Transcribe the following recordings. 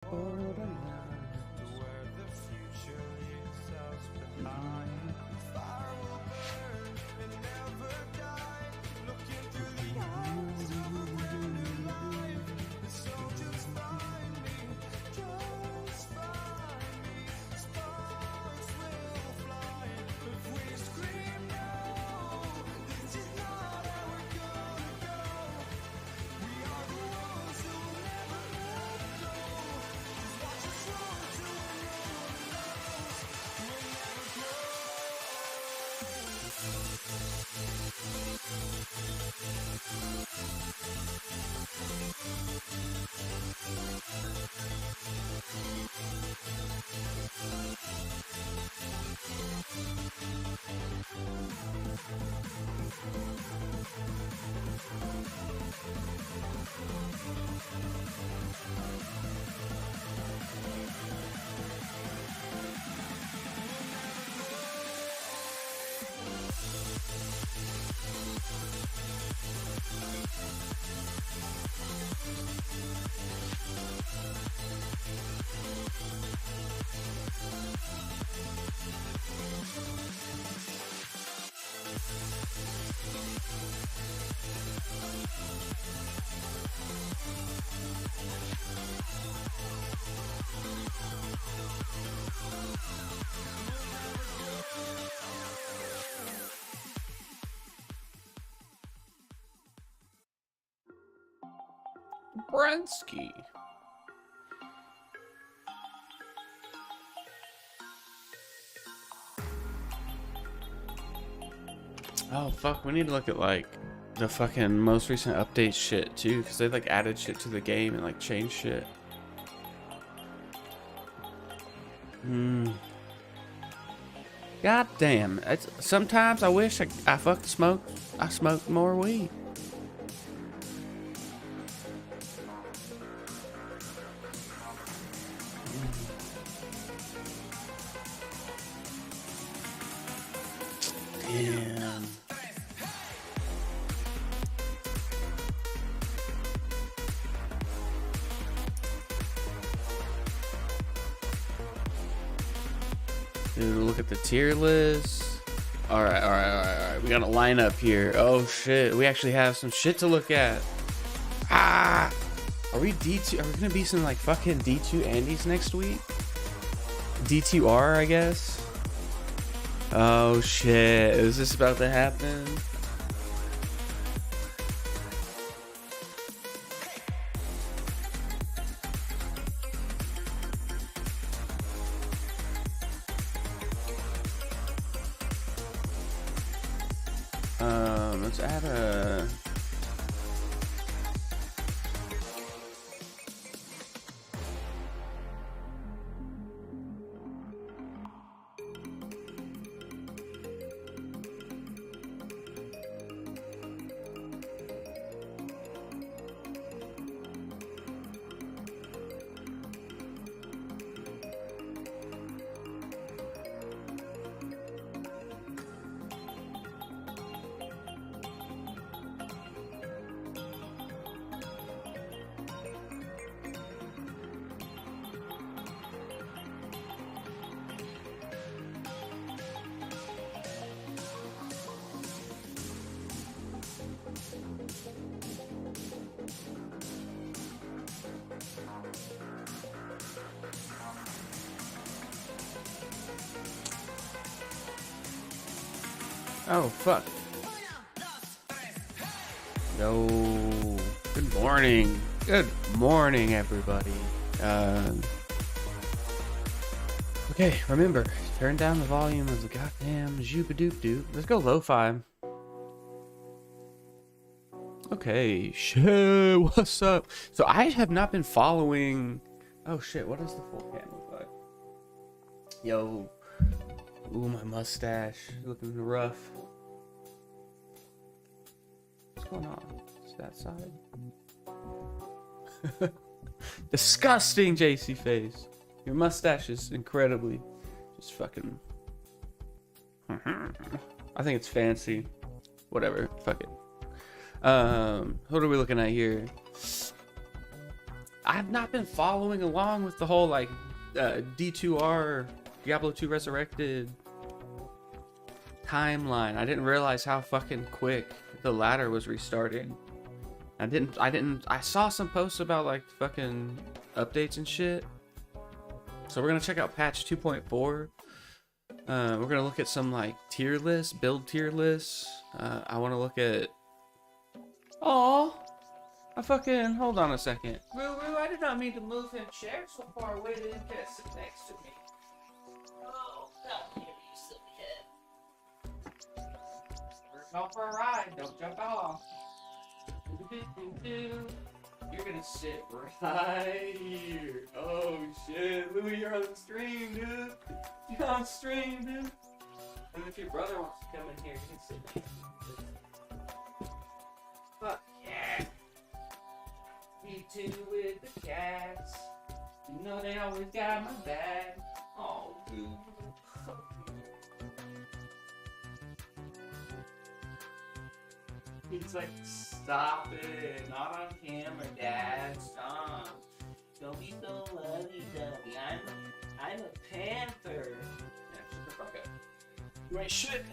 Where the future leads us behind. Fire will burn and never die. Looking through the eyes of a brand new life. So just find me, just find me. Sparks will fly if we scream no. This is not how we're gonna go. We are the ones who will never let go. Watch us run till no one knows. We'll never grow. Brensky. Oh fuck, we need to look at like the fucking most recent update shit too, because they like added shit to the game and like changed shit. God damn. Sometimes I wish I smoked more weed. Damn. Dude, look at the tier list. All right. We got a lineup here. Oh shit, we actually have some shit to look at. Ah, are we D2? Are we gonna be some like fucking D2 Andes next week? D2R, I guess. Oh shit, is this about to happen? Let's add a... Oh, fuck. Yo. Good morning. Good morning, everybody. Okay, remember, turn down the volume of the goddamn zooba-doop-doop. Let's go lo-fi. Okay, shit, what's up? So I have not been following... Oh shit, what does the full cam look like? Yo. Ooh, my mustache. Looking rough. What's going on? Is that side? Disgusting, JC face. Your mustache is incredibly just fucking... I think it's fancy. Whatever. Fuck it. What are we looking at here? I've not been following along with the whole like D2R Diablo 2 Resurrected timeline. I didn't realize how fucking quick the ladder was restarting. I saw some posts about like fucking updates and shit. So we're gonna check out patch 2.4. We're gonna look at some like tier lists, build tier lists. I want to look at. Oh, I fucking hold on a second. Roo, I did not mean to move him chair so far away that he can't sit next to me. Oh, come here, you silly head. We're going for a ride. Don't jump off. You're gonna sit right here. Oh shit, Louis, you're on stream, dude. You're on stream, dude. And if your brother wants to come in here, you can sit next to him. Fuck yeah. Me too with the cats. You know they always got my back. Oh, dude. He's like, stop it. Not on camera, Dad. Stop. Don't be so lovey-dovey. I'm a panther. Yeah, shut the fuck up. You ain't shit.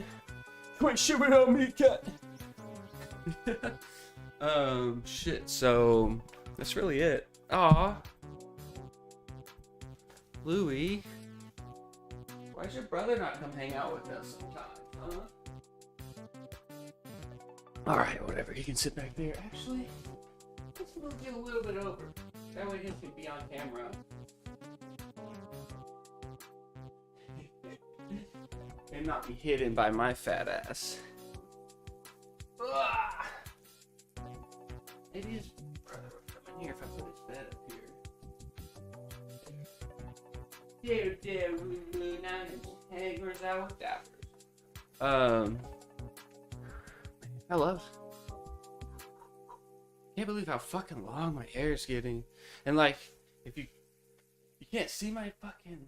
You ain't shit without me, cat. Shit, so that's really it. Aw. Louie. Why's your brother not come hang out with us sometime, huh? Alright, whatever. He can sit back there. Actually, let's move it a little bit over. That way he can be on camera. And not be hidden by my fat ass. Ugh. Maybe his brother would come in here if I put his bed up here. There, Lulu, now it's hangers out with dappers. Can't believe how fucking long my hair is getting. And like, if you can't see my fucking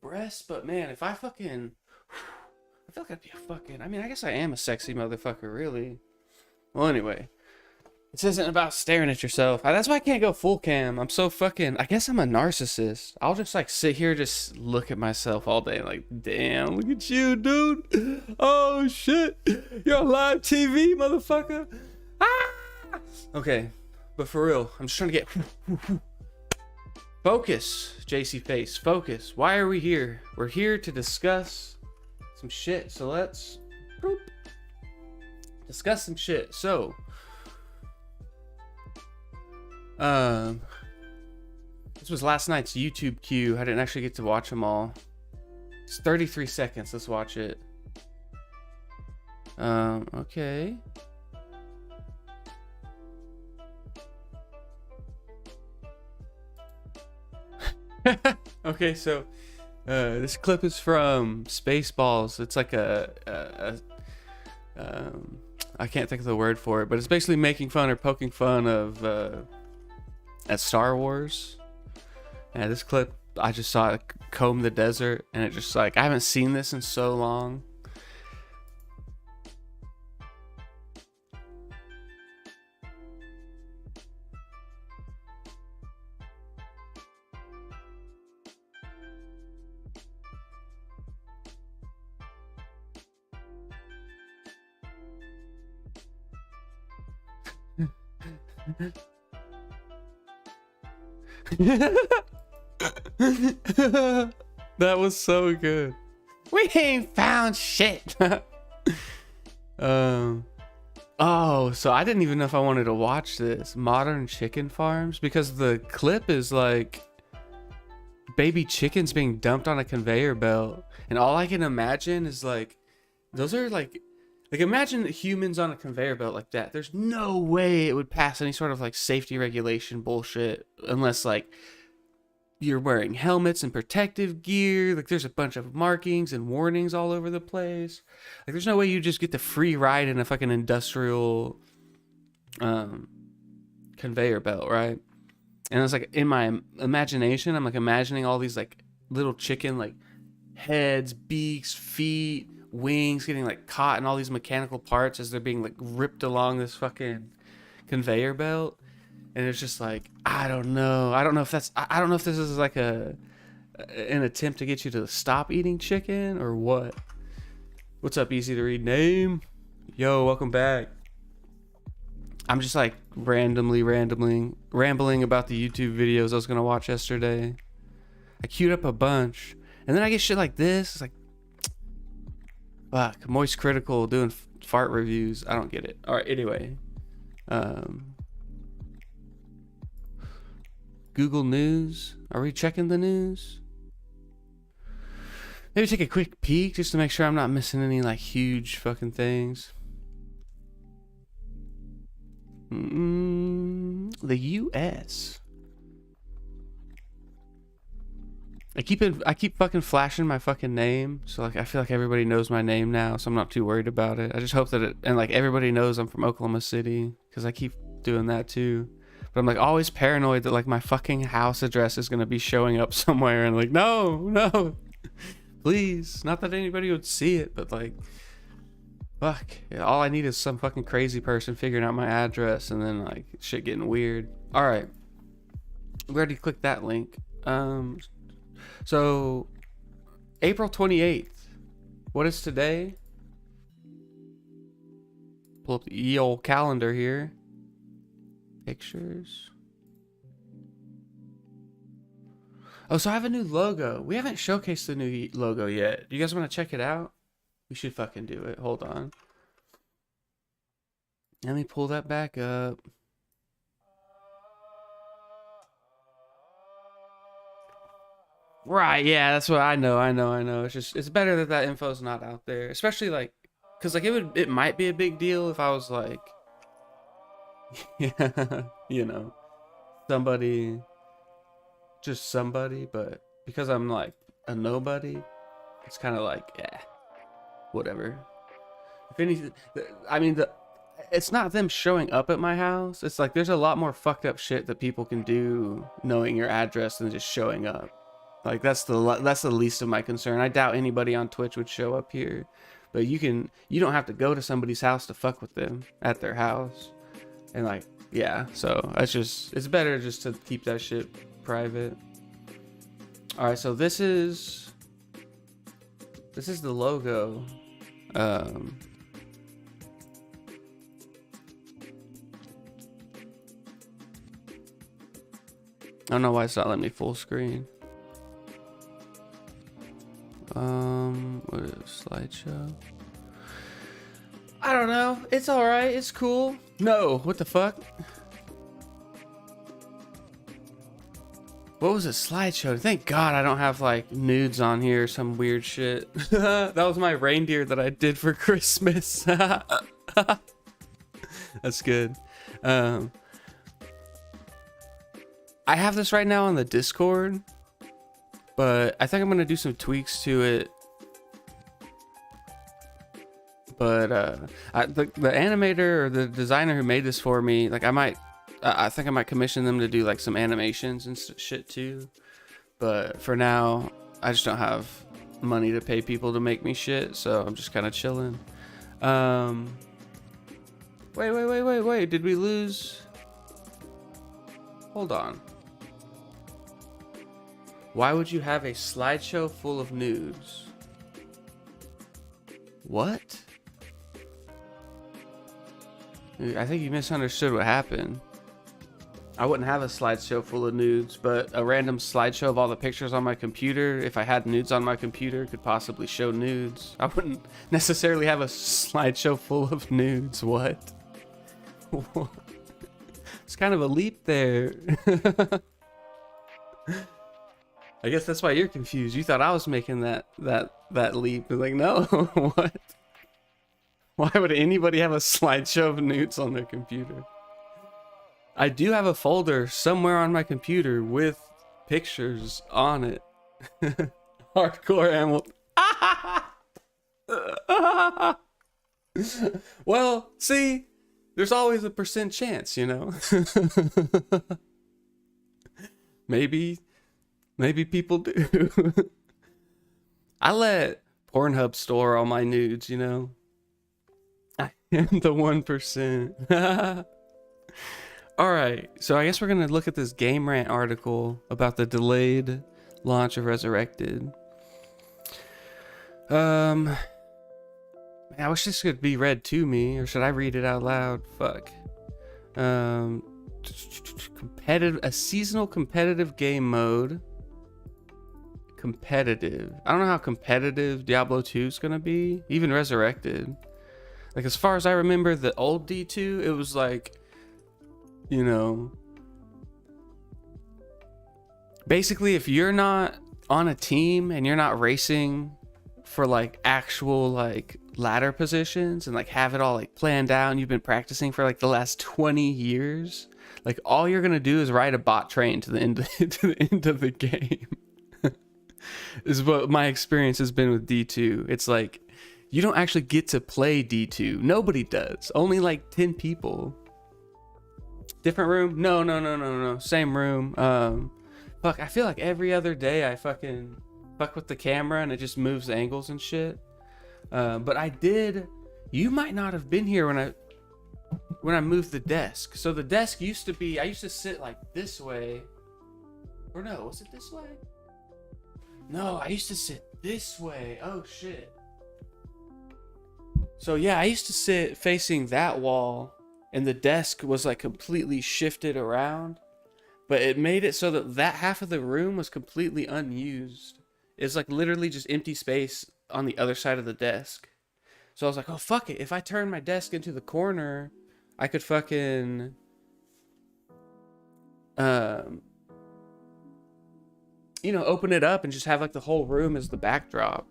breasts, but man, if I fucking, I feel like I'd be a fucking, I mean, I guess I am a sexy motherfucker, really. Well, anyway, this isn't about staring at yourself. That's why I can't go full cam. I'm so fucking, I guess I'm a narcissist. I'll just like sit here, just look at myself all day. Like, damn, look at you, dude. Oh shit. You're on live TV, motherfucker. Ah! Okay, but for real, I'm just trying to get focus, JC Face, focus. Why are we here? We're here to discuss some shit. So let's discuss some shit. So, this was last night's YouTube queue. I didn't actually get to watch them all. It's 33 seconds. Let's watch it. Okay. Okay, so this clip is from Spaceballs. It's like I can't think of the word for it, but it's basically making fun or poking fun of at Star Wars. And this clip, I just saw it comb the desert, and it just like, I haven't seen this in so long. That was so good. We ain't found shit. Oh, so I didn't even know if I wanted to watch this. Modern chicken farms, because the clip is like baby chickens being dumped on a conveyor belt, and all I can imagine is like, those are like imagine humans on a conveyor belt like that. There's no way it would pass any sort of like safety regulation bullshit unless like you're wearing helmets and protective gear. Like there's a bunch of markings and warnings all over the place. Like there's no way you just get the free ride in a fucking industrial conveyor belt, right? And it's like in my imagination, I'm like imagining all these like little chicken like heads, beaks, feet, wings getting like caught in all these mechanical parts as they're being like ripped along this fucking conveyor belt. and it's just like, I don't know if that's, I don't know if this is like an attempt to get you to stop eating chicken or what. What's up, easy to read name? Yo, welcome back. I'm just like rambling about the YouTube videos I was gonna watch yesterday. I queued up a bunch, and then I get shit like this. It's like, fuck, Moist Critical doing fart reviews. I don't get it. All right, anyway. Google News. Are we checking the news? Maybe take a quick peek just to make sure I'm not missing any like huge fucking things. The U.S. I keep fucking flashing my fucking name, so like I feel like everybody knows my name now, so I'm not too worried about it. I just hope that and like everybody knows I'm from Oklahoma City, because I keep doing that too. But I'm like always paranoid that like my fucking house address is gonna be showing up somewhere, and like no, please, not that anybody would see it, but like, fuck, all I need is some fucking crazy person figuring out my address, and then like shit getting weird. All right, we already clicked that link. So, April 28th. What is today? Pull up the ye old calendar here. Pictures. Oh, so I have a new logo. We haven't showcased the new logo yet. Do you guys want to check it out? We should fucking do it. Hold on. Let me pull that back up. Right, yeah, that's what I know. It's just, it's better that that info's not out there, especially like, cause like it might be a big deal if I was like, yeah, you know, just somebody, but because I'm like a nobody, it's kind of like, yeah, whatever. If anything, I mean, it's not them showing up at my house. It's like there's a lot more fucked up shit that people can do knowing your address than just showing up. Like that's the least of my concern. I doubt anybody on Twitch would show up here, but you don't have to go to somebody's house to fuck with them at their house, and like, yeah. So it's better just to keep that shit private. All right, so this is the logo. I don't know why it's not letting me full screen. What is it, slideshow? I don't know. It's all right. It's cool. No, what the fuck? What was a slideshow? Thank God I don't have like nudes on here or some weird shit. That was my reindeer that I did for Christmas. That's good. I have this right now on the Discord, but I think I'm gonna do some tweaks to it. But the animator or the designer who made this for me, like I think I might commission them to do like some animations and shit too. But for now, I just don't have money to pay people to make me shit, so I'm just kind of chilling. Wait, did we lose? Hold on. Why would you have a slideshow full of nudes? What? I think you misunderstood what happened. I wouldn't have a slideshow full of nudes, but a random slideshow of all the pictures on my computer, if I had nudes on my computer, could possibly show nudes. I wouldn't necessarily have a slideshow full of nudes. What? It's kind of a leap there. I guess that's why you're confused. You thought I was making that leap. Like, no, what? Why would anybody have a slideshow of nudes on their computer? I do have a folder somewhere on my computer with pictures on it. Hardcore animal. Well, see, there's always a % chance, you know? Maybe people do. I let Pornhub store all my nudes, you know? I am the 1%. All right, so I guess we're gonna look at this Game Rant article about the delayed launch of Resurrected. Man, I wish this could be read to me, or should I read it out loud? Fuck. A seasonal competitive game mode. Competitive. I don't know how competitive Diablo 2 is gonna be. Even Resurrected. Like, as far as I remember, the old D2, it was like, you know, basically if you're not on a team and you're not racing for like actual like ladder positions and like have it all like planned out and you've been practicing for like the last 20 years, like all you're gonna do is ride a bot train to the end to the end of the game. Is what my experience has been with D2. It's like you don't actually get to play D2. Nobody does. Only like 10 people. Different room? No. Same room. Fuck, I feel like every other day I fucking fuck with the camera and it just moves angles and shit. But I did. You might not have been here when I moved the desk. So the desk used to be, I used to sit like this way. Or no, was it this way? No, I used to sit this way. Oh shit. So yeah, I used to sit facing that wall and the desk was like completely shifted around, but it made it so that that half of the room was completely unused. It's like literally just empty space on the other side of the desk. So I was like, oh fuck it, if I turn my desk into the corner, I could fucking you know, open it up and just have like the whole room as the backdrop.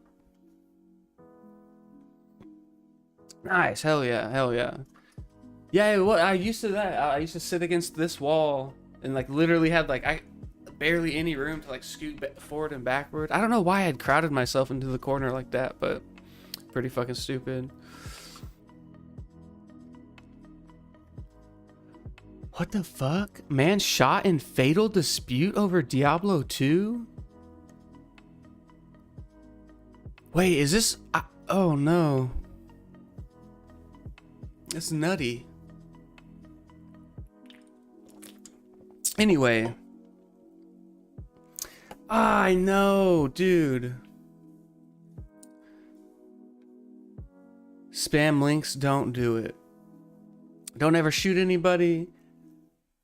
Nice, hell yeah. Yeah, well, I used to sit against this wall and like literally had like barely any room to like scoot forward and backward. I don't know why I'd crowded myself into the corner like that, but pretty fucking stupid. What the fuck? Man shot in fatal dispute over Diablo 2? Wait, is this... oh no. It's nutty. Anyway. I know, dude. Spam links, don't do it. Don't ever shoot anybody.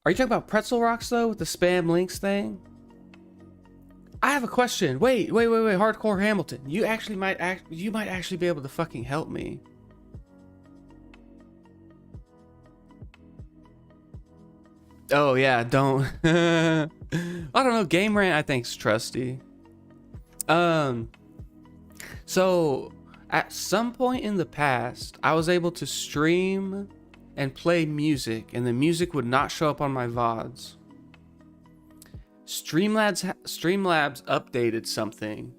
Are you talking about Pretzel Rocks though, with the spam links thing? I have a question. Wait, Hardcore Hamilton. You might actually be able to fucking help me. Oh yeah, don't. I don't know. Game Rant I think's trusty. So at some point in the past, I was able to stream and play music, and the music would not show up on my VODs. Streamlabs updated something,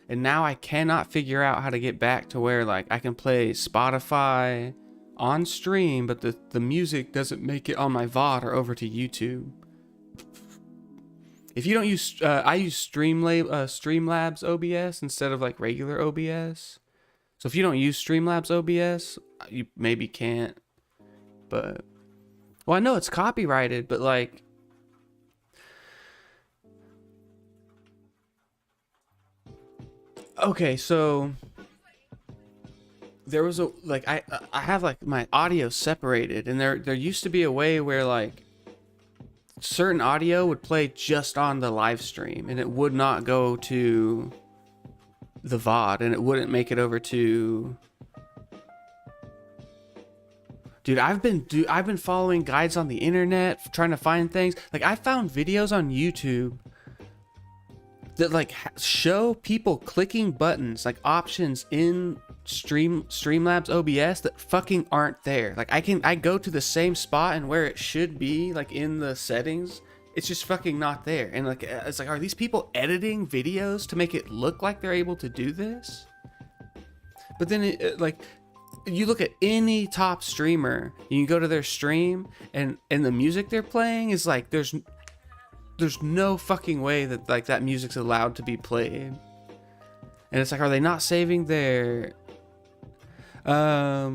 and now I cannot figure out how to get back to where like I can play Spotify on stream, but the music doesn't make it on my VOD or over to YouTube. If you don't use, I use Streamlabs OBS instead of like regular OBS. So if you don't use Streamlabs OBS, you maybe can't. But, well, I know it's copyrighted, but like, okay, so there was a, like, I have like my audio separated, and there used to be a way where like certain audio would play just on the live stream and it would not go to the VOD, and it wouldn't make it over to... Dude, I've been following guides on the internet, trying to find things. Like, I found videos on YouTube that like show people clicking buttons, like options in Streamlabs OBS that fucking aren't there. Like, I go to the same spot and where it should be, like in the settings, it's just fucking not there. And like, it's like, are these people editing videos to make it look like they're able to do this? But then like, you look at any top streamer, you can go to their stream, and the music they're playing is like, there's no fucking way that like that music's allowed to be played. And it's like, are they not saving their I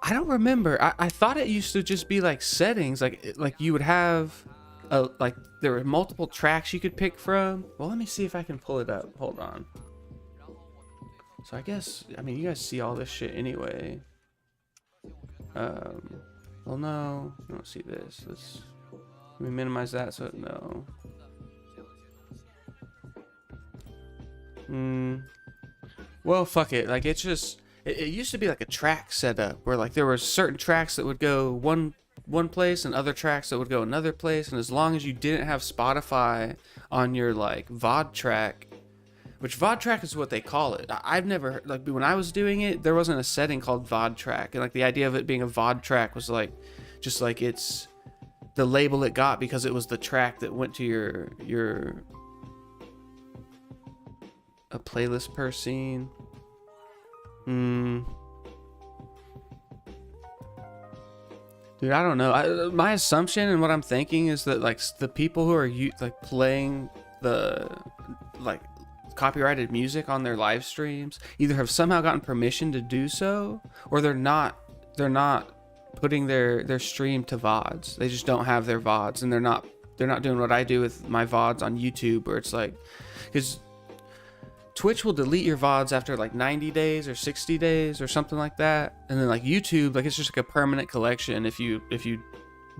I don't remember. I thought it used to just be like settings, like you would have like there were multiple tracks you could pick from. Well, let me see if I can pull it up. Hold on. So I guess, I mean, you guys see all this shit anyway. Well, no, I don't see this. Let me minimize that so no. Well, fuck it. Like, it's just, it used to be like a track setup where like there were certain tracks that would go one place and other tracks that would go another place, and as long as you didn't have Spotify on your like VOD track, which VOD track is what they call it. I've never, like, when I was doing it, there wasn't a setting called VOD track, and like the idea of it being a VOD track was like just like it's the label it got because it was the track that went to your a playlist per scene. Dude, I don't know. My assumption and what I'm thinking is that like the people who are like playing the like copyrighted music on their live streams either have somehow gotten permission to do so, or they're not putting their stream to VODs. They just don't have their VODs, and they're not doing what I do with my VODs on YouTube, where it's like, because Twitch will delete your VODs after like 90 days or 60 days or something like that. And then like YouTube, like it's just like a permanent collection if you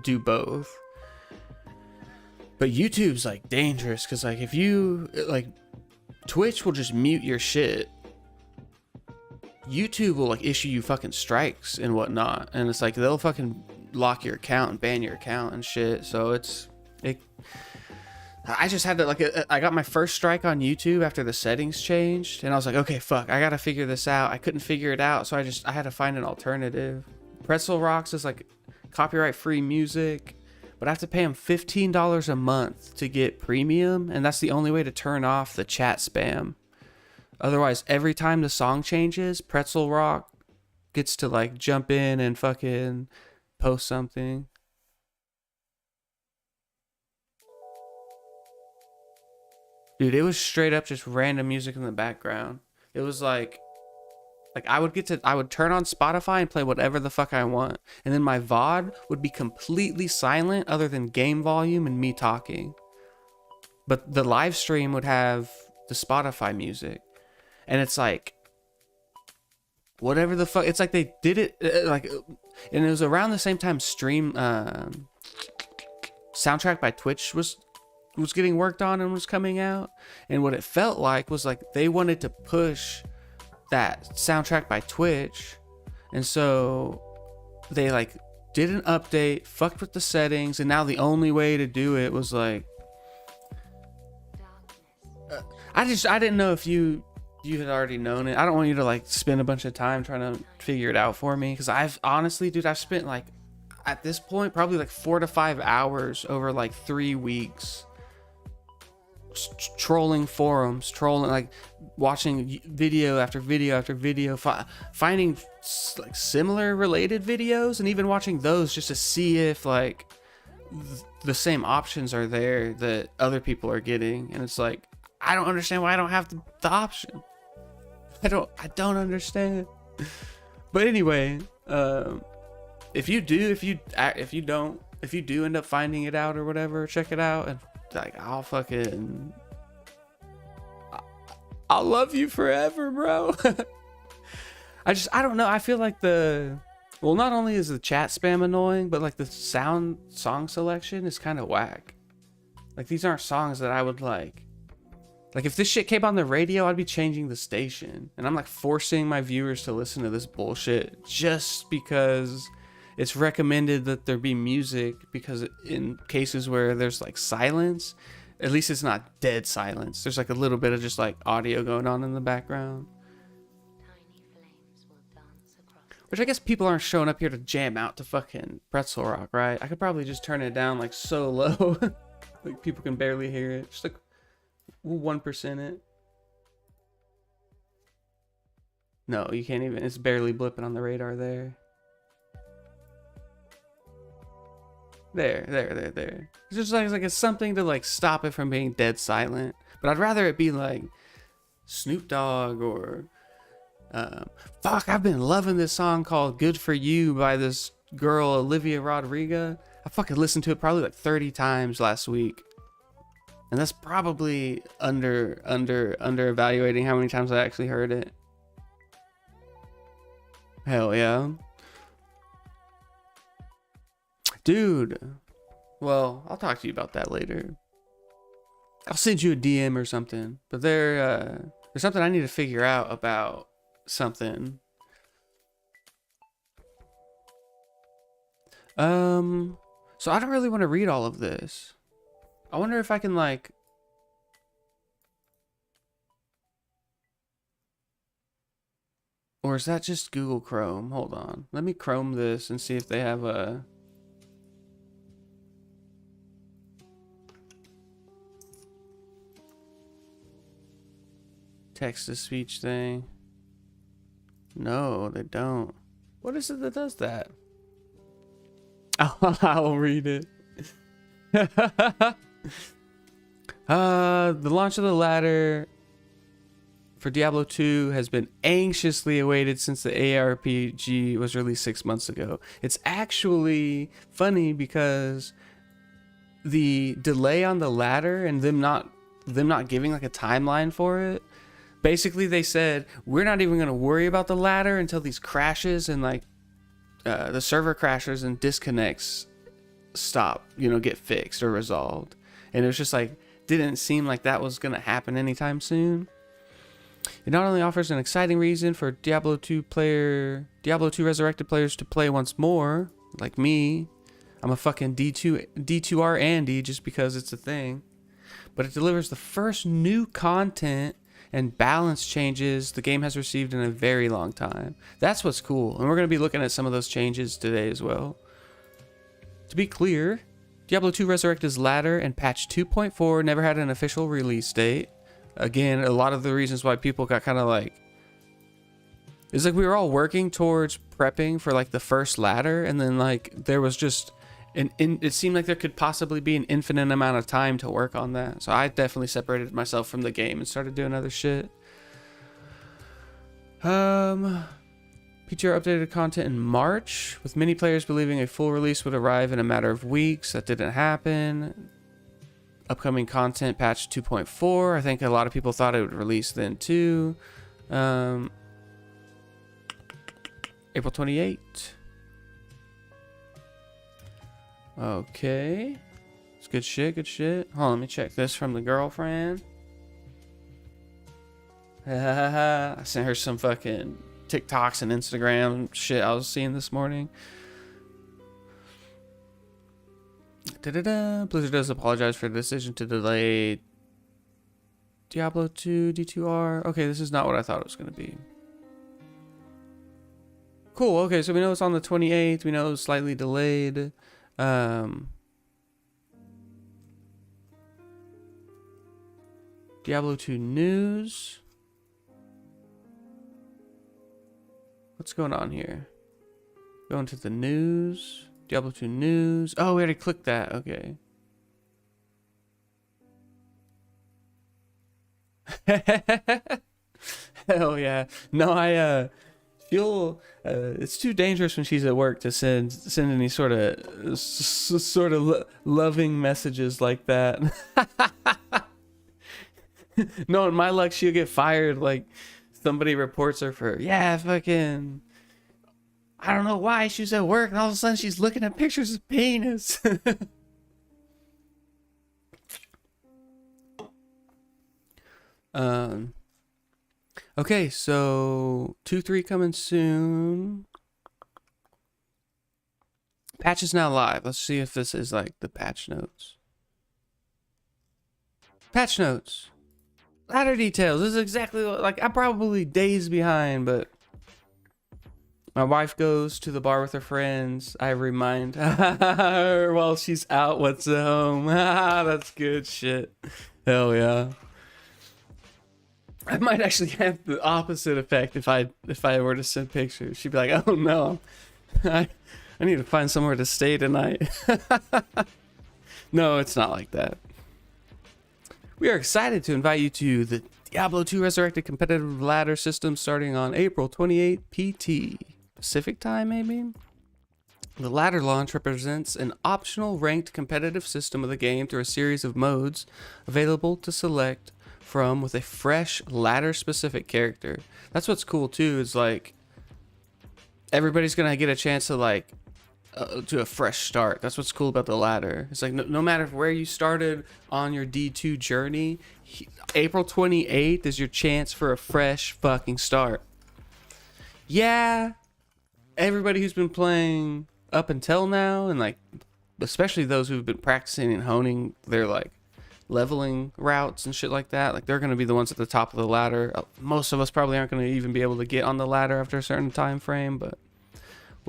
do both. But YouTube's like dangerous because like if you like, Twitch will just mute your shit. YouTube will like issue you fucking strikes and whatnot. And it's like they'll fucking lock your account and ban your account and shit. So I just had to like, I got my first strike on YouTube after the settings changed, and I was like, okay, fuck, I gotta figure this out. I couldn't figure it out, so I had to find an alternative. Pretzel Rocks is like copyright free music, but I have to pay them $15 a month to get premium, and that's the only way to turn off the chat spam. Otherwise, every time the song changes, Pretzel Rock gets to like jump in and fucking post something. Dude, it was straight up just random music in the background. It was like I would turn on Spotify and play whatever the fuck I want. And then my VOD would be completely silent other than game volume and me talking. But the live stream would have the Spotify music. And it's like, whatever the fuck, it's like they did it like, and it was around the same time Soundtrack by Twitch was getting worked on and was coming out, and what it felt like was like they wanted to push that Soundtrack by Twitch, and so they like did an update, fucked with the settings, and now the only way to do it was like I didn't know if you had already known it. I don't want you to like spend a bunch of time trying to figure it out for me, because I've honestly, dude, I've spent like at this point probably like 4 to 5 hours over like 3 weeks trolling forums, like watching video after video after video, finding like similar related videos, and even watching those just to see if like the same options are there that other people are getting. And it's like, I don't understand why I don't have the option. I don't understand. But anyway, if you do end up finding it out or whatever, check it out, and like I'll love you forever, bro. I don't know. I feel like not only is the chat spam annoying, but like the song selection is kind of whack. Like these aren't songs that I would like if this shit came on the radio, I'd be changing the station, and I'm like forcing my viewers to listen to this bullshit just because it's recommended that there be music, because in cases where there's like silence, at least it's not dead silence. There's like a little bit of just like audio going on in the background. Which I guess people aren't showing up here to jam out to fucking Pretzel Rock, right? I could probably just turn it down like so low. Like people can barely hear it. Just like 1% it. No, you can't even. It's barely blipping on the radar there. There. It's just like it's something to like stop it from being dead silent. But I'd rather it be like Snoop Dogg or Fuck, I've been loving this song called Good For You by this girl, Olivia Rodrigo. I fucking listened to it probably like 30 times last week. And that's probably under evaluating how many times I actually heard it. Hell yeah. Dude. Well, I'll talk to you about that later. I'll send you a DM or something. But there's something I need to figure out about something. So I don't really want to read all of this. I wonder if I can like or is that just Google Chrome? Hold on. Let me Chrome this and see if they have a text-to-speech thing. No, they don't. What is it that does that? I'll read it. The launch of the ladder for Diablo 2 has been anxiously awaited since the ARPG was released 6 months ago. It's actually funny because the delay on the ladder and them not giving like a timeline for it. Basically, they said we're not even going to worry about the ladder until these crashes and like the server crashes and disconnects stop, get fixed or resolved. And it was just like didn't seem like that was going to happen anytime soon. It not only offers an exciting reason for Diablo 2 resurrected players to play once more, like me. I'm a fucking D2R Andy just because it's a thing. But it delivers the first new content and balance changes the game has received in a very long time. That's what's cool. And we're going to be looking at some of those changes today as well. To be clear, Diablo 2 Resurrected's ladder and patch 2.4 never had an official release date. Again, a lot of the reasons why people got kind of like... It's like we were all working towards prepping for like the first ladder, and then like there was just... it seemed like there could possibly be an infinite amount of time to work on that. So I definitely separated myself from the game and started doing other shit. PTR updated content in March, with many players believing a full release would arrive in a matter of weeks. That didn't happen. Upcoming content patch 2.4. I think a lot of people thought it would release then too. April 28th. Okay. It's good shit, good shit. Hold on, let me check this from the girlfriend. I sent her some fucking TikToks and Instagram shit I was seeing this morning. Blizzard does apologize for the decision to delay Diablo 2 D2R. Okay, this is not what I thought it was going to be. Cool, okay, so we know it's on the 28th. We know it's slightly delayed. Diablo 2 news. What's going on here? Going to the news. Diablo 2 news. Oh, we already clicked that. Okay. Hell yeah. No, I feel it's too dangerous when she's at work to send any sort of loving messages like that. No, in my luck, she'll get fired. Like somebody reports her for fucking. I don't know why she's at work and all of a sudden she's looking at pictures of penis. Okay, so 2.3 coming soon. Patch is now live. Let's see if this is like the patch notes. Patch notes. Ladder details. This is exactly like I'm probably days behind, but my wife goes to the bar with her friends. I remind her while she's out what's at home. That's good shit. Hell yeah. I might actually have the opposite effect if I were to send pictures. She'd be like, "Oh no, I need to find somewhere to stay tonight." No, it's not like that. We are excited to invite you to the Diablo 2 Resurrected competitive ladder system starting on April 28 PT. Pacific time, maybe? The ladder launch represents an optional ranked competitive system of the game through a series of modes available to select from with a fresh ladder specific character. That's what's cool too, is like everybody's gonna get a chance to like do a fresh start. That's what's cool about the ladder. It's like no matter where you started on your D2 journey, April 28th is your chance for a fresh fucking start. Yeah, everybody who's been playing up until now, and like especially those who've been practicing and honing their like leveling routes and shit like that, like they're going to be the ones at the top of the ladder. Most of us probably aren't going to even be able to get on the ladder after a certain time frame, but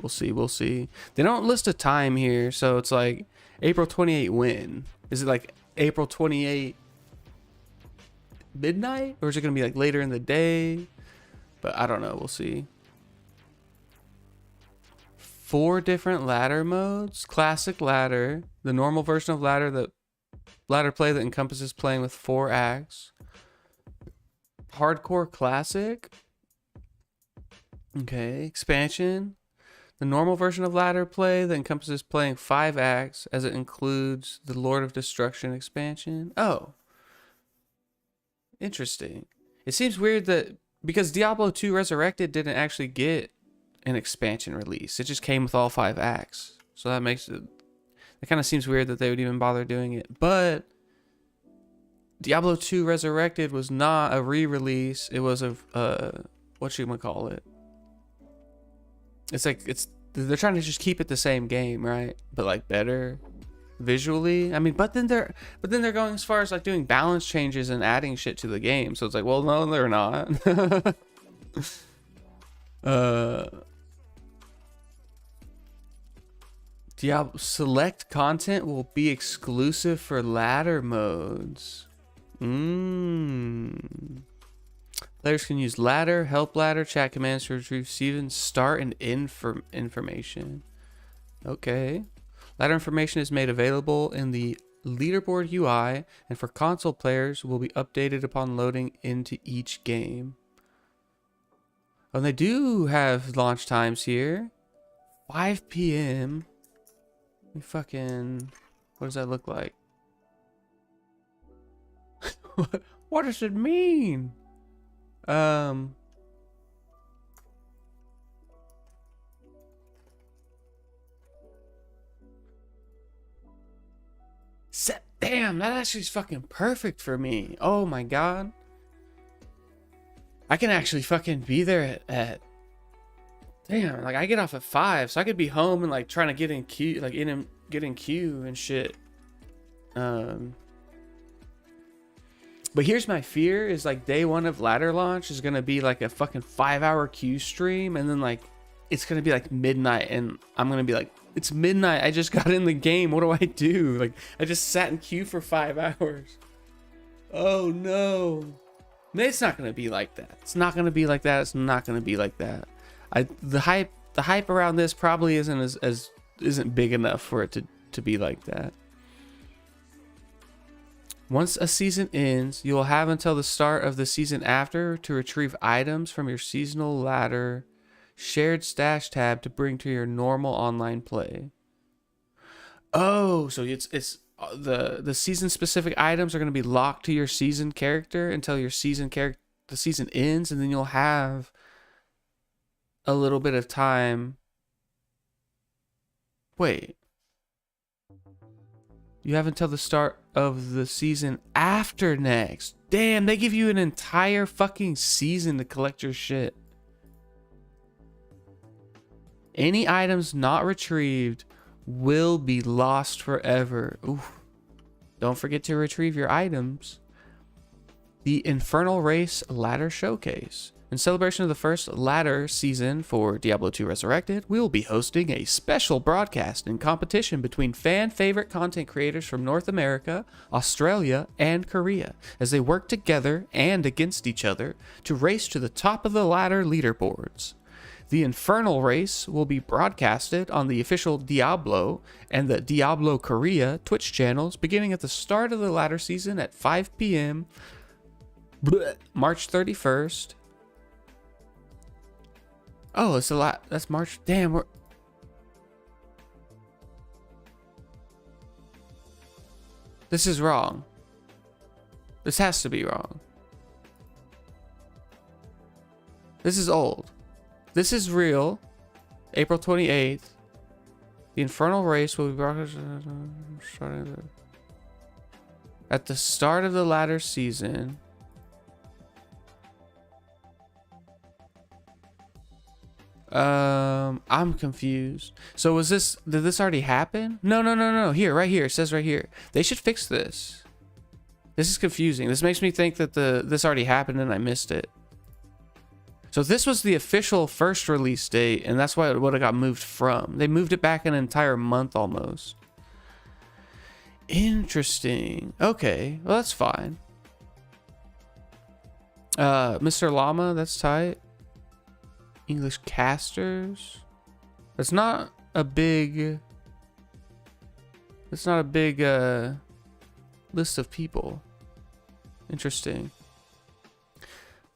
we'll see. They don't list a time here, so it's like April 28 when? Is it like April 28 midnight, or is it going to be like later in the day? But I don't know, we'll see. 4 different ladder modes. Classic ladder, the normal version of ladder play that encompasses playing with 4 acts. Hardcore classic. Okay, expansion. The normal version of ladder play that encompasses playing 5 acts, as it includes the Lord of Destruction expansion. Oh. Interesting. It seems weird that, because Diablo 2 Resurrected didn't actually get an expansion release. It just came with all 5 acts. So that makes it... It kind of seems weird that they would even bother doing it. But Diablo 2 Resurrected was not a re-release. It was a... what you gonna call it? It's like... They're trying to just keep it the same game, right? But like better visually. I mean, but then they're going as far as like doing balance changes and adding shit to the game. So it's like, well, no, they're not. Diablo select content will be exclusive for ladder modes. Players can use ladder, help ladder, chat commands to retrieve season start and information. Okay. Ladder information is made available in the leaderboard UI, and for console players will be updated upon loading into each game. Oh, and they do have launch times here. 5 p.m. Fucking... What does that look like? What does it mean? Damn, that actually is fucking perfect for me. Oh my god. I can actually fucking be there at damn, like I get off at 5, so I could be home and like trying to get in queue, like get in queue and shit. But here's my fear, is like day 1 of ladder launch is gonna be like a fucking 5-hour queue stream, and then like it's gonna be like midnight, and I'm gonna be like, it's midnight, I just got in the game, what do I do? Like I just sat in queue for 5 hours. Oh no. It's not gonna be like that. It's not gonna be like that. It's not gonna be like that. The hype around this probably isn't big enough for it to be like that. Once a season ends, you will have until the start of the season after to retrieve items from your seasonal ladder shared stash tab to bring to your normal online play. Oh, so it's the season specific items are going to be locked to your season character until your the season ends, and then you'll have a little bit of time. Wait. You have until the start of the season after next. Damn, they give you an entire fucking season to collect your shit. Any items not retrieved will be lost forever. Oof. Don't forget to retrieve your items. The Infernal Race Ladder Showcase. In celebration of the first ladder season for Diablo 2 Resurrected, we will be hosting a special broadcast and competition between fan favorite content creators from North America, Australia, and Korea as they work together and against each other to race to the top of the ladder leaderboards. The Infernal Race will be broadcasted on the official Diablo and the Diablo Korea Twitch channels beginning at the start of the ladder season at 5 p.m. March 31st. Oh, it's a lot. That's March. Damn, this is wrong. This has to be wrong. This is old. This is real. April 28th. The Infernal race will be broadcast at the start of the latter season. I'm confused. So was this, did this already happen? No. Here, right here. It says right here. They should fix this. This is confusing. This makes me think that this already happened and I missed it. So this was the official first release date, and that's why what it got moved from. They moved it back an entire month almost. Interesting. Okay, well that's fine. Mr. Llama, that's tight. English casters. That's not a big. That's not a big list of people. Interesting.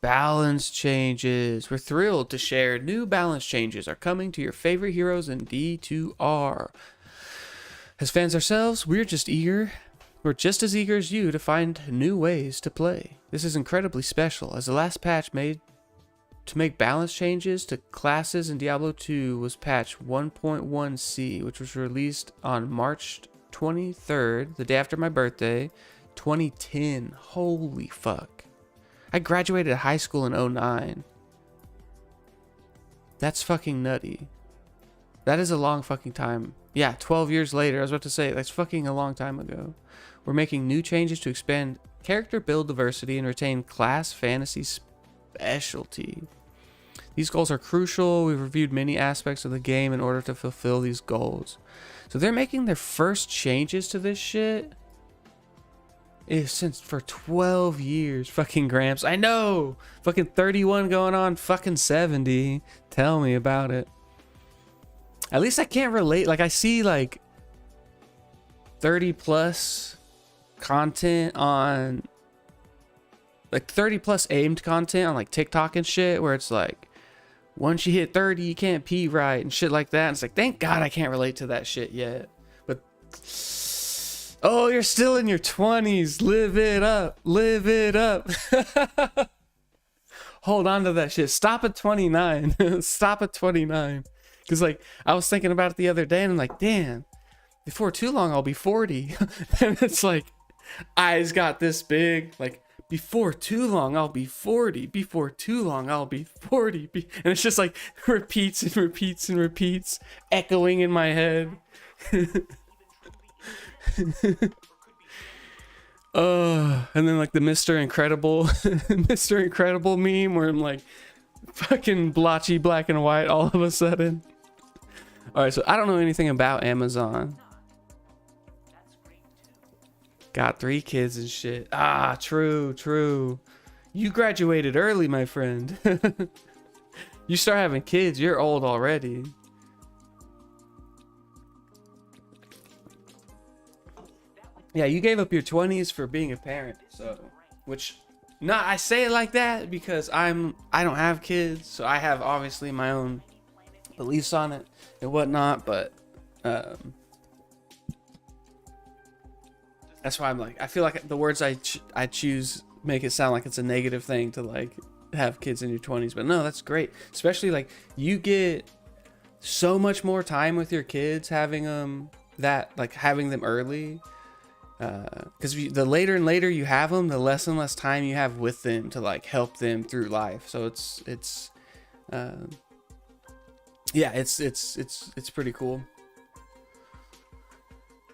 Balance changes. We're thrilled to share new balance changes are coming to your favorite heroes in D2R. As fans ourselves, we're just as eager as you to find new ways to play. This is incredibly special, as the last patch made to make balance changes to classes in Diablo 2 was patch 1.1c, which was released on March 23rd, the day after my birthday, 2010. Holy fuck. I graduated high school in 09. That's fucking nutty. That is a long fucking time. Yeah, 12 years later. I was about to say, that's fucking a long time ago. We're making new changes to expand character build diversity and retain class fantasy specialty. These goals are crucial. We've reviewed many aspects of the game in order to fulfill these goals. So they're making their first changes to this shit. Since for 12 years, fucking Gramps. I know, fucking 31 going on fucking 70. Tell me about it. At least I can't relate. Like I see like 30 plus content on, like 30 plus aimed content on like TikTok and shit, where it's like, once you hit 30, you can't pee right and shit like that. And it's like, thank God I can't relate to that shit yet. But oh, you're still in your 20s. Live it up. Live it up. Hold on to that shit. Stop at 29. Stop at 29. Because, like, I was thinking about it the other day, and I'm like, damn, before too long, I'll be 40. And it's like, eyes got this big. Like, before too long, I'll be 40. Before too long, I'll be 40. And it's just like repeats and repeats and repeats, echoing in my head. And then like the Mr. Incredible Mr. Incredible meme where I'm like fucking blotchy black and white all of a sudden. All right, so I don't know anything about Amazon. Got 3 kids and shit. Ah, true. You graduated early, my friend. You start having kids, you're old already. Yeah, you gave up your 20s for being a parent, so, which, not, I say it like that because I don't have kids, so I have obviously my own beliefs on it and whatnot, but, that's why I'm like, I feel like the words I choose make it sound like it's a negative thing to like have kids in your 20s, but no, that's great, especially like you get so much more time with your kids having them early. Because the later and later you have them, the less and less time you have with them to like help them through life. So it's pretty cool.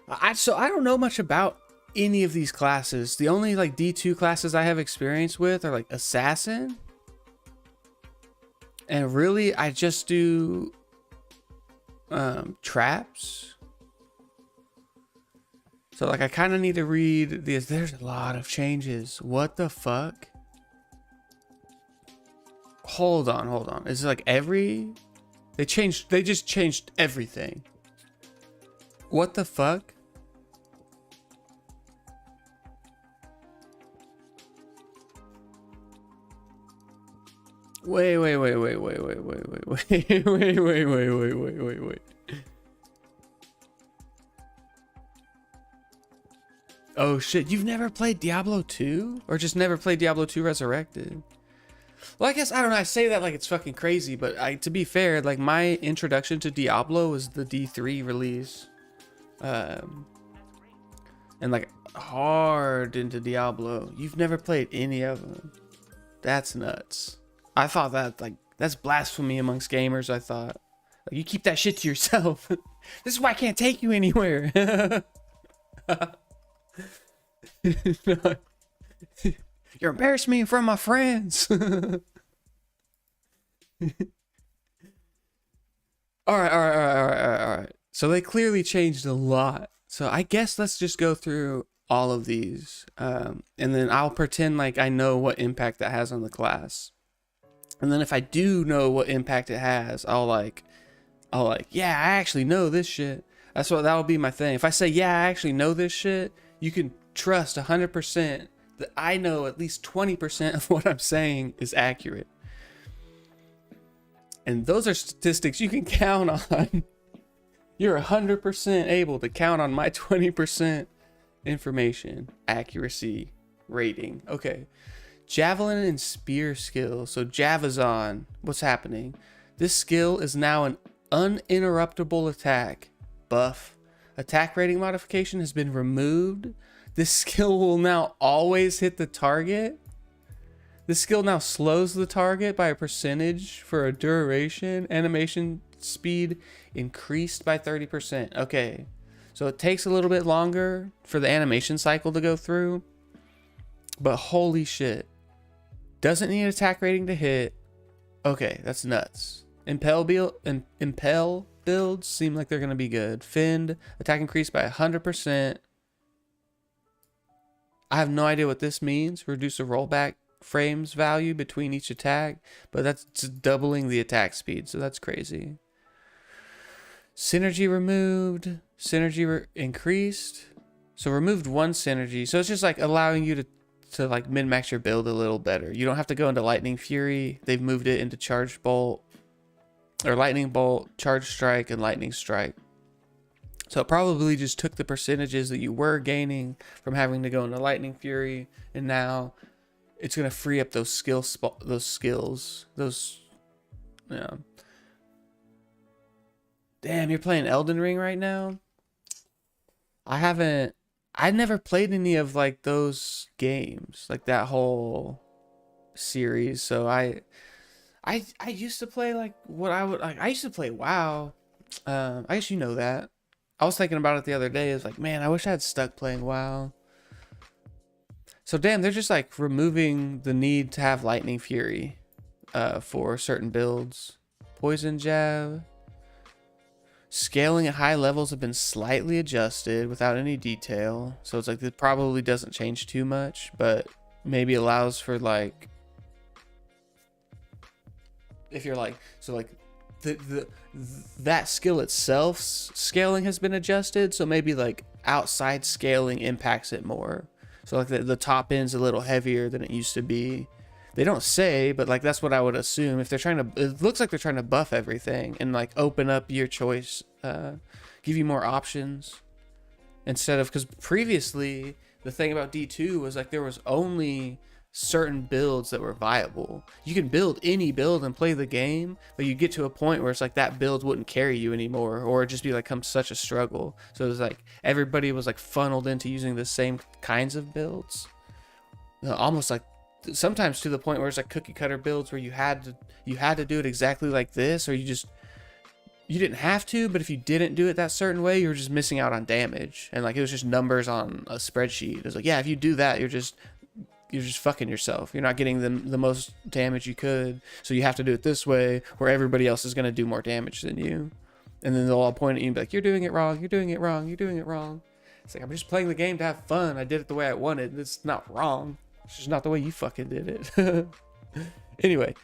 I don't know much about any of these classes. The only like D2 classes I have experience with are like Assassin, and really I just do traps. So like I kind of need to read these. There's a lot of changes. What the fuck? Hold on. Is it like they just changed everything. What the fuck? Wait. Oh shit, you've never played Diablo 2? Or just never played Diablo 2 Resurrected? Well, I guess, I don't know, I say that like it's fucking crazy, but to be fair, like my introduction to Diablo was the D3 release. And like hard into Diablo. You've never played any of them. That's nuts. I thought that, like, that's blasphemy amongst gamers, I thought. Like, you keep that shit to yourself. This is why I can't take you anywhere. You're embarrassing me in front of my friends. All right. So they clearly changed a lot. So I guess let's just go through all of these. And then I'll pretend like I know what impact that has on the class. And then if I do know what impact it has, I'll like, yeah, I actually know this shit. That'll be my thing. If I say, yeah, I actually know this shit, you can trust 100% that I know at least 20% of what I'm saying is accurate. And those are statistics you can count on. You're 100% able to count on my 20% information accuracy rating. Okay. Javelin and spear skill. So Javazon, what's happening? This skill is now an uninterruptible attack buff. Attack rating modification has been removed. This skill will now always hit the target. This skill now slows the target by a percentage for a duration. Animation speed increased by 30%. Okay, so it takes a little bit longer for the animation cycle to go through, but holy shit, doesn't need attack rating to hit. Okay, that's nuts. Impel builds seem like they're gonna be good. Fend attack increased by 100%. I have no idea what this means. Reduce the rollback frames value between each attack, but that's just doubling the attack speed, so that's crazy. Synergy removed. Synergy increased. So removed one synergy. So it's just like allowing you to like min-max your build a little better. You don't have to go into Lightning Fury. They've moved it into Charge Bolt, or Lightning Bolt, Charge Strike, and Lightning Strike. So it probably just took the percentages that you were gaining from having to go into Lightning Fury, and now it's gonna free up those skills. Yeah. Damn, you're playing Elden Ring right now? I never played any of like those games, like that whole series. So I used to play like I used to play WoW. I guess you know that. I was thinking about it the other day. It's like, man, I wish I had stuck playing WoW. So damn, they're just like removing the need to have Lightning Fury for certain builds. Poison Jab. Scaling at high levels have been slightly adjusted without any detail. So it's like it probably doesn't change too much, but maybe allows for like, if you're like, so like that skill itself, scaling has been adjusted. So maybe like outside scaling impacts it more. So like the top end's a little heavier than it used to be. They don't say, but like that's what I would assume. If they're trying to, it looks like they're trying to buff everything and like open up your choice, give you more options instead of, because previously the thing about D2 was like there was only certain builds that were viable. You can build any build and play the game, but you get to a point where it's like that build wouldn't carry you anymore, or it'd just be like come such a struggle. So it was like everybody was like funneled into using the same kinds of builds, almost like sometimes to the point where it's like cookie cutter builds where you had to do it exactly like this, or you didn't have to, but if you didn't do it that certain way, you were just missing out on damage, and like it was just numbers on a spreadsheet. It was like, yeah, if you do that, you're just fucking yourself. You're not getting the most damage you could, so you have to do it this way where everybody else is going to do more damage than you, and then they'll all point at you and be like, you're doing it wrong, you're doing it wrong, you're doing it wrong. It's like, I'm just playing the game to have fun. I did it the way I wanted. It's not wrong. It's just not the way you fucking did it. Anyway,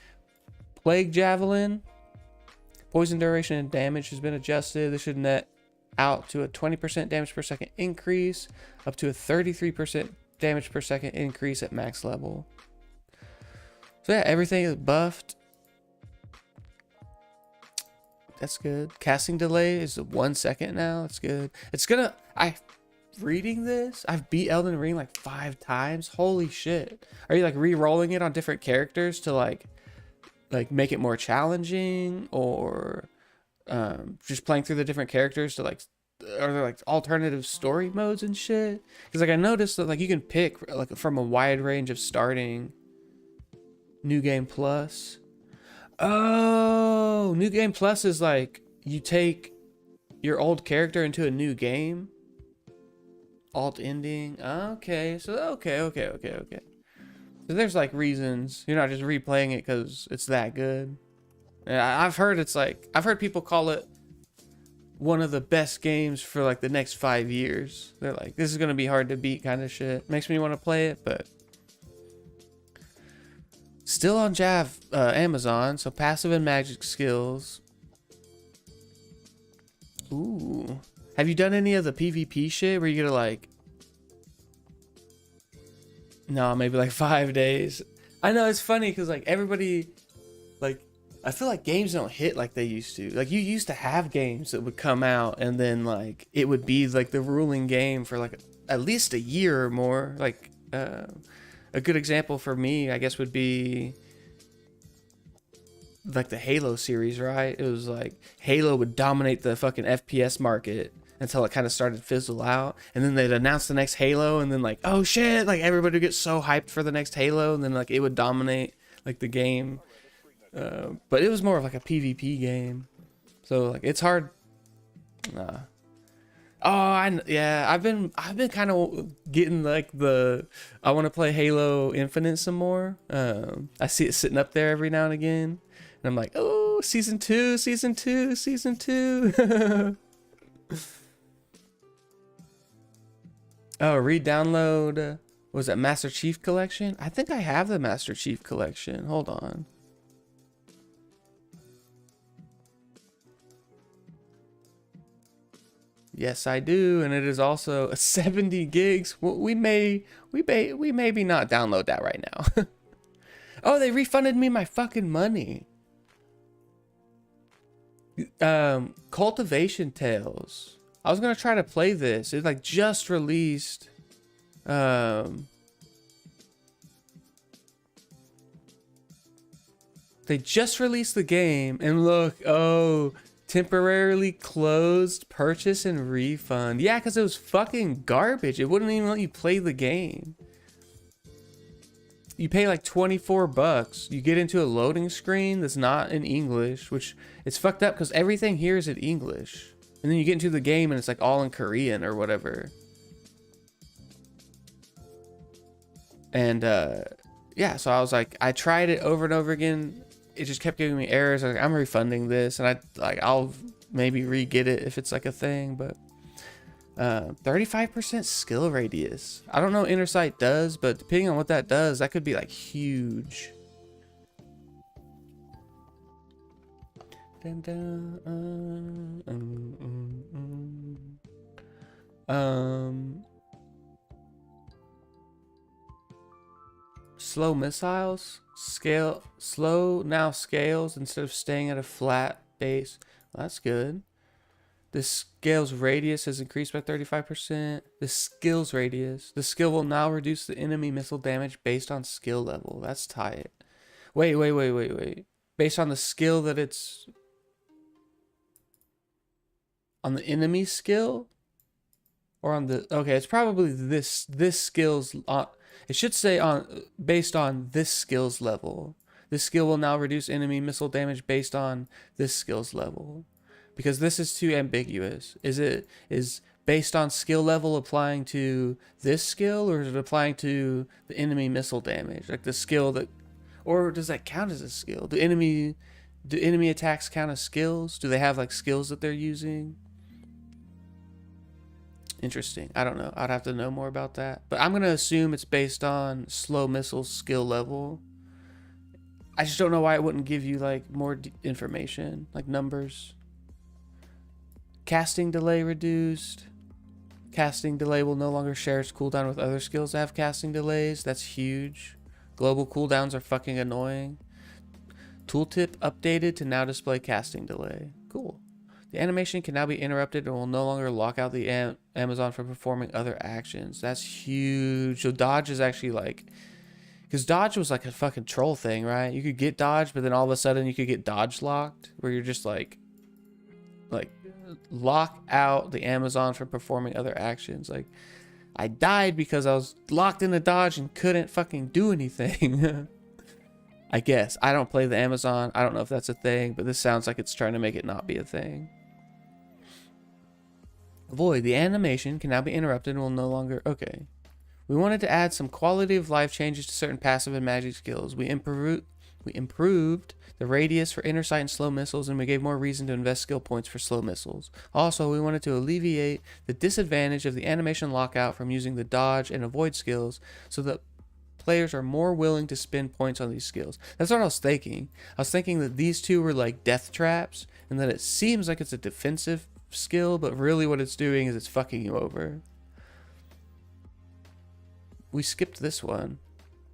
Plague Javelin. Poison duration and damage has been adjusted. This should net out to a 20% damage per second increase, up to a 33% damage per second increase at max level. So yeah, everything is buffed. That's good. Casting delay is 1 second now. That's good. Reading this, I've beat Elden Ring like 5 times. Holy shit. Are you like re-rolling it on different characters to like make it more challenging, or just playing through the different characters to like, are there like alternative story modes and shit? Because like I noticed that like you can pick like from a wide range of starting. New Game Plus. Oh, New Game Plus is like you take your old character into a new game. Alt ending. Okay, so okay. So there's like reasons you're not just replaying it because it's that good. I've heard people call it one of the best games for like the next 5 years. They're like, this is gonna be hard to beat kind of shit. Makes me want to play it, but still on Amazon. So passive and magic skills. Ooh. Have you done any of the PvP shit where you get to like... No, maybe like 5 days. I know, it's funny because like everybody... Like, I feel like games don't hit like they used to. Like, you used to have games that would come out and then like it would be like the ruling game for like at least a year or more. Like, a good example for me, I guess, would be like the Halo series, right? It was like Halo would dominate the fucking FPS market until it kind of started to fizzle out, and then they'd announce the next Halo, and then like, oh shit, like everybody would get so hyped for the next Halo, and then like it would dominate like the game. But it was more of like a PvP game, so like it's hard. I've been kind of getting like I want to play Halo Infinite some more. I see it sitting up there every now and again, and I'm like, oh, season two. Oh, re-download. Was that Master Chief Collection? I think I have the Master Chief Collection. Hold on. Yes, I do, and it is also 70 gigs. Well, we maybe not download that right now. Oh, they refunded me my fucking money. Cultivation Tales. I was gonna try to play this. It like just released. They just released the game, and look, oh, temporarily closed purchase and refund. Yeah, because it was fucking garbage. It wouldn't even let you play the game. You pay like 24 bucks. You get into a loading screen that's not in English, which it's fucked up because everything here is in English. And then you get into the game and it's like all in Korean or whatever. And yeah, so I was like, I tried it over and over again. It just kept giving me errors. I was like, I'm refunding this, and I'll maybe re-get it if it's like a thing. But 35% skill radius. I don't know what Inner Sight does, but depending on what that does, that could be like huge. Slow missiles. Slow now scales instead of staying at a flat base. Well, that's good. The scale's radius has increased by 35%. The skill's radius. The skill will now reduce the enemy missile damage based on skill level. That's tight. Wait. Based on the skill that it's... On the enemy skill? Or on the... Okay, it's probably this skill's... It should say based on this skill's level. This skill will now reduce enemy missile damage based on this skill's level. Because this is too ambiguous. Is based on skill level applying to this skill, or is it applying to the enemy missile damage? Like the skill that... Or does that count as a skill? Do enemy attacks count as skills? Do they have like skills that they're using? Interesting. I don't know. I'd have to know more about that. But I'm going to assume it's based on slow missile skill level. I just don't know why it wouldn't give you like more information, like numbers. Casting delay reduced. Casting delay will no longer share its cooldown with other skills that have casting delays. That's huge. Global cooldowns are fucking annoying. Tooltip updated to now display casting delay. Cool. The animation can now be interrupted and will no longer lock out the Amazon from performing other actions. That's huge. So dodge is actually like, because dodge was like a fucking troll thing, right? You could get dodge, but then all of a sudden you could get dodge locked, where you're just like lock out the Amazon from performing other actions. Like, I died because I was locked in the dodge and couldn't fucking do anything. I guess. I don't play the Amazon. I don't know if that's a thing, but this sounds like it's trying to make it not be a thing. Void. The animation can now be interrupted and will no longer... Okay. We wanted to add some quality of life changes to certain passive and magic skills. We improved the radius for inner sight and slow missiles, and we gave more reason to invest skill points for slow missiles. Also, we wanted to alleviate the disadvantage of the animation lockout from using the dodge and avoid skills, so that players are more willing to spend points on these skills. That's what I was thinking. I was thinking that these two were like death traps, and that it seems like it's a defensive skill, but really what it's doing is it's fucking you over. We skipped this one.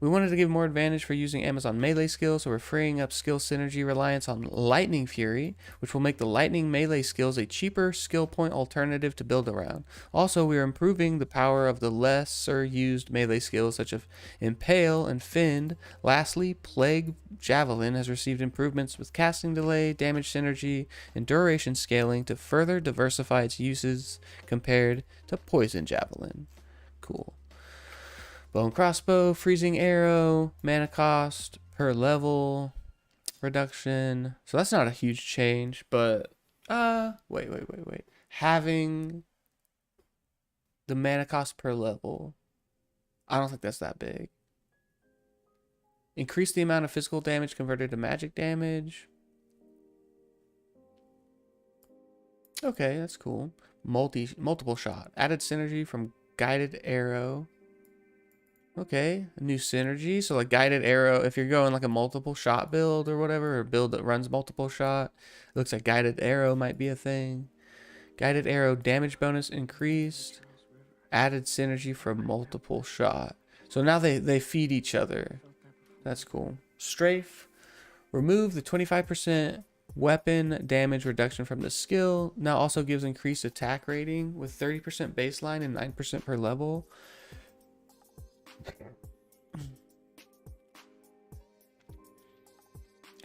We wanted to give more advantage for using Amazon melee skills, so we're freeing up skill synergy reliance on Lightning Fury, which will make the lightning melee skills a cheaper skill point alternative to build around. Also, we are improving the power of the lesser used melee skills such as Impale and Fend. Lastly, Plague Javelin has received improvements with casting delay, damage synergy, and duration scaling to further diversify its uses compared to Poison Javelin. Cool. Bone crossbow, freezing arrow, mana cost per level, reduction. So that's not a huge change, but wait. Having the mana cost per level, I don't think that's that big. Increase the amount of physical damage converted to magic damage. Okay, that's cool. Multiple shot. Added synergy from guided arrow. Okay, a new synergy. So like guided arrow, if you're going like a multiple shot build or whatever, or build that runs multiple shot, it looks like guided arrow might be a thing. Guided arrow damage bonus increased. Added synergy from multiple shot. So now they feed each other. That's cool. Strafe. Remove the 25% weapon damage reduction from the skill. Now also gives increased attack rating with 30% baseline and 9% per level.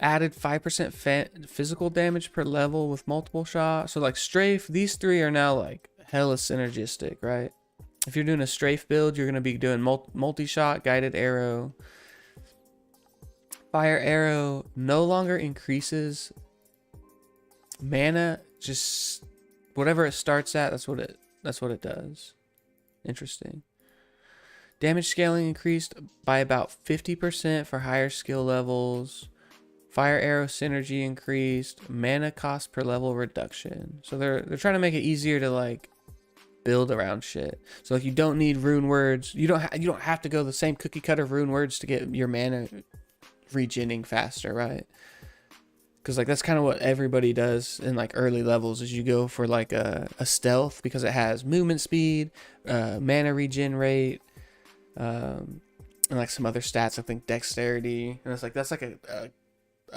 Added 5% physical damage per level with multiple shots. So like strafe, these three are now like hella synergistic, right? If you're doing a strafe build, you're going to be doing multi-shot, guided arrow. Fire arrow no longer increases mana, just whatever it starts at, that's what it does. Interesting. Damage scaling increased by about 50% for higher skill levels. Fire arrow synergy increased. Mana cost per level reduction. So they're trying to make it easier to like build around shit. So like you don't need rune words. You don't have to go the same cookie cutter rune words to get your mana regening faster, right? Because like that's kind of what everybody does in like early levels, is you go for like a stealth because it has movement speed, mana regen rate, and like some other stats. I think dexterity, and it's like that's like a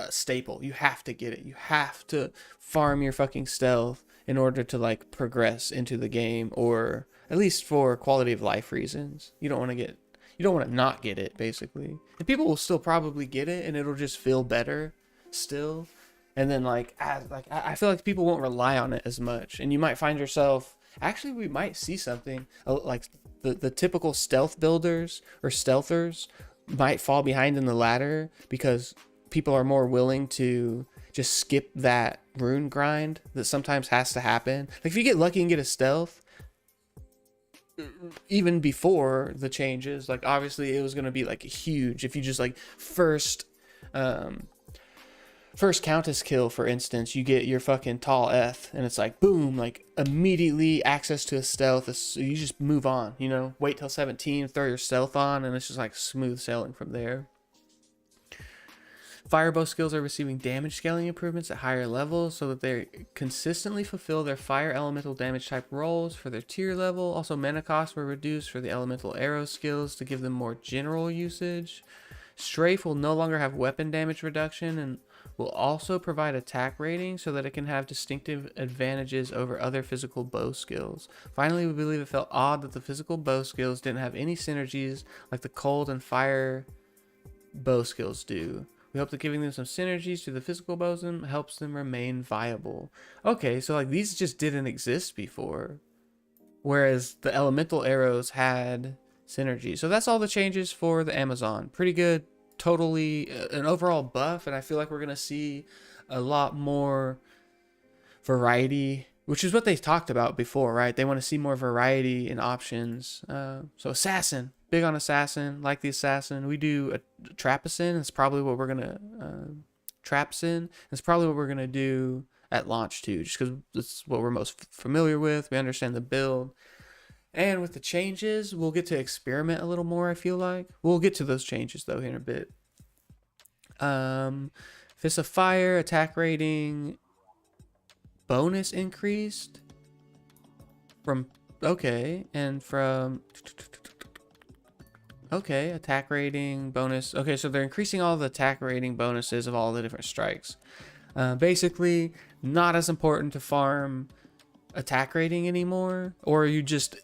staple. You have to get it. You have to farm your fucking stealth in order to like progress into the game, or at least for quality of life reasons. You don't want to not get it, basically. And people will still probably get it, and it'll just feel better still. And then like I feel like people won't rely on it as much, and you might find yourself, actually we might see something like the typical stealth builders or stealthers might fall behind in the ladder because people are more willing to just skip that rune grind that sometimes has to happen. Like if you get lucky and get a stealth, even before the changes, like obviously it was going to be like huge if you just like first countess kill, for instance, you get your fucking tall F and it's like boom, like immediately access to a stealth. So you just move on, you know, wait till 17, throw your stealth on, and it's just like smooth sailing from there. Firebow skills are receiving damage scaling improvements at higher levels so that they consistently fulfill their fire elemental damage type roles for their tier level. Also, mana costs were reduced for the elemental arrow skills to give them more general usage. Strafe will no longer have weapon damage reduction and will also provide attack rating so that it can have distinctive advantages over other physical bow skills. Finally, we believe it felt odd that the physical bow skills didn't have any synergies like the cold and fire bow skills do. We hope that giving them some synergies to the physical bows helps them remain viable. Okay, so like these just didn't exist before, whereas the elemental arrows had synergy. So that's all the changes for the Amazon. Pretty good. Totally an overall buff, and I feel like we're gonna see a lot more variety, which is what they talked about before, right? They want to see more variety in options. So assassin, big on assassin, like the assassin. We do a trapacin. It's probably what we're gonna trapsin. It's probably what we're gonna do at launch too, just because that's what we're most familiar with. We understand the build. And with the changes, we'll get to experiment a little more, I feel like. We'll get to those changes, though, here in a bit. Fist of Fire, attack rating, bonus increased from... Okay, and from... Okay, attack rating, bonus. Okay, so they're increasing all the attack rating bonuses of all the different strikes. Basically, not as important to farm attack rating anymore, or you just...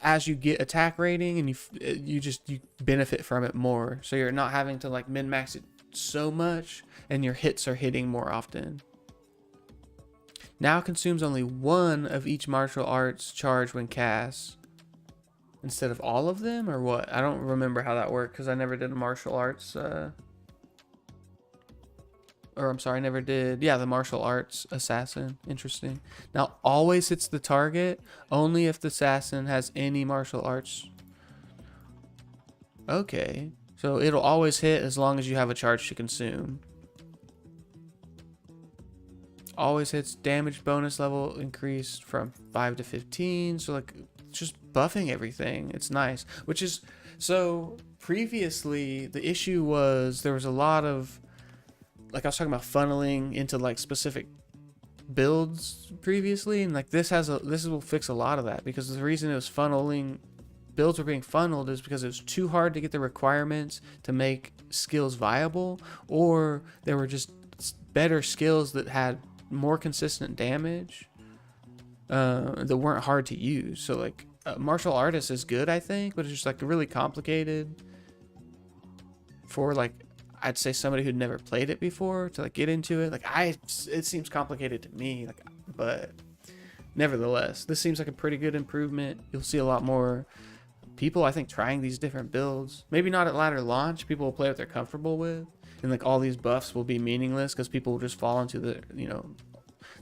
as you get attack rating and you benefit from it more, so you're not having to like min-max it so much and your hits are hitting more often. Now consumes only one of each martial arts charge when cast instead of all of them, or what? I don't remember how that worked because I never did a martial arts I never did. Yeah, the martial arts assassin. Interesting. Now, always hits the target only if the assassin has any martial arts. Okay. So it'll always hit as long as you have a charge to consume. Always hits damage bonus level increased from 5 to 15. So like just buffing everything. It's nice. Which is, so previously the issue was there was a lot of, like I was talking about funneling into like specific builds previously, and like this will fix a lot of that, because the reason it was builds were being funneled is because it was too hard to get the requirements to make skills viable, or there were just better skills that had more consistent damage that weren't hard to use. So like martial artist is good, I think, but it's just like really complicated for like, I'd say somebody who'd never played it before to like get into it. Like it seems complicated to me, like, but nevertheless, this seems like a pretty good improvement. You'll see a lot more people, I think, trying these different builds. Maybe not at ladder launch. People will play what they're comfortable with, and like all these buffs will be meaningless because people will just fall into the,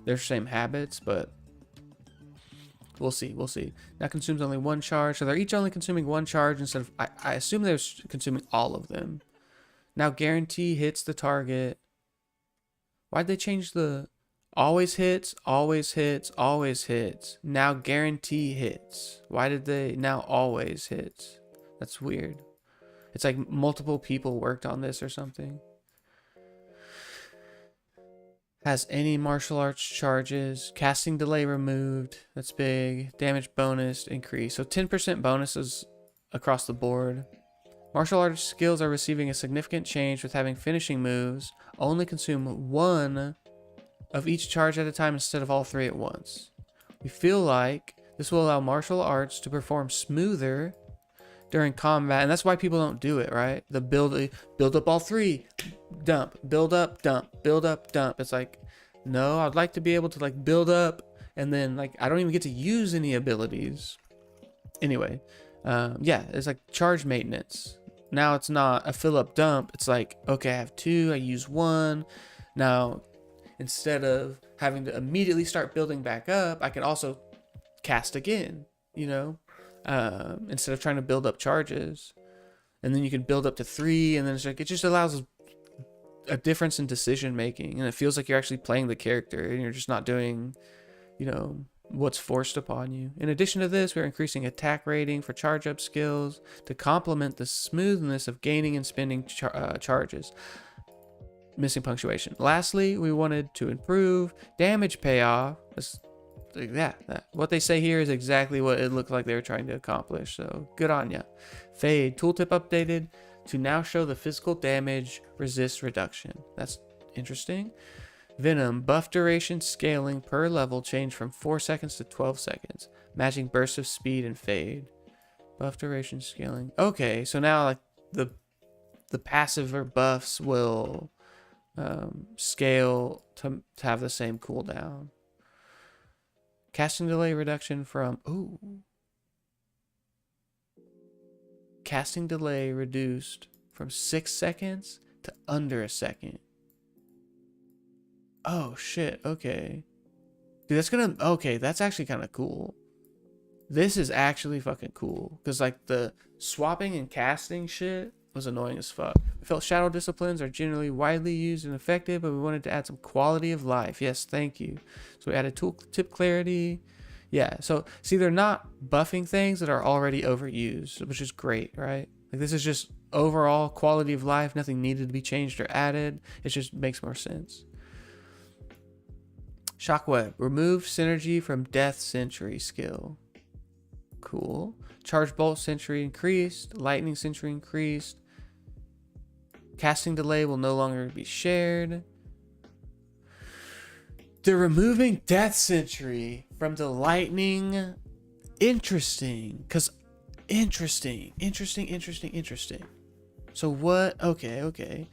their same habits. But we'll see. Now consumes only one charge, so they're each only consuming one charge instead of, I assume they're consuming all of them. Now guarantee hits the target. Why'd they change the always hits, always hits, always hits? Now guarantee hits. Why did they now always hits? That's weird. It's like multiple people worked on this or something. Has any martial arts charges. Casting delay removed. That's big. Damage bonus increase. So 10% bonuses across the board. Martial arts skills are receiving a significant change with having finishing moves only consume one of each charge at a time instead of all three at once. We feel like this will allow martial arts to perform smoother during combat, and that's why people don't do it, right? The build up all three, dump, build up, dump, build up, dump. It's like, no, I'd like to be able to like build up and then like I don't even get to use any abilities. Anyway, yeah, it's like charge maintenance. Now it's not a fill up dump. It's like, okay, I have two, I use one. Now, instead of having to immediately start building back up, I can also cast again, instead of trying to build up charges. And then you can build up to 3, and then it's like, it just allows a difference in decision making, and it feels like you're actually playing the character and you're just not doing, what's forced upon you. In addition to this, we're increasing attack rating for charge up skills to complement the smoothness of gaining and spending charges. Missing punctuation. Lastly, we wanted to improve damage payoff. What they say here is exactly what it looked like they were trying to accomplish, so good on ya. Fade tooltip updated. to now show the physical damage resist reduction. That's interesting. Venom, buff duration scaling per level change from 4 seconds to 12 seconds, matching bursts of speed and fade. Buff duration scaling. Okay, so now like the passive or buffs will scale to have the same cooldown. Casting delay reduction from casting delay reduced from 6 seconds to under a second. Oh shit, okay. Dude, that's actually kind of cool. This is actually fucking cool. Because like the swapping and casting shit was annoying as fuck. We felt shadow disciplines are generally widely used and effective, but we wanted to add some quality of life. Yes, thank you. So we added tooltip clarity. Yeah, so see, they're not buffing things that are already overused, which is great, right? Like this is just overall quality of life. Nothing needed to be changed or added. It just makes more sense. Shockwave. Remove synergy from Death Sentry skill. Cool. Charge Bolt Sentry increased. Lightning Sentry increased. Casting delay will no longer be shared. They're removing Death Sentry from the lightning. Interesting. Interesting. So what? Okay.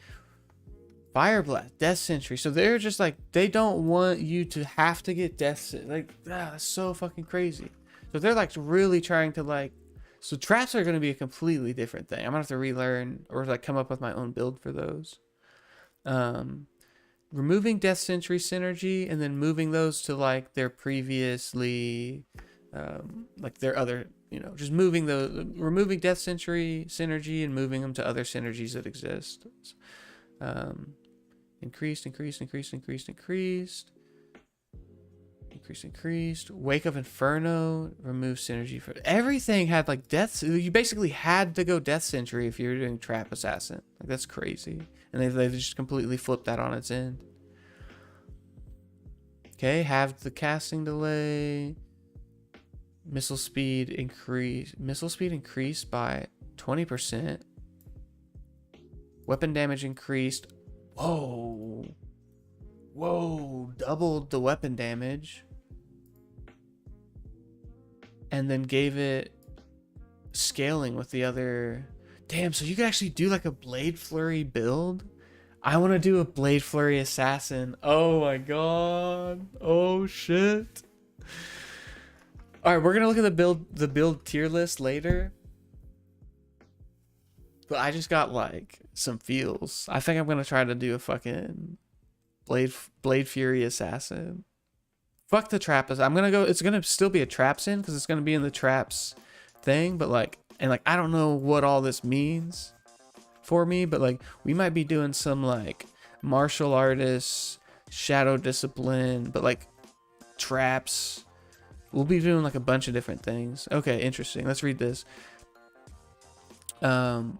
Fire Blast, Death Sentry. So they're just like, they don't want you to have to get Death Sentry. Like, that's so fucking crazy. So they're like really trying to like, so traps are going to be a completely different thing. I'm going to have to relearn or like come up with my own build for those. Removing Death Sentry synergy and then moving those to like their previously, like their other, just removing Death Sentry synergy and moving them to other synergies that exist. Increased. Wake of Inferno, remove synergy for everything. Had like death. You basically had to go Death Sentry if you were doing Trap Assassin. Like that's crazy, and they just completely flipped that on its end. Okay, have the casting delay. Missile speed increased by 20%. Weapon damage increased. Whoa, doubled the weapon damage. And then gave it scaling with the other. Damn, so you could actually do like a Blade Flurry build? I want to do a Blade Flurry Assassin. Oh my god. Oh shit. Alright, we're gonna look at the build tier list later. But I just got like some feels. I think I'm gonna try to do a fucking Blade Fury Assassin. Fuck the trap. I'm gonna go. It's gonna still be a traps in because it's gonna be in the traps thing. But like, and like, I don't know what all this means for me. But like, we might be doing some like martial artists, shadow discipline, but like traps. We'll be doing like a bunch of different things. Okay, interesting. Let's read this. I'm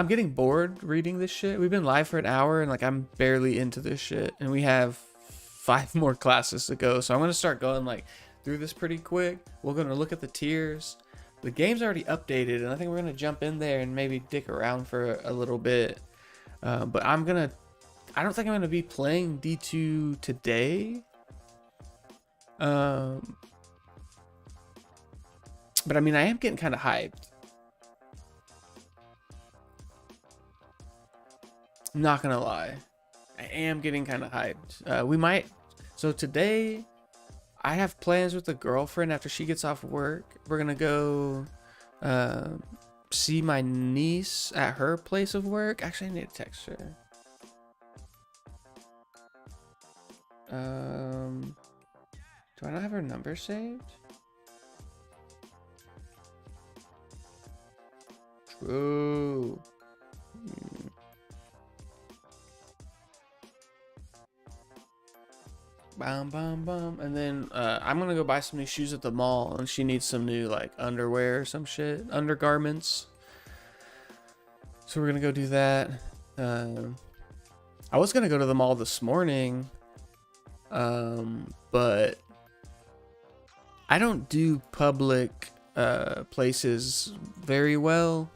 getting bored reading this shit. We've been live for an hour and like I'm barely into this shit, and we have 5 more classes to go. So I'm gonna start going like through this pretty quick. We're gonna look at the tiers. The game's already updated, and I think we're gonna jump in there and maybe dick around for a little bit. But I don't think I'm gonna be playing D2 today. But I mean, I am getting kind of hyped. I'm not gonna lie, I am getting kind of hyped. So today I have plans with a girlfriend. After she gets off work, we're gonna go see my niece at her place of work. Actually, I need to text her. Do I not have her number saved? True. Bum. And then I'm gonna go buy some new shoes at the mall, and she needs some new like underwear or some shit, undergarments. So we're gonna go do that. I was gonna go to the mall this morning, but I don't do public places very well.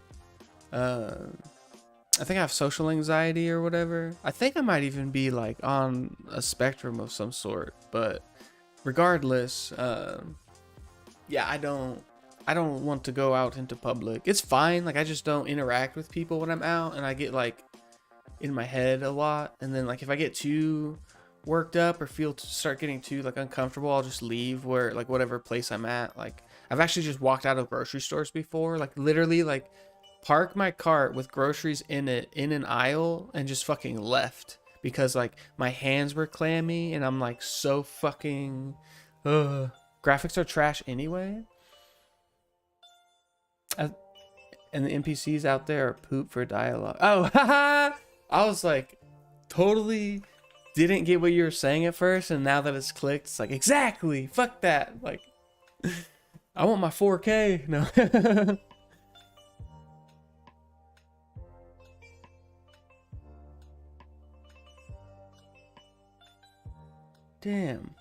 I think I have social anxiety or whatever. I think I might even be like on a spectrum of some sort, but regardless, yeah, I don't want to go out into public. It's fine. Like, I just don't interact with people when I'm out, and I get like in my head a lot. And then like if I get too worked up or start getting too like uncomfortable, I'll just leave where like whatever place I'm at. Like, I've actually just walked out of grocery stores before, like literally like park my cart with groceries in it in an aisle and just fucking left because like my hands were clammy and I'm like so fucking graphics are trash anyway. And the NPCs out there are poop for dialogue. Oh, haha! I was like totally didn't get what you were saying at first, and now that it's clicked, it's like exactly fuck that. Like, I want my 4K. No. Damn.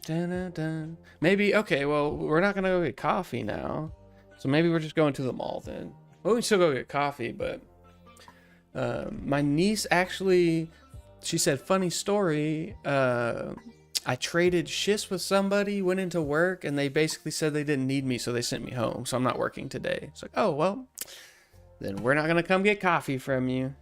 Dun, dun, dun. Maybe, okay, well, we're not gonna go get coffee now. So maybe we're just going to the mall then. Well, we still go get coffee, but my niece actually, she said, funny story. I traded shifts with somebody, went into work, and they basically said they didn't need me, so they sent me home. So I'm not working today. It's like, oh, well, then we're not gonna come get coffee from you.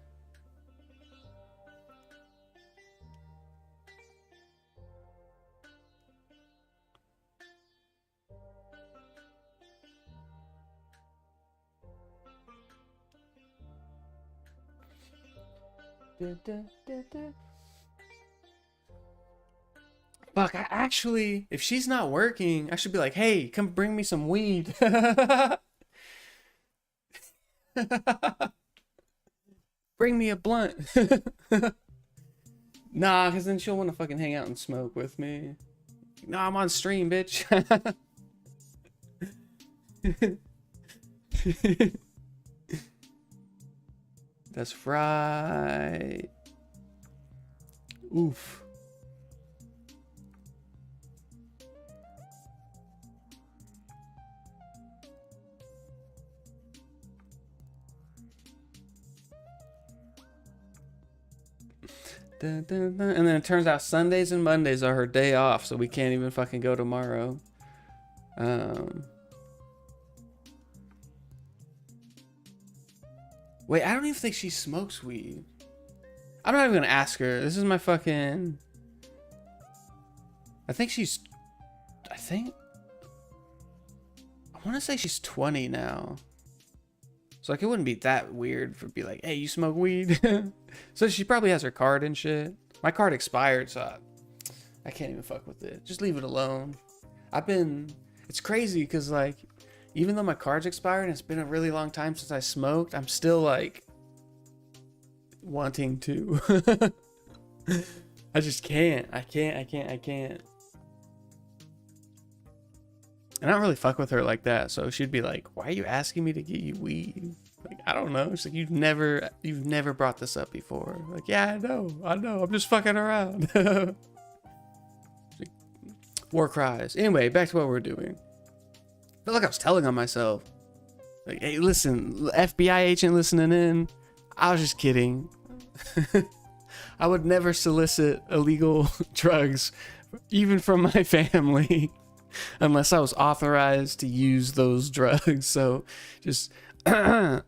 Fuck, I actually, if she's not working, I should be like, hey, come bring me some weed. Bring me a blunt. Nah, because then she'll want to fucking hang out and smoke with me. Nah, I'm on stream, bitch. That's right. Oof. Dun, dun, dun. And then it turns out Sundays and Mondays are her day off, so we can't even fucking go tomorrow. Wait, I don't even think she smokes weed. I'm not even gonna ask her. This is my fucking... I want to say she's 20 now. So like it wouldn't be that weird for be like, hey, you smoke weed? So she probably has her card and shit. My card expired, so I can't even fuck with it. Just leave it alone. It's crazy because like, even though my card's expired and it's been a really long time since I smoked, I'm still like wanting to. I just can't. I can't. And I don't really fuck with her like that, so she'd be like, why are you asking me to get you weed? Like, I don't know. She's like, you've never brought this up before. Like, yeah, I know. I'm just fucking around. War cries. Anyway, back to what we're doing. I feel like I was telling on myself. Like, hey, listen, FBI agent listening in. I was just kidding. I would never solicit illegal drugs, even from my family. Unless I was authorized to use those drugs. So just hello,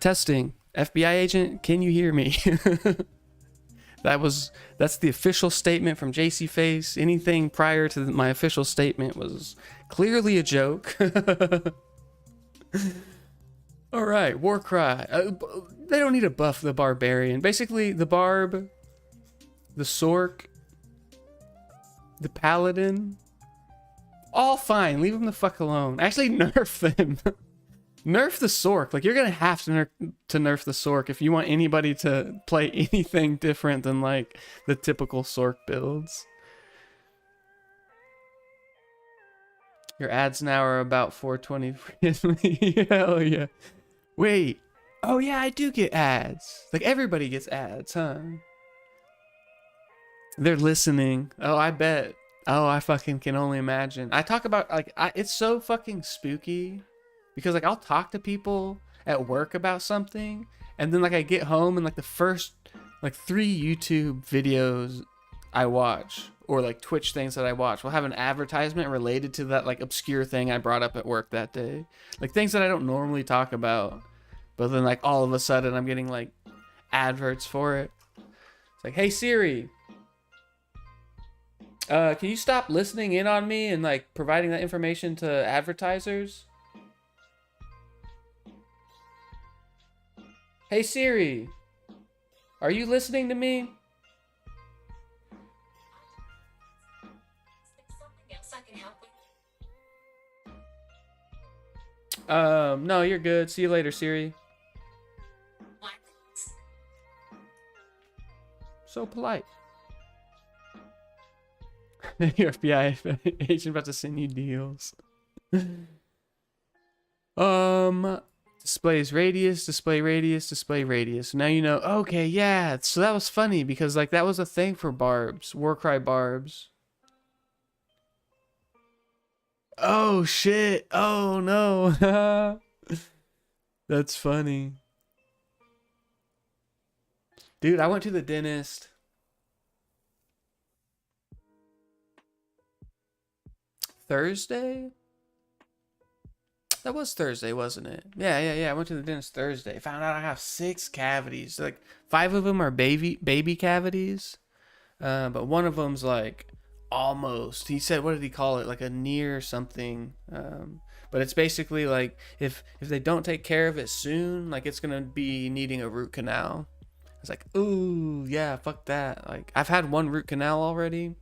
testing, FBI agent, can you hear me? That's the official statement from JC Face. Anything prior to my official statement was clearly a joke. All right, war cry. They don't need to buff the barbarian. Basically, the barb, the sork, the paladin, all fine. Leave them the fuck alone. Actually, nerf them. Nerf the Sork. Like, you're gonna have to nerf the Sork if you want anybody to play anything different than like the typical Sork builds. Your ads now are about 420. Hell yeah. Wait. Oh yeah, I do get ads. Like, everybody gets ads, huh? They're listening. Oh, I bet. Oh, I fucking can only imagine. I talk about, like, it's so fucking spooky because, like, I'll talk to people at work about something, and then, like, I get home and, like, the first, like, 3 YouTube videos I watch, or, like, Twitch things that I watch, will have an advertisement related to that, like, obscure thing I brought up at work that day. Like, things that I don't normally talk about, but then, like, all of a sudden I'm getting, like, adverts for it. It's like, hey, Siri, can you stop listening in on me and, like, providing that information to advertisers? Hey, Siri, are you listening to me? No, you're good. See you later, Siri. So polite. Your FBI agent about to send you deals. Displays radius, display radius, display radius. Now you know. Okay, yeah. So that was funny because, like, that was a thing for barbs, Warcry barbs. Oh shit! Oh no! That's funny, dude. I went to the dentist Thursday. That was Thursday, wasn't it? Yeah. I went to the dentist Thursday. Found out I have 6 cavities. Like, 5 of them are baby cavities, but one of them's like almost. He said, what did he call it? Like a near something. But it's basically like if they don't take care of it soon, like, it's gonna be needing a root canal. It's like, ooh, yeah, fuck that. Like, I've had 1 root canal already.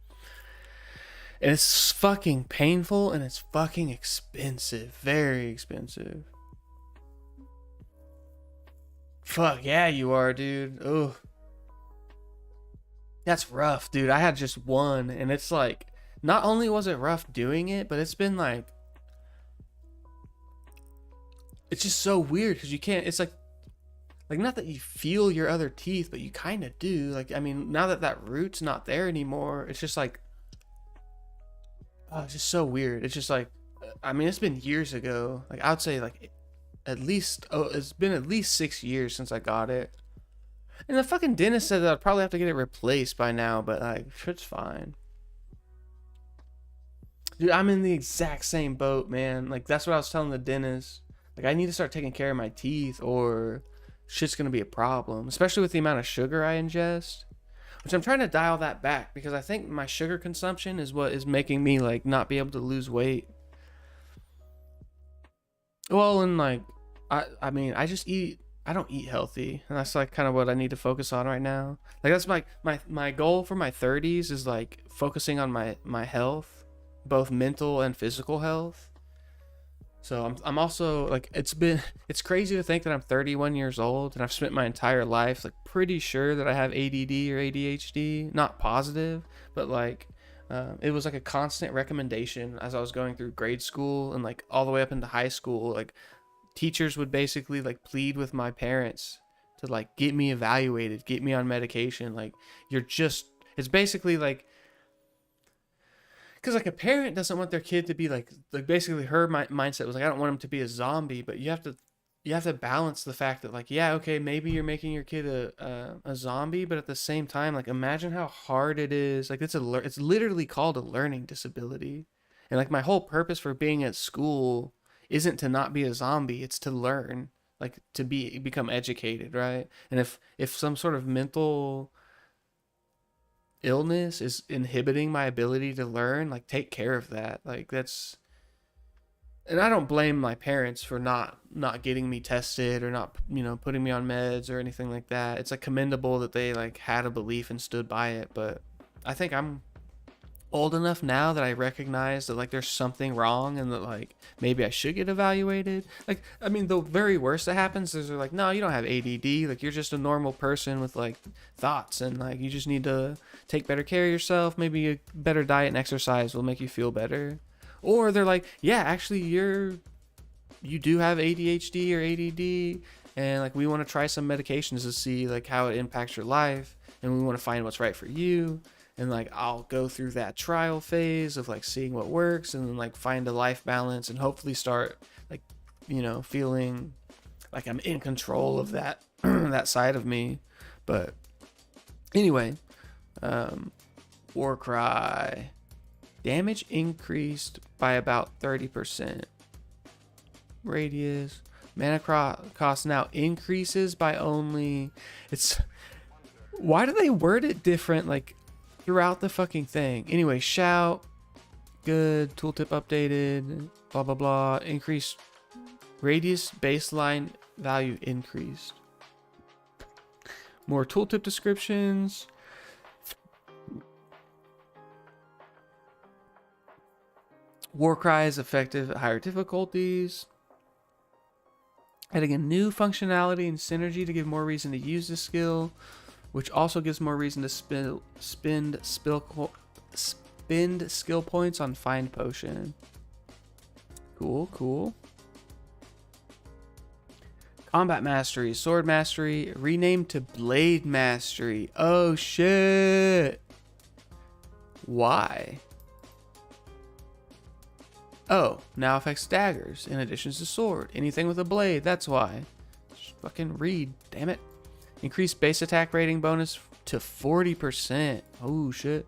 And it's fucking painful and it's fucking expensive. Very expensive. Fuck yeah, you are, dude. Ugh. That's rough, dude. I had just 1, and it's like, not only was it rough doing it, but it's been like, it's just so weird because you can't, it's like not that you feel your other teeth, but you kind of do. Like, I mean, now that root's not there anymore, it's just like, oh, it's just so weird. It's just like, I mean, it's been years ago. Like, I would say, like, at least, it's been at least 6 years since I got it. And the fucking dentist said that I'd probably have to get it replaced by now, but, like, it's fine. Dude, I'm in the exact same boat, man. Like, that's what I was telling the dentist. Like, I need to start taking care of my teeth or shit's gonna be a problem. Especially with the amount of sugar I ingest. Which I'm trying to dial that back because I think my sugar consumption is what is making me, like, not be able to lose weight. Well, and, like, I mean, I don't eat healthy, and that's, like, kind of what I need to focus on right now. Like, that's my goal for my 30s is, like, focusing on my health, both mental and physical health. So I'm also, like, it's crazy to think that I'm 31 years old and I've spent my entire life, like, pretty sure that I have ADD or ADHD. Not positive, but, like, it was like a constant recommendation as I was going through grade school and, like, all the way up into high school. Like, teachers would basically, like, plead with my parents to, like, get me evaluated, get me on medication. Like, it's basically like, because, like, a parent doesn't want their kid to be like basically her mindset was like, I don't want him to be a zombie, but you have to balance the fact that, like, yeah, okay, maybe you're making your kid a zombie, but at the same time, like, imagine how hard it is. Like, it's literally called a learning disability, and, like, my whole purpose for being at school isn't to not be a zombie, it's to learn, like, to become educated, right? And if some sort of mental illness is inhibiting my ability to learn, like, take care of that. Like, that's, and I don't blame my parents for not getting me tested or not, putting me on meds or anything like that. It's, like, commendable that they, like, had a belief and stood by it, but I think I'm old enough now that I recognize that like there's something wrong and that like maybe I should get evaluated. Like, I mean, the very worst that happens is they're like, no, you don't have ADD. Like, you're just a normal person with like thoughts, and like you just need to take better care of yourself. Maybe a better diet and exercise will make you feel better. Or they're like, yeah, actually you do have ADHD or ADD, and like we want to try some medications to see like how it impacts your life, and we want to find what's right for you. And like I'll go through that trial phase of like seeing what works, and then like find a life balance, and hopefully start like, you know, feeling like I'm in control of that that side of me. But anyway, Warcry damage increased by about 30%. Radius mana cost now increases by only, it's, why do they word it different like throughout the fucking thing? Anyway, shout, good, tooltip updated, blah blah blah, increased radius baseline value increased. More tooltip descriptions. Warcry is effective at higher difficulties. Adding a new functionality and synergy to give more reason to use the skill, which also gives more reason to spend skill points on Find Potion. Cool, cool. Combat Mastery, Sword Mastery, renamed to Blade Mastery. Oh shit. Why? Oh, now affects daggers in addition to sword. Anything with a blade, that's why. Just fucking read, damn it. Increased base attack rating bonus to 40%. Oh shit.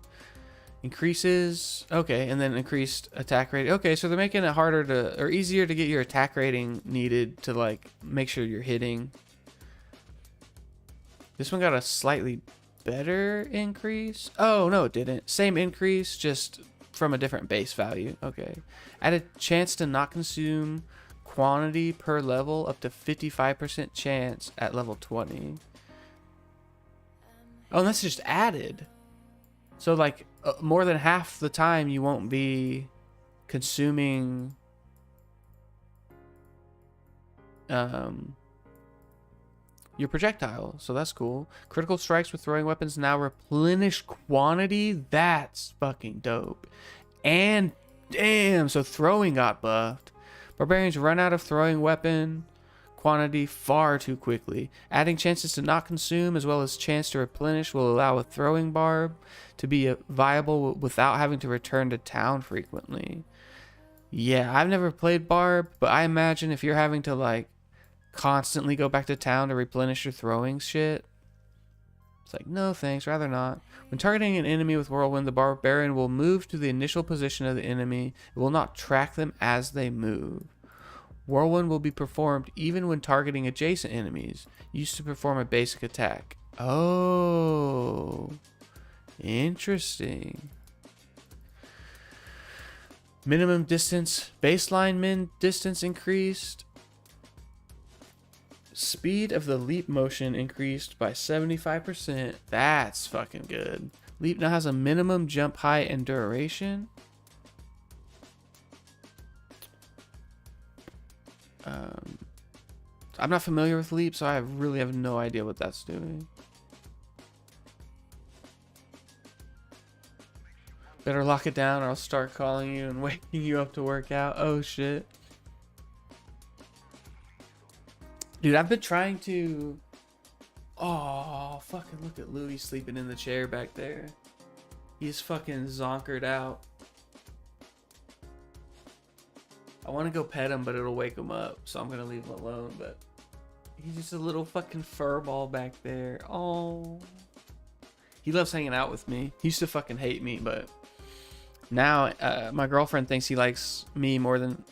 Increases, okay, and then increased attack rating. Okay, so they're making it harder to, or easier to get your attack rating needed to like make sure you're hitting. This one got a slightly better increase. Oh no, it didn't. Same increase, just from a different base value. Okay. Add a chance to not consume quantity per level, up to 55% chance at level 20. Oh, and that's just added. So like more than half the time you won't be consuming your projectile. So that's cool. Critical strikes with throwing weapons now replenish quantity. That's fucking dope. And damn, so throwing got buffed. Barbarians run out of throwing weapon quantity far too quickly. Adding chances to not consume as well as chance to replenish will allow a throwing barb to be viable without having to return to town frequently. Yeah, I've never played barb, but I imagine if you're having to like constantly go back to town to replenish your throwing shit, it's like, no thanks, rather not. When targeting an enemy with Whirlwind, the Barbarian will move to the initial position of the enemy. It will not track them as they move. Whirlwind will be performed even when targeting adjacent enemies, used to perform a basic attack. Oh, interesting. Minimum distance, baseline min distance increased. Speed of the leap motion increased by 75%. That's fucking good. Leap now has a minimum jump height and duration. I'm not familiar with leap, so I really have no idea what that's doing. Better lock it down or I'll start calling you and waking you up to work out. Oh shit. Dude, I've been trying to... Oh, fucking look at Louis sleeping in the chair back there. He's fucking zonkered out. I want to go pet him, but it'll wake him up, so I'm going to leave him alone, but... He's just a little fucking furball back there. Oh. He loves hanging out with me. He used to fucking hate me, but... Now, my girlfriend thinks he likes me more than...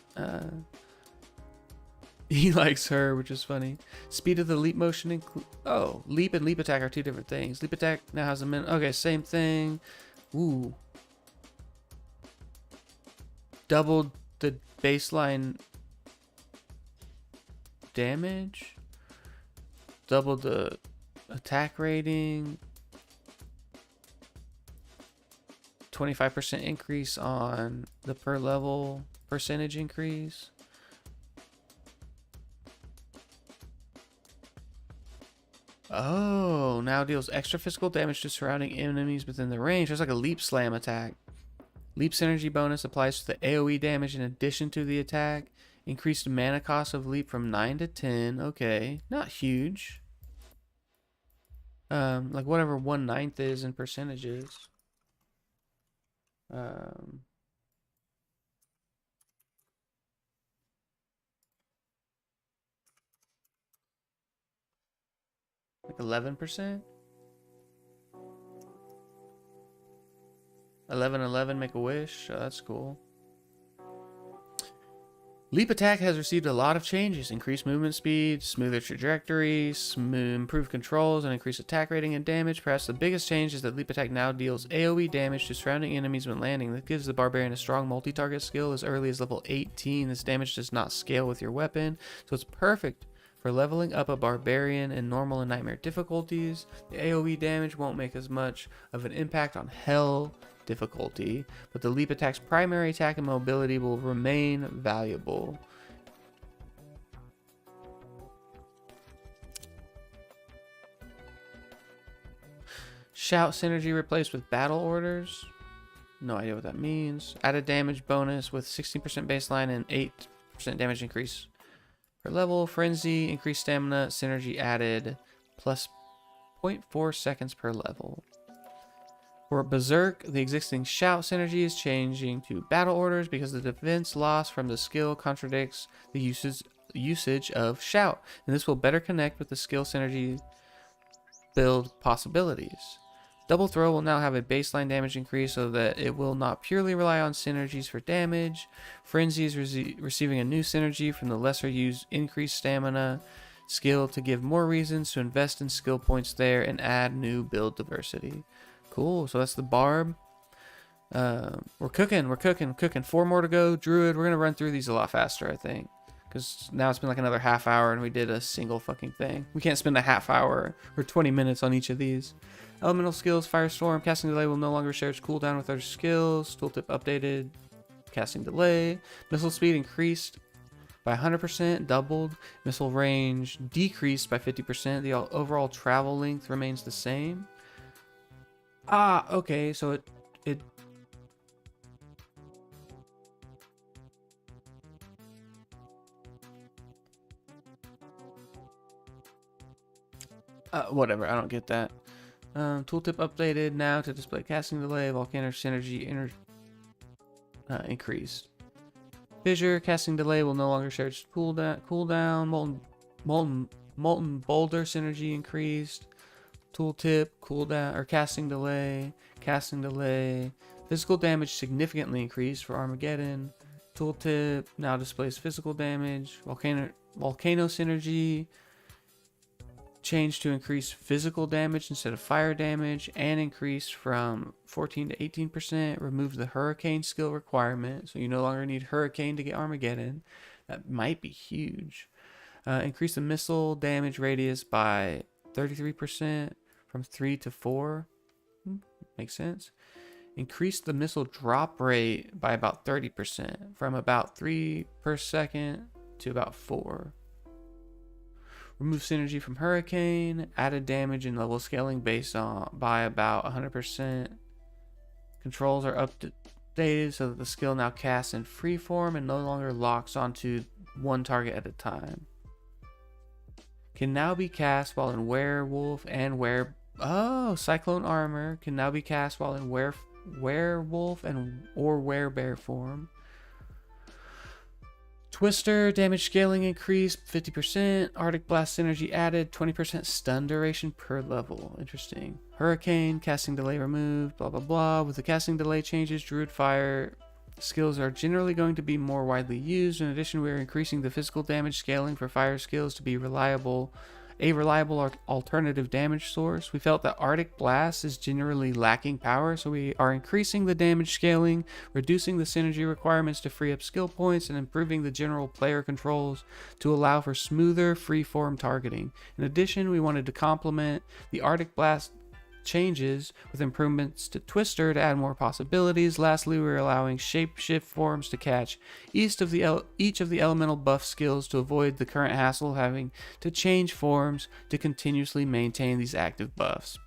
He likes her, which is funny. Speed of the leap motion oh, leap and leap attack are two different things. Leap attack now has a minute. Okay, same thing. Ooh. Doubled the baseline damage. Doubled the attack rating. 25% increase on the per level percentage increase. Oh, now deals extra physical damage to surrounding enemies within the range. There's like a leap slam attack. Leap synergy bonus applies to the AoE damage in addition to the attack. Increased mana cost of leap from 9 to 10. Okay, not huge. Like whatever 1/9 is in percentages. Like 11%. 11/11 make a wish. Oh, that's cool. Leap attack has received a lot of changes. Increased movement speed, smoother trajectories, improved controls, and increased attack rating and damage. Perhaps the biggest change is that leap attack now deals AoE damage to surrounding enemies when landing. That gives the Barbarian a strong multi-target skill as early as level 18. This damage does not scale with your weapon, so it's perfect for leveling up a Barbarian in normal and nightmare difficulties. The AoE damage won't make as much of an impact on Hell difficulty, but the leap attack's primary attack and mobility will remain valuable. Shout synergy replaced with battle orders. No idea what that means. Added damage bonus with 16% baseline and 8% damage increase per level. Frenzy, increased stamina, synergy added, plus 0.4 seconds per level. For Berserk, the existing Shout synergy is changing to battle orders because the defense loss from the skill contradicts the usage of Shout, and this will better connect with the skill synergy build possibilities. Double Throw will now have a baseline damage increase so that it will not purely rely on synergies for damage. Frenzy is receiving a new synergy from the lesser used increased stamina skill to give more reasons to invest in skill points there and add new build diversity. Cool, so that's the Barb. We're cooking. 4 more to go. Druid, we're going to run through these a lot faster, I think. Because now it's been like another half hour and we did a single fucking thing. We can't spend a half hour or 20 minutes on each of these. Elemental skills, Firestorm. Casting Delay will no longer share its cooldown with other skills. Tooltip updated. Casting Delay. Missile speed increased by 100%, doubled. Missile range decreased by 50%. The overall travel length remains the same. Ah, okay, so it whatever, I don't get that. Tooltip updated now to display casting delay, volcano synergy increased. Fissure, casting delay will no longer share its cooldown. Molten boulder synergy increased. Tooltip, cooldown, or casting delay. Physical damage significantly increased for Armageddon. Tooltip now displays physical damage. Volcano synergy changed to increase physical damage instead of fire damage, and increased from 14 to 18%. Removed the Hurricane skill requirement, so you no longer need Hurricane to get Armageddon. That might be huge. Increase the missile damage radius by 33%. From 3 to 4. Makes sense. Increase the missile drop rate by about 30%. From about 3 per second to about 4. Remove synergy from Hurricane. Added damage and level scaling by about 100%. Controls are updated so that the skill now casts in freeform and no longer locks onto one target at a time. Can now be cast while in Werewolf and Cyclone Armor can now be cast while in Werewolf or Werebear form. Twister, damage scaling increased 50%. Arctic Blast synergy added, 20% stun duration per level. Interesting. Hurricane, casting delay removed, blah blah blah. With the casting delay changes, Druid Fire skills are generally going to be more widely used. In addition, we are increasing the physical damage scaling for fire skills to be a reliable alternative damage source. We felt that Arctic Blast is generally lacking power, so we are increasing the damage scaling, reducing the synergy requirements to free up skill points, and improving the general player controls to allow for smoother freeform targeting. In addition, we wanted to complement the Arctic Blast changes with improvements to Twister to add more possibilities. Lastly, we're allowing shapeshift forms to catch each of the elemental buff skills to avoid the current hassle of having to change forms to continuously maintain these active buffs.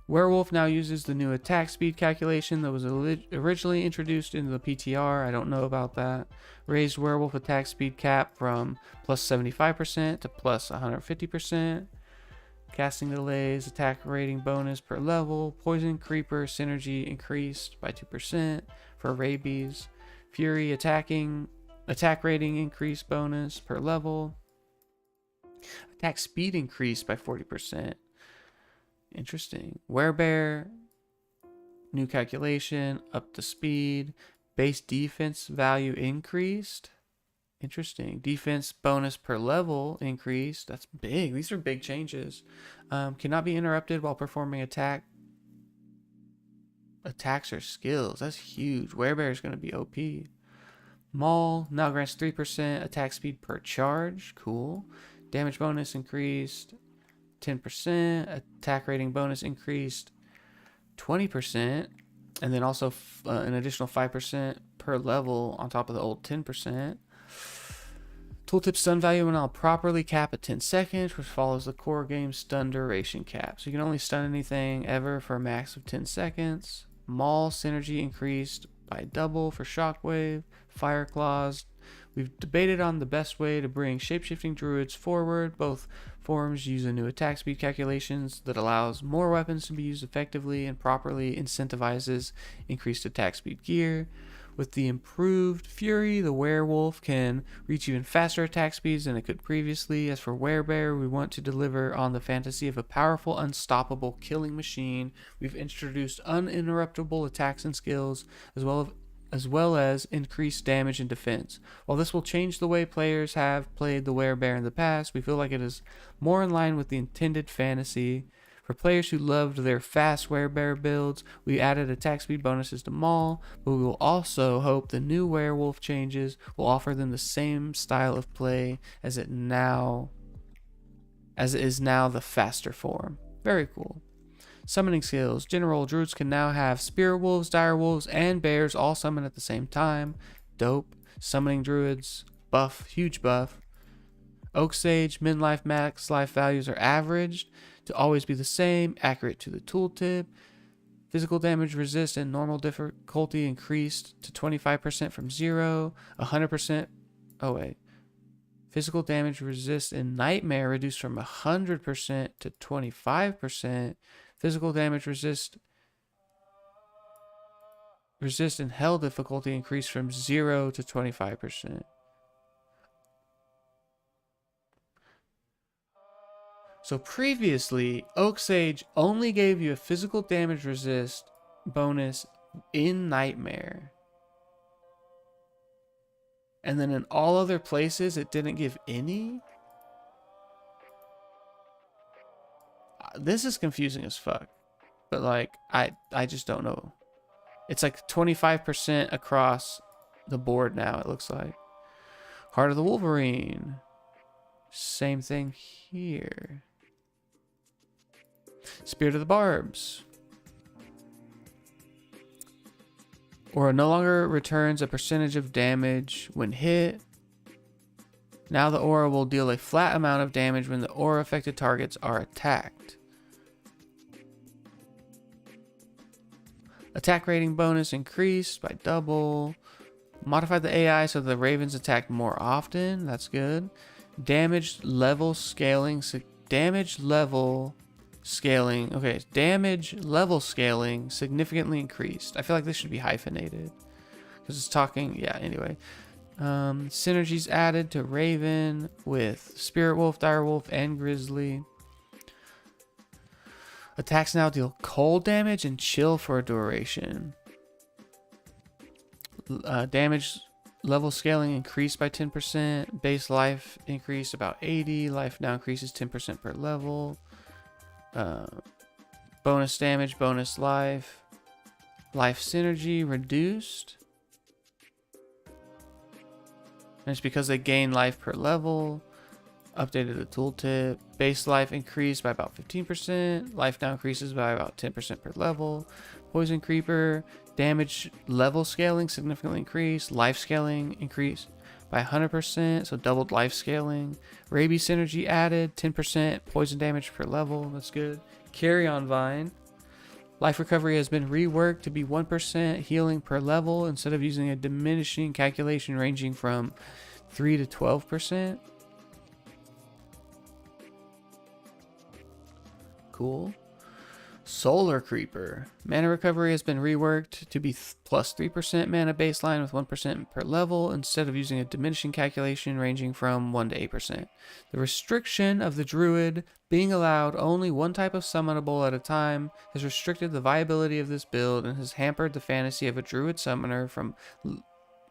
Werewolf now uses the new attack speed calculation that was originally introduced into the PTR. I don't know about that. Raised werewolf attack speed cap from plus 75% to plus 150%. Casting delays, attack rating bonus per level. Poison creeper synergy increased by 2% for rabies. Fury attack rating increase bonus per level. Attack speed increased by 40%. Interesting. Werebear, new calculation, up to speed. Base defense value increased. Interesting. Defense bonus per level increased. That's big. These are big changes. Cannot be interrupted while performing attacks or skills. That's huge. Werebear is going to be OP. Maul now grants 3% attack speed per charge. Cool. Damage bonus increased 10%. Attack rating bonus increased 20%. And then also an additional 5% per level on top of the old 10%. Tooltip stun value will now properly cap at 10 seconds, which follows the core game stun duration cap. So you can only stun anything ever for a max of 10 seconds. Maul synergy increased by double for Shockwave. Fire Claws. We've debated on the best way to bring shapeshifting druids forward. Both forms use a new attack speed calculations that allows more weapons to be used effectively and properly incentivizes increased attack speed gear. With the improved Fury, the werewolf can reach even faster attack speeds than it could previously. As for Werebear, we want to deliver on the fantasy of a powerful, unstoppable killing machine. We've introduced uninterruptible attacks and skills, as well as increased damage and defense. While this will change the way players have played the Werebear in the past, we feel like it is more in line with the intended fantasy. For players who loved their fast Werebear builds, we added attack speed bonuses to Maul, but we will also hope the new Werewolf changes will offer them the same style of play as it is now the faster form. Very cool. Summoning skills. General druids can now have spirit wolves, dire wolves, and bears all summon at the same time. Dope. Summoning druids. Buff. Huge buff. Oak Sage. Min life, max life values are averaged to always be the same. Accurate to the tooltip. Physical damage resist and normal difficulty increased to 25% from 0. 100%. Oh, wait. Physical damage resist in Nightmare reduced from 100% to 25%. Physical damage resist in Hell difficulty increased from 0 to 25%. So previously, Oak Sage only gave you a physical damage resist bonus in Nightmare. And then in all other places, it didn't give any? This is confusing as fuck. But like, I just don't know. It's like 25% across the board now, it looks like. Heart of the Wolverine. Same thing here. Spirit of the Barbs. Aura no longer returns a percentage of damage when hit. Now the aura will deal a flat amount of damage when the aura affected targets are attacked. Attack rating bonus increased by double. Modified the AI so the ravens attack more often. That's good. Damage level scaling. Damage level scaling significantly increased. I feel like this should be hyphenated because it's talking. Yeah, anyway. Synergies added to Raven with Spirit Wolf, Dire Wolf, and Grizzly. Attacks now deal cold damage and chill for a duration. Damage level scaling increased by 10%. Base life increased about 80. Life now increases 10% per level. Bonus damage, bonus life. Life synergy reduced. And it's because they gain life per level. Updated the tooltip. Base life increased by about 15%. Life now increases by about 10% per level. Poison creeper. Damage level scaling significantly increased. Life scaling increased by 100%, so doubled life scaling. Rabies synergy added, 10% poison damage per level. That's good. Carrion Vine. Life recovery has been reworked to be 1% healing per level instead of using a diminishing calculation ranging from 3 to 12%. Cool. Solar Creeper. Mana recovery has been reworked to be plus 3% mana baseline with 1% per level instead of using a diminishing calculation ranging from 1 to 8%. The restriction of the druid being allowed only one type of summonable at a time has restricted the viability of this build and has hampered the fantasy of a druid summoner from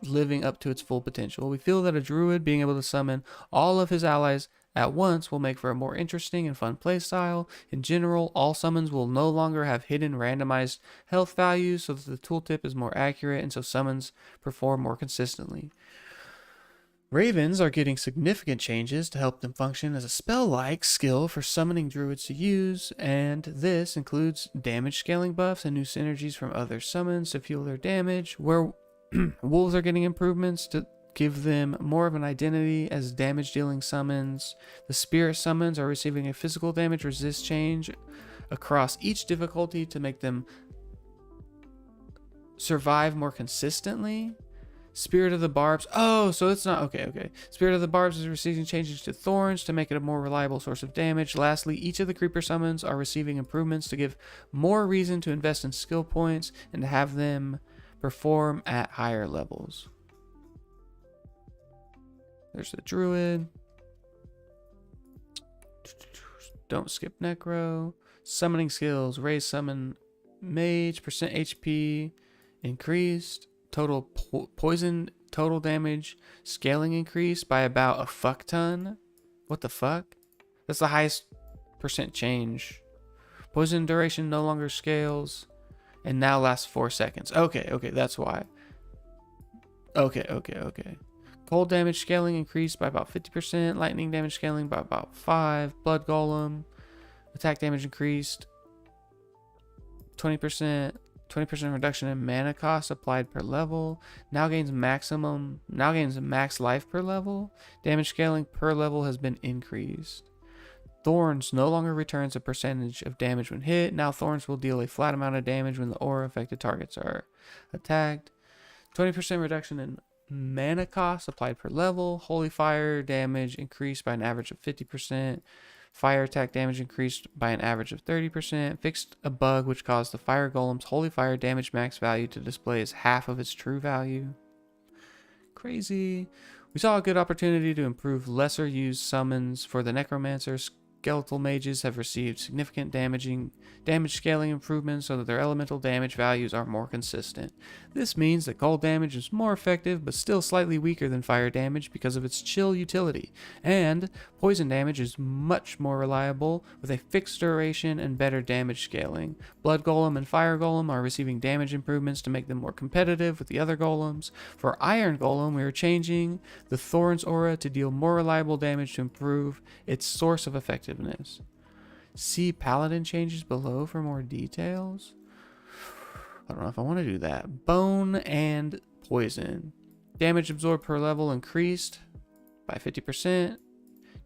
living up to its full potential. We feel that a druid being able to summon all of his allies at once will make for a more interesting and fun playstyle. In general, all summons will no longer have hidden randomized health values so that the tooltip is more accurate and so summons perform more consistently. Ravens are getting significant changes to help them function as a spell-like skill for summoning druids to use, and this includes damage scaling buffs and new synergies from other summons to fuel their damage, where wolves are getting improvements to give them more of an identity as damage dealing summons. The spirit summons are receiving a physical damage resist change across each difficulty to make them survive more consistently. Spirit of the Barbs. Oh, so it's not okay. Spirit of the Barbs is receiving changes to thorns to make it a more reliable source of damage. Lastly, each of the creeper summons are receiving improvements to give more reason to invest in skill points and to have them perform at higher levels. There's the druid. Don't skip necro. Summoning skills. Raise summon mage. Percent HP increased. Total poison total damage scaling increased by about a fuck ton. What the fuck? That's the highest percent change. Poison duration no longer scales and now lasts 4 seconds. Okay, that's why. Okay. Cold damage scaling increased by about 50%. Lightning damage scaling by about 5%. Blood golem. Attack damage increased 20%. 20% reduction in mana cost applied per level. Now gains max life per level. Damage scaling per level has been increased. Thorns no longer returns a percentage of damage when hit. Now Thorns will deal a flat amount of damage when the aura affected targets are attacked. 20% reduction in mana cost applied per level. Holy Fire damage increased by an average of 50%. Fire attack damage increased by an average of 30%. Fixed a bug which caused the Fire Golem's Holy Fire damage max value to display as half of its true value. Crazy. We saw a good opportunity to improve lesser used summons for the Necromancers. Skeletal mages have received significant damage scaling improvements so that their elemental damage values are more consistent. This means that cold damage is more effective but still slightly weaker than fire damage because of its chill utility, and poison damage is much more reliable with a fixed duration and better damage scaling. Blood Golem and Fire Golem are receiving damage improvements to make them more competitive with the other golems. For Iron Golem, we are changing the Thorns aura to deal more reliable damage to improve its source of effectiveness. See Paladin changes below for more details. I don't know if I want to do that. Bone and Poison. Damage absorbed per level increased by 50%.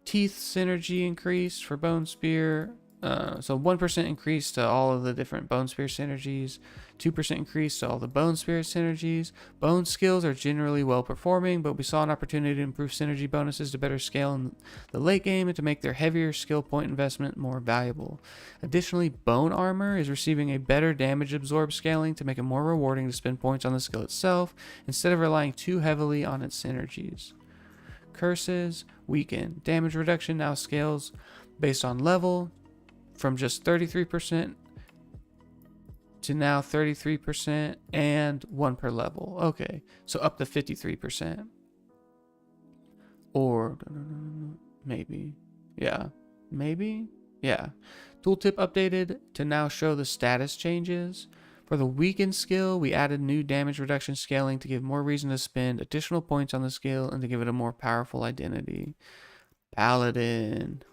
Teeth synergy increased for Bone Spear. So 1% increase to all of the different Bone Spear synergies. 2% increase to all the Bone Spear synergies. Bone skills are generally well performing, but we saw an opportunity to improve synergy bonuses to better scale in the late game and to make their heavier skill point investment more valuable. Additionally, Bone Armor is receiving a better damage absorb scaling to make it more rewarding to spend points on the skill itself instead of relying too heavily on its synergies. Curses weaken. Damage reduction now scales based on level from just 33% to now 33% and 1 per level. Okay, so up to 53%. Or maybe. Yeah. Maybe? Yeah. Tooltip updated to now show the status changes. For the weakened skill, we added new damage reduction scaling to give more reason to spend additional points on the skill and to give it a more powerful identity. Paladin.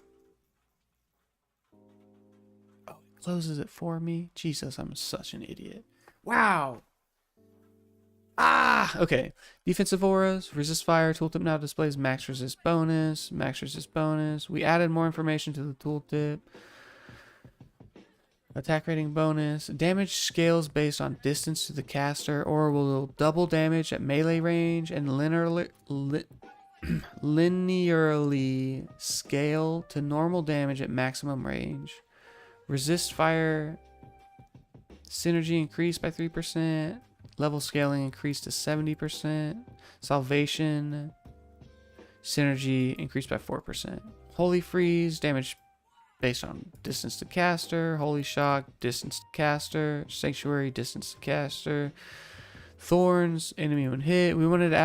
Oh, it closes it for me. Jesus, I'm such an idiot. Wow. Ah, okay. Defensive auras, resist fire. Tooltip now displays max resist bonus. Max resist bonus. We added more information to the tooltip. Attack rating bonus. Damage scales based on distance to the caster. Aura will double damage at melee range and linearly scale to normal damage at maximum range. Resist fire synergy increased by 3%. Level scaling increased to 70%. Salvation synergy increased by 4%. Holy freeze damage based on distance to caster. Holy shock distance to caster. Sanctuary distance to caster. Thorns enemy when hit. We wanted to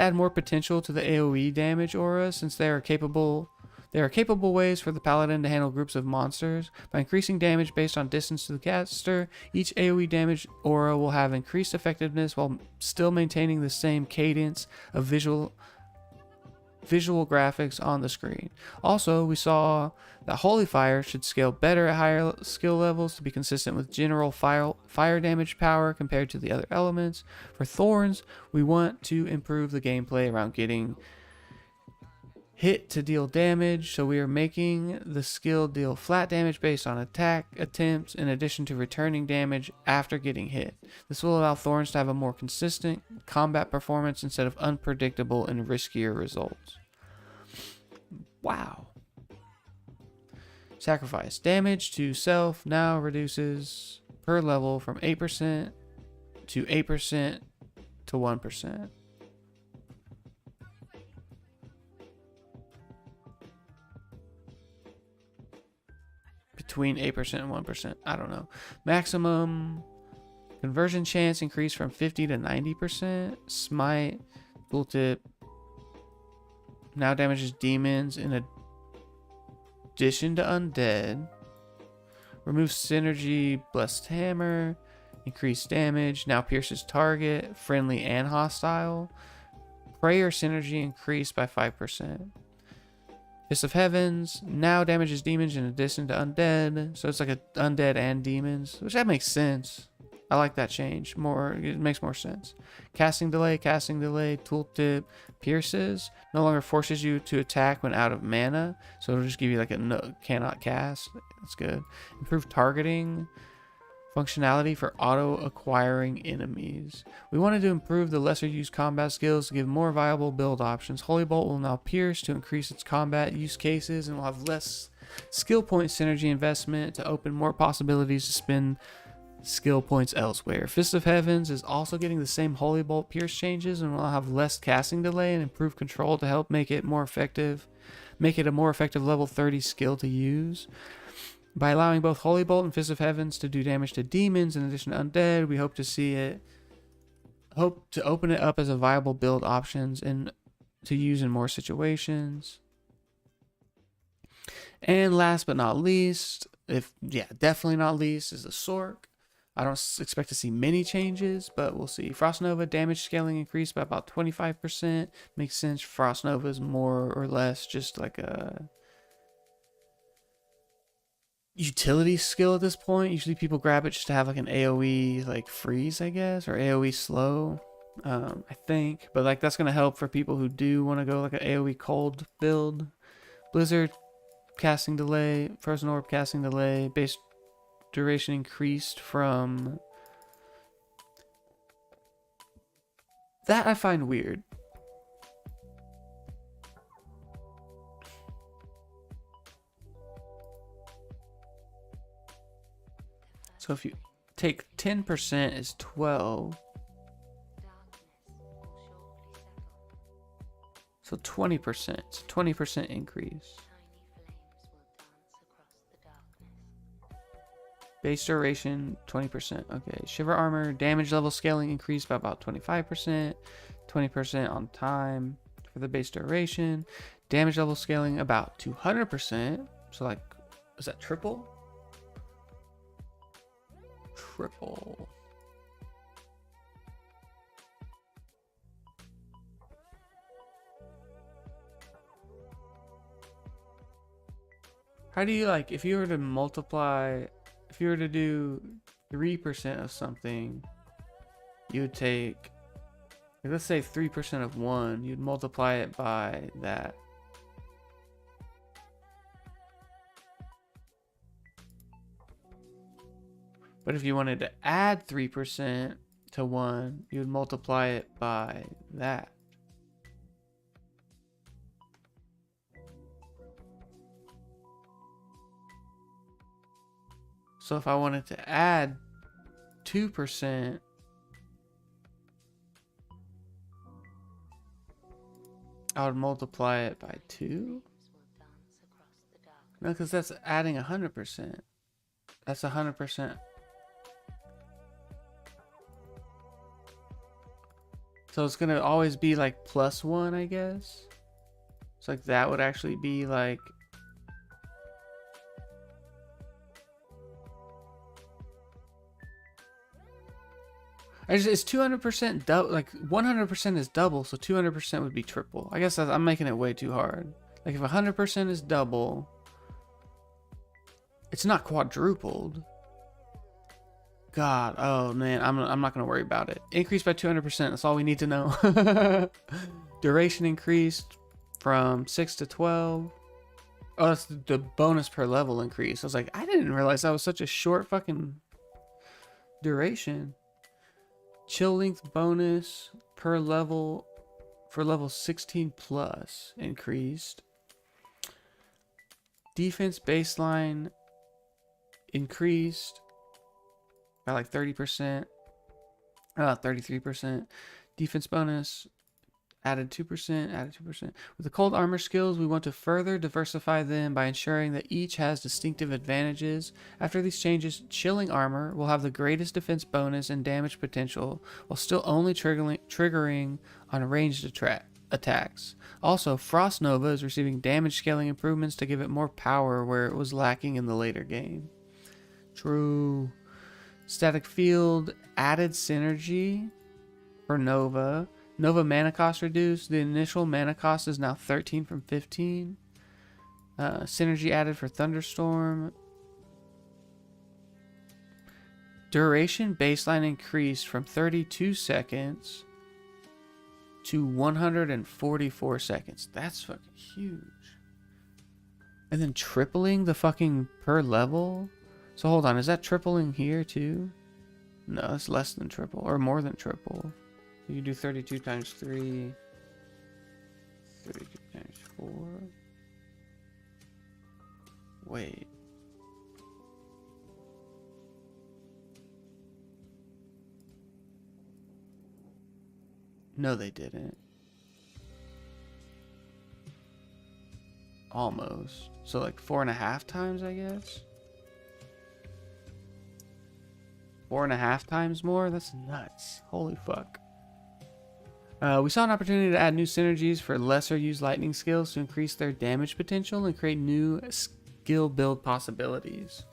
add more potential to the AoE damage aura since they are capable ways for the paladin to handle groups of monsters. By increasing damage based on distance to the caster, each AoE damage aura will have increased effectiveness while still maintaining the same cadence of visual graphics on the screen. Also, we saw that Holy Fire should scale better at higher skill levels to be consistent with general fire damage power compared to the other elements. For Thorns, we want to improve the gameplay around getting hit to deal damage, so we are making the skill deal flat damage based on attack attempts in addition to returning damage after getting hit. This will allow Thorns to have a more consistent combat performance instead of unpredictable and riskier results. Wow. Sacrifice. Damage to self now reduces per level from 8% to 8% to 1%. Between 8% and 1%. I don't know. Maximum conversion chance increased from 50 to 90%. Smite tooltip now damages demons in addition to undead. Remove synergy blessed hammer. Increased damage. Now pierces target, friendly and hostile. Prayer synergy increased by 5%. Fist of Heavens now damages demons in addition to undead. So it's like a undead and demons, which that makes sense. I like that change more. It makes more sense. Casting delay. Tooltip pierces no longer forces you to attack when out of mana. So it'll just give you like a no, cannot cast. That's good. Improved targeting functionality for auto-acquiring enemies. We wanted to improve the lesser used combat skills to give more viable build options. Holy Bolt will now pierce to increase its combat use cases and will have less skill point synergy investment to open more possibilities to spend skill points elsewhere. Fist of Heavens is also getting the same Holy Bolt pierce changes and will have less casting delay and improved control to help make it a more effective level 30 skill to use. By allowing both Holy Bolt and Fist of Heavens to do damage to demons in addition to undead, we hope to open it up as a viable build options and to use in more situations. And last but not least, definitely not least, is the Sork. I don't expect to see many changes, but we'll see. Frost Nova damage scaling increased by about 25%. Makes sense. Frost Nova is more or less just like a utility skill at this point. Usually people grab it just to have like an AoE like freeze, I guess, or AoE slow. I think, but like that's gonna help for people who do want to go like an AoE cold build. Blizzard casting delay, Frozen Orb casting delay, base duration increased from that. I find weird. So if you take 10% is 12. So 20%. It's a 20% increase. Base duration 20%. Okay. Shiver armor damage level scaling increased by about 25%. 20% on time for the base duration. Damage level scaling about 200%. So like, is that triple? Triple. How do you like, if you were to multiply, if you were to do 3% of something, you would take, like, let's say 3% of one, you'd multiply it by that. But if you wanted to add 3% to one, you would multiply it by that. So if I wanted to add 2%, I would multiply it by 2? No, because that's adding 100%. That's 100%. So it's gonna always be like +1, I guess. So like that would actually be like, it's 200% double, like 100% is double, so 200% would be triple. I guess I'm making it way too hard. Like if 100% is double, it's not quadrupled. God, oh man, I'm not gonna worry about it. Increased by 200%. That's all we need to know. Duration increased from 6 to 12. Oh, that's the bonus per level increase. I was like, I didn't realize that was such a short fucking duration. Chill length bonus per level for level 16 plus increased. Defense baseline increased by like 30%, 33%. Defense bonus added 2%. With the cold armor skills, we want to further diversify them by ensuring that each has distinctive advantages. After these changes, chilling armor will have the greatest defense bonus and damage potential, while still only triggering on ranged attacks. Also, Frost Nova is receiving damage scaling improvements to give it more power where it was lacking in the later game. True. Static field added synergy for Nova. Nova mana cost reduced. The initial mana cost is now 13 from 15. Synergy added for Thunderstorm. Duration baseline increased from 32 seconds to 144 seconds. That's fucking huge. And then tripling the fucking per level. So hold on, is that tripling here too? No, it's less than triple, or more than triple. You can do 32 times 3, 32 times 4. Wait. No, they didn't. Almost. So like 4.5 times, I guess? 4.5 times more? That's nuts. Holy fuck. We saw an opportunity to add new synergies for lesser used lightning skills to increase their damage potential and create new skill build possibilities.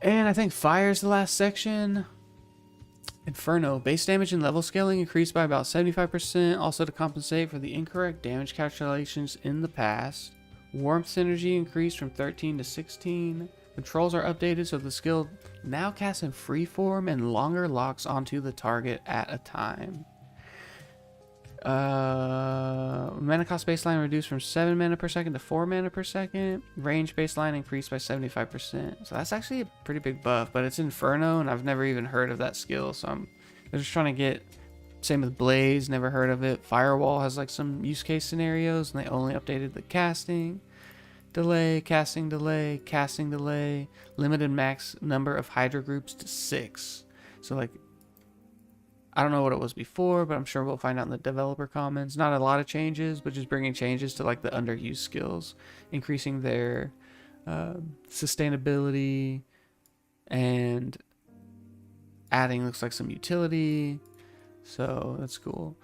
And I think fire is the last section. Inferno. Base damage and level scaling increased by about 75%, also to compensate for the incorrect damage calculations in the past. Warmth synergy increased from 13 to 16. Controls are updated so the skill now casts in freeform and longer locks onto the target at a time. Mana cost baseline reduced from 7 mana per second to 4 mana per second. Range baseline increased by 75%. So that's actually a pretty big buff, but it's Inferno and I've never even heard of that skill. So I'm just trying to get, same with Blaze, never heard of it. Firewall has like some use case scenarios and they only updated the casting delay, casting delay, casting delay, limited max number of Hydra groups to 6. So like, I don't know what it was before, but I'm sure we'll find out in the developer comments. Not a lot of changes, but just bringing changes to like the underused skills, increasing their sustainability and adding, looks like, some utility. So that's cool.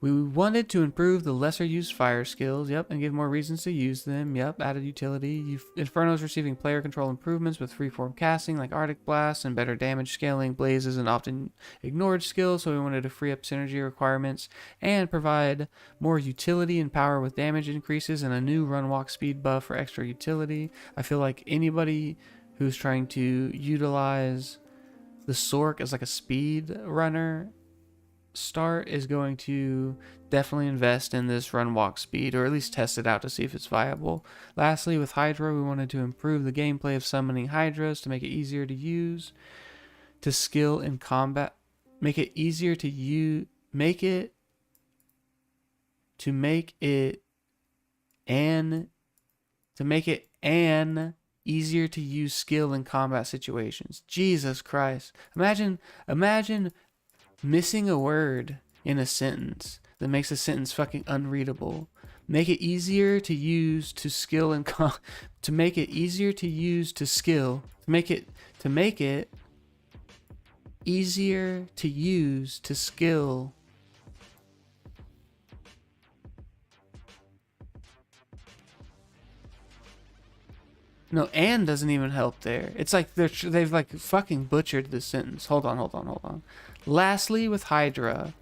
We wanted to improve the lesser used fire skills, yep, and give more reasons to use them, yep, added utility. Inferno is receiving player control improvements with freeform casting like Arctic Blast and better damage scaling. Blaze is an often ignored skill, so we wanted to free up synergy requirements and provide more utility and power with damage increases and a new run walk speed buff for extra utility. I feel like anybody who's trying to utilize the Sork as like a speed runner start is going to definitely invest in this run walk speed, or at least test it out to see if it's viable. Lastly, with Hydra, we wanted to improve the gameplay of summoning Hydras to make it easier to use, to skill in combat, make it easier to use, make it an easier to use skill in combat situations. Jesus Christ. Imagine missing a word in a sentence that makes a sentence fucking unreadable. Make it easier to use to skill and to make it easier to use to skill. To make it easier to use to skill. No, and doesn't even help there. It's like they've like fucking butchered this sentence. Hold on. Lastly, with Hydra,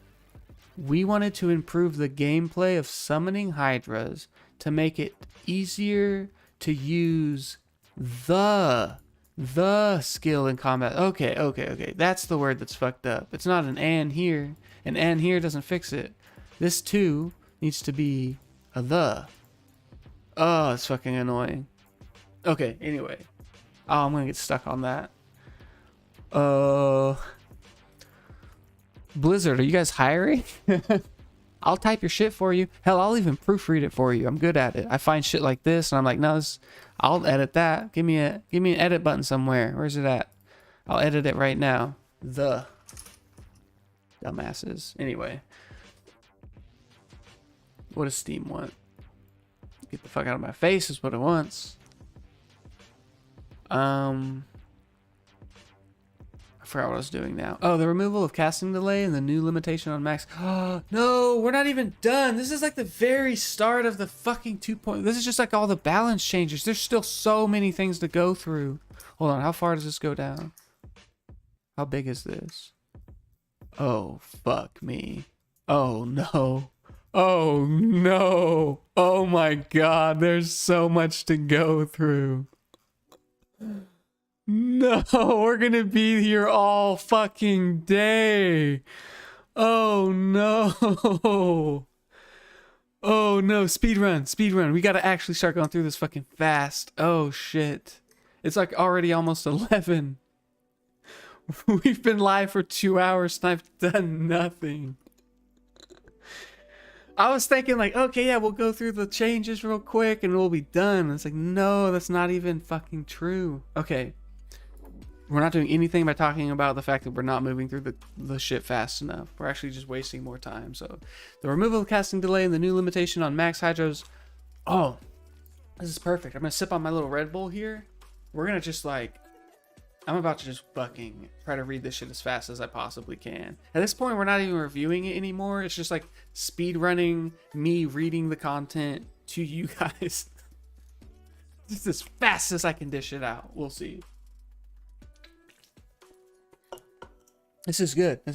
we wanted to improve the gameplay of summoning Hydras to make it easier to use the skill in combat. Okay. That's the word that's fucked up. It's not an and here. An and here doesn't fix it. This too needs to be a the. Oh, it's fucking annoying. Okay, anyway. Oh, I'm gonna get stuck on that. Blizzard, are you guys hiring? I'll type your shit for you. Hell, I'll even proofread it for you. I'm good at it. I find shit like this and I'm like, no, I'll edit that. Give me an edit button somewhere. Where's it at? I'll edit it right now. The dumbasses. Anyway. What does Steam want? Get the fuck out of my face is what it wants. I forgot what I was doing now. Oh, the removal of casting delay and the new limitation on max. Oh, no, we're not even done. This is like the very start of the fucking 2.0. This is just like all the balance changes. There's still so many things to go through. Hold on, how far does this go down? How big is this? Oh, fuck me. Oh, no. Oh, no. Oh, my God. There's so much to go through. No, we're gonna be here all fucking day. Oh no. Oh no, speed run. We gotta actually start going through this fucking fast. Oh shit. It's like already almost 11. We've been live for 2 hours and I've done nothing. I was thinking like, okay, yeah, we'll go through the changes real quick and we'll be done. It's like, no, that's not even fucking true. Okay. We're not doing anything by talking about the fact that we're not moving through the shit fast enough. We're actually just wasting more time. So the removal of casting delay and the new limitation on max hydros. Oh, this is perfect. I'm going to sip on my little Red Bull here. We're going to just like, I'm about to just fucking try to read this shit as fast as I possibly can. At this point, we're not even reviewing it anymore. It's just like speed running, me reading the content to you guys. Just as fast as I can dish it out. We'll see. This is good. So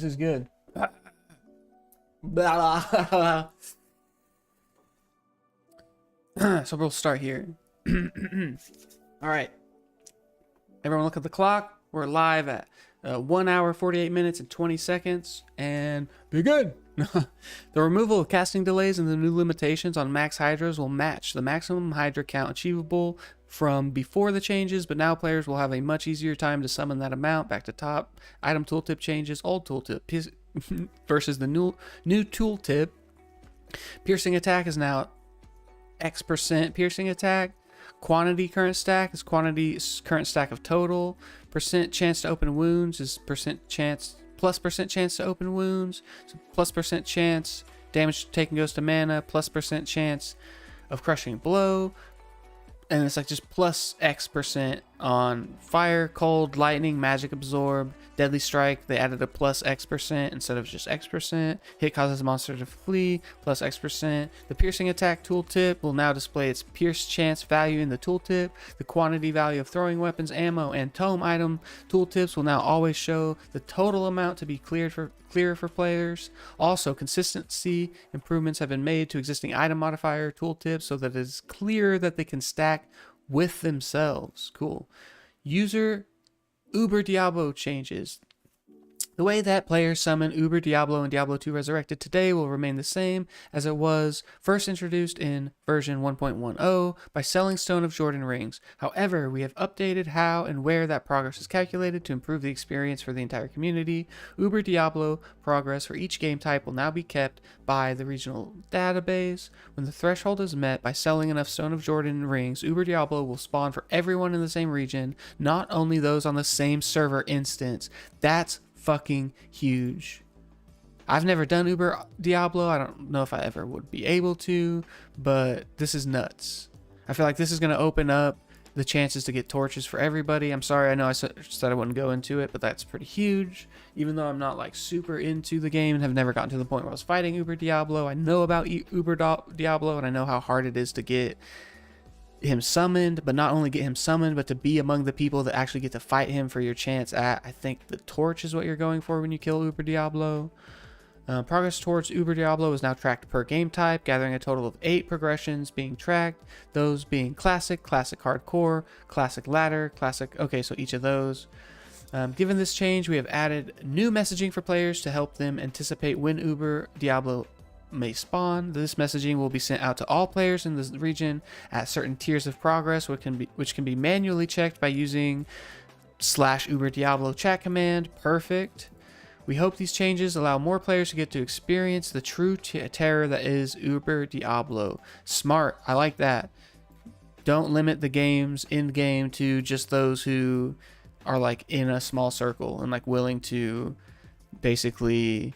we'll start here. All right. Everyone look at the clock. We're live at 1 hour, 48 minutes, and 20 seconds. And begin. The removal of casting delays and the new limitations on max hydras will match the maximum hydra count achievable from before the changes, but now players will have a much easier time to summon that amount. Back to top. Item tooltip changes. Old tooltip versus the new tooltip. Piercing attack is now X% piercing attack. Quantity current stack is quantity current stack of total. Percent chance to open wounds is percent chance plus percent chance to open wounds. So plus percent chance damage taken goes to mana. Plus percent chance of crushing blow. And it's like just plus X% On fire, cold, lightning, magic absorb, deadly strike, they added a plus X% instead of just X%. Hit causes monster to flee, plus X%. The piercing attack tooltip will now display its pierce chance value in the tooltip. The quantity value of throwing weapons, ammo, and tome item tooltips will now always show the total amount to be clearer for players. Also, consistency improvements have been made to existing item modifier tooltips so that it is clear that they can stack with themselves. Cool. User Uber Diablo changes. The way that players summon Uber Diablo and Diablo 2 Resurrected today will remain the same as it was first introduced in version 1.10 by selling Stone of Jordan rings. However, we have updated how and where that progress is calculated to improve the experience for the entire community. Uber Diablo progress for each game type will now be kept by the regional database. When the threshold is met by selling enough Stone of Jordan rings, Uber Diablo will spawn for everyone in the same region, not only those on the same server instance. That's fucking huge. I've never done Uber Diablo. I don't know if I ever would be able to, but this is nuts. I feel like this is going to open up the chances to get torches for everybody. I'm sorry, I know I said I wouldn't go into it, but that's pretty huge. Even though I'm not like super into the game and have never gotten to the point where I was fighting Uber Diablo, I know about Uber Diablo and I know how hard it is to get him summoned, but not only get him summoned, but to be among the people that actually get to fight him for your chance at. I think the torch is what you're going for when you kill Uber Diablo. Progress towards Uber Diablo is now tracked per game type, gathering a total of 8 progressions being tracked, those being classic, classic hardcore, classic ladder, classic. Okay, so each of those. Given this change, we have added new messaging for players to help them anticipate when Uber Diablo may spawn. This messaging will be sent out to all players in the region at certain tiers of progress, which can be manually checked by using /Uber Diablo chat command. Perfect. We hope these changes allow more players to get to experience the true terror that is Uber Diablo. Smart. I like that. Don't limit the games in game to just those who are like in a small circle and like willing to basically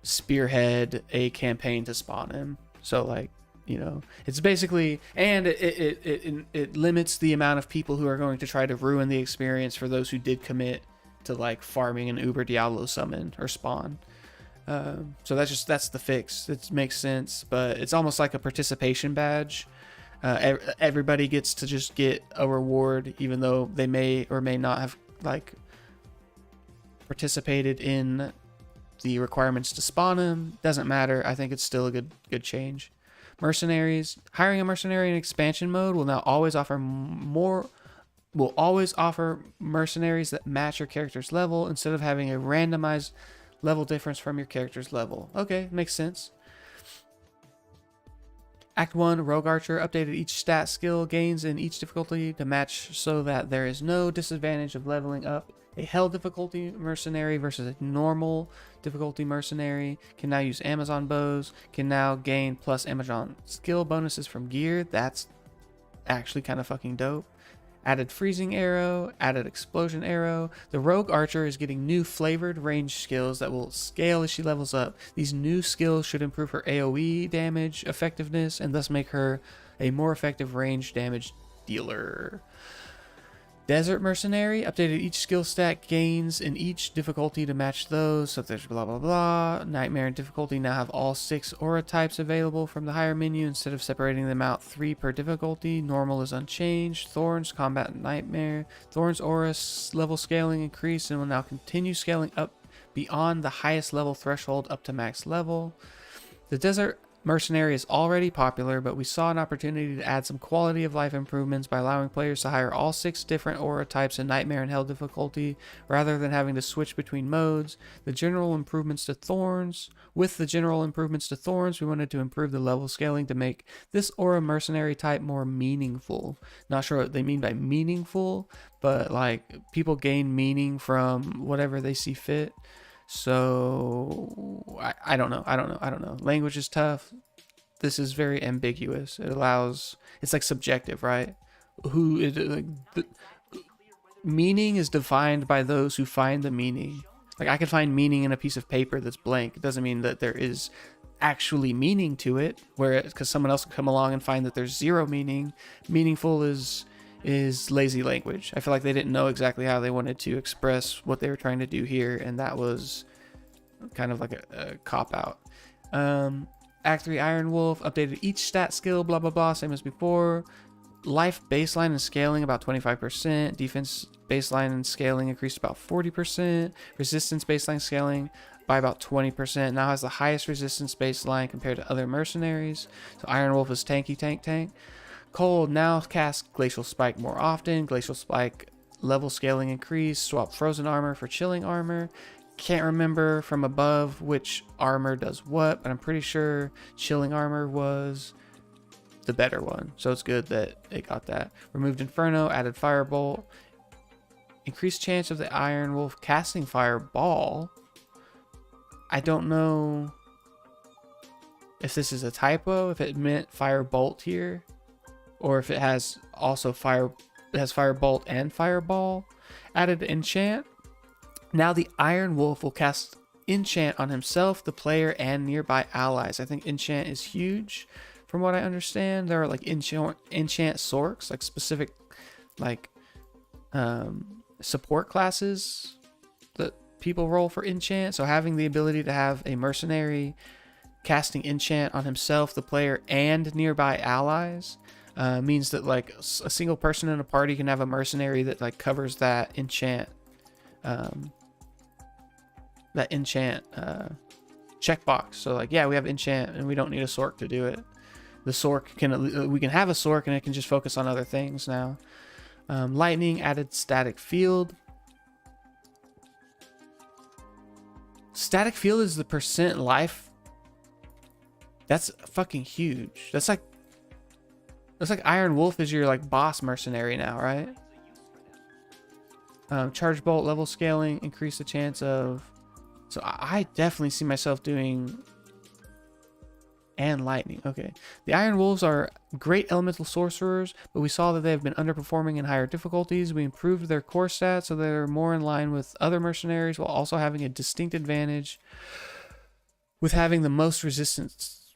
spearhead a campaign to spawn him. So like, you know, it's basically, and it limits the amount of people who are going to try to ruin the experience for those who did commit to like farming an Uber Diablo summon or spawn. So that's the fix. It makes sense, but it's almost like a participation badge. Everybody gets to just get a reward, even though they may or may not have like participated in the requirements to spawn him. Doesn't matter. I think it's still a good change. Mercenaries. Hiring a mercenary in expansion mode will now always offer mercenaries that match your character's level instead of having a randomized level difference from your character's level. Okay, makes sense. Act 1, Rogue Archer updated each stat skill gains in each difficulty to match so that there is no disadvantage of leveling up. A hell difficulty mercenary versus a normal difficulty mercenary can now use Amazon bows, can now gain plus Amazon skill bonuses from gear. That's actually kind of fucking dope. Added freezing arrow, added explosion arrow. The rogue archer is getting new flavored range skills that will scale as she levels up. These new skills should improve her AoE damage effectiveness and thus make her a more effective range damage dealer. Desert Mercenary updated each skill stat gains in each difficulty to match those. So there's blah blah blah. Nightmare and difficulty now have all 6 aura types available from the higher menu instead of separating them out 3 per difficulty. Normal is unchanged. Thorns, combat, and nightmare. Thorns aura level scaling increased and will now continue scaling up beyond the highest level threshold up to max level. The Desert Mercenary is already popular, but we saw an opportunity to add some quality of life improvements by allowing players to hire all 6 different aura types in Nightmare and Hell difficulty, rather than having to switch between modes. With the general improvements to Thorns, we wanted to improve the level scaling to make this aura mercenary type more meaningful. Not sure what they mean by meaningful, but like people gain meaning from whatever they see fit. So I don't know. Language is tough. This is very ambiguous. It's like subjective, right? Meaning is defined by those who find the meaning. Like I could find meaning in a piece of paper that's blank. It doesn't mean that there is actually meaning to it, because someone else could come along and find that there's zero meaning. Meaningful is is lazy language. I feel like they didn't know exactly how they wanted to express what they were trying to do here, and that was kind of like a cop out. Act 3 Iron Wolf updated each stat skill, blah blah blah, same as before. Life baseline and scaling about 25%. Defense baseline and scaling increased about 40%. Resistance baseline scaling by about 20%. Now has the highest resistance baseline compared to other mercenaries. So Iron Wolf is tanky tank. Cold now casts Glacial Spike more often. Glacial Spike level scaling increase. Swap frozen armor for chilling armor. Can't remember from above which armor does what, but I'm pretty sure chilling armor was the better one. So it's good that it got that. Removed Inferno, added Firebolt. Increased chance of the Iron Wolf casting Fireball. I don't know if this is a typo, if it meant Firebolt here, or if it has also Firebolt and Fireball. Added Enchant. Now the Iron Wolf will cast Enchant on himself, the player, and nearby allies. I think Enchant is huge. From what I understand, there are like enchant sorks, like specific like support classes that people roll for enchant. So having the ability to have a mercenary casting enchant on himself, the player, and nearby allies means that like a single person in a party can have a mercenary that like covers that enchant checkbox. So like, yeah, we have enchant and we don't need a sork to do it. The sork we can have a sork and it can just focus on other things now. Lightning added static field. Static field is the percent life. That's fucking huge. That's like Iron Wolf is your like boss mercenary now, right? Charge bolt level scaling, increase the chance of. So I definitely see myself doing. And lightning. Okay. The Iron Wolves are great elemental sorcerers, but we saw that they have been underperforming in higher difficulties. We improved their core stats so they're more in line with other mercenaries while also having a distinct advantage with having the most resistance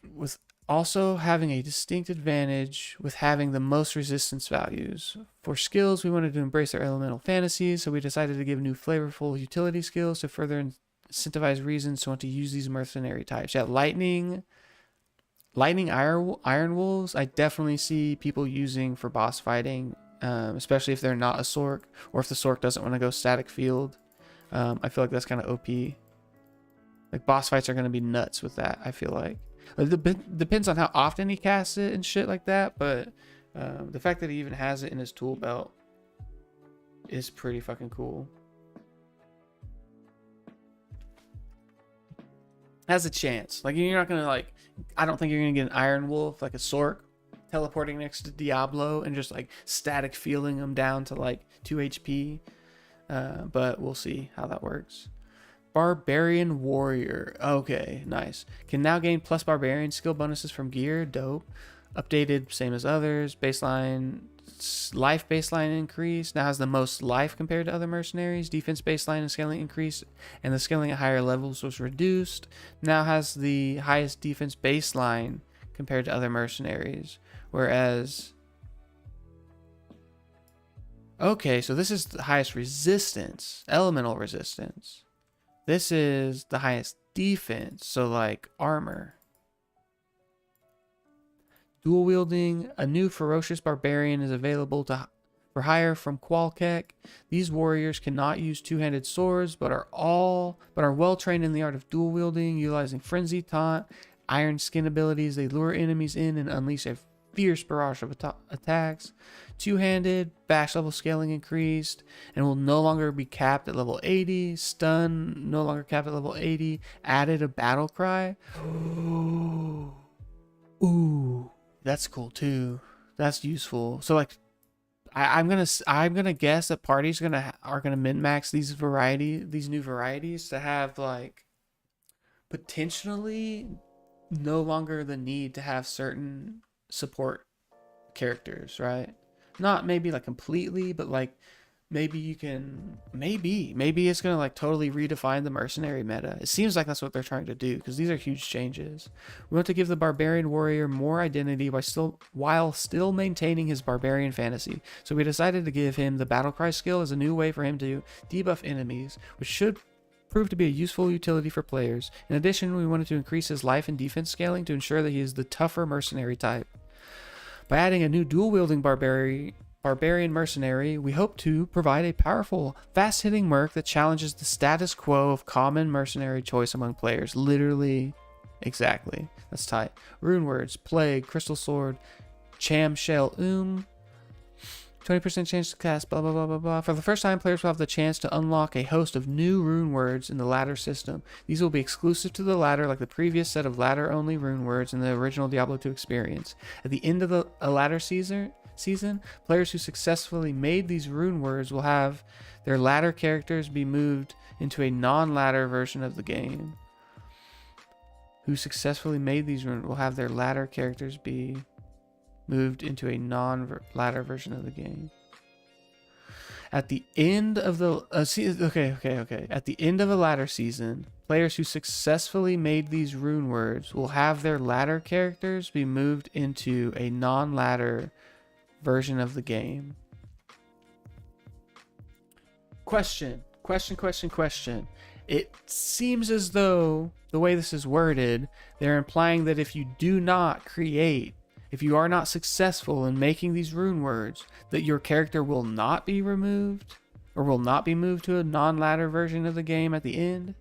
values. For skills, we wanted to embrace their elemental fantasies, so we decided to give new flavorful utility skills to further incentivize reasons to want to use these mercenary types. Yeah, Lightning Iron Wolves, I definitely see people using for boss fighting, especially if they're not a sork, or if the sork doesn't want to go static field. I feel like that's kind of OP. Like boss fights are going to be nuts with that, I feel like. It depends on how often he casts it and shit like that, but the fact that he even has it in his tool belt is pretty fucking cool. Has a chance. Like, you're not going to like, I don't think you're going to get an Iron Wolf, like a sork, teleporting next to Diablo and just like static feeling him down to like 2 HP. But we'll see how that works. Barbarian Warrior. Okay, nice. Can now gain plus Barbarian skill bonuses from gear. Dope. Updated, same as others. Life baseline increase. Now has the most life compared to other mercenaries. Defense baseline and scaling increase, and the scaling at higher levels was reduced. Now has the highest defense baseline compared to other mercenaries. Whereas, okay, so this is the highest resistance, elemental resistance. This is the highest defense, so like armor. Dual wielding, a new ferocious barbarian is available for hire from Qualkek. These warriors cannot use two-handed swords, but are well trained in the art of dual wielding, utilizing frenzy, taunt, iron skin abilities. They lure enemies in and unleash a fierce barrage of attacks. Two-handed, bash level scaling increased, and will no longer be capped at level 80. Stun, no longer capped at level 80. Added a battle cry. Ooh. That's cool too. That's useful. So like, I'm gonna guess that parties are gonna min max these new varieties to have like potentially no longer the need to have certain support characters, right? Not maybe like completely, but like maybe you can, maybe it's gonna like totally redefine the mercenary meta. It seems like that's what they're trying to do, because these are huge changes. We want to give the Barbarian Warrior more identity while still maintaining his barbarian fantasy. So we decided to give him the battle cry skill as a new way for him to debuff enemies, which should prove to be a useful utility for players. In addition, we wanted to increase his life and defense scaling to ensure that he is the tougher mercenary type. By adding a new dual-wielding Barbarian Mercenary, we hope to provide a powerful, fast-hitting merc that challenges the status quo of common mercenary choice among players. Literally, exactly. That's tight. Rune words: Plague, Crystal Sword, Cham Shell, 20% chance to cast, blah, blah, blah, blah, blah. For the first time, players will have the chance to unlock a host of new rune words in the ladder system. These will be exclusive to the ladder, like the previous set of ladder-only rune words in the original Diablo 2 experience. At the end of a ladder season, players who successfully made these rune words will have their ladder characters be moved into a non-ladder version of the game. Who successfully made these runes will have their ladder characters be moved into a non-ladder version of the game. At the end of the At the end of a ladder season, players who successfully made these rune words will have their ladder characters be moved into a non-ladder version of the game. Question. It seems as though the way this is worded, they're implying that if you are not successful in making these rune words, that your character will not be removed or will not be moved to a non-ladder version of the game at the end.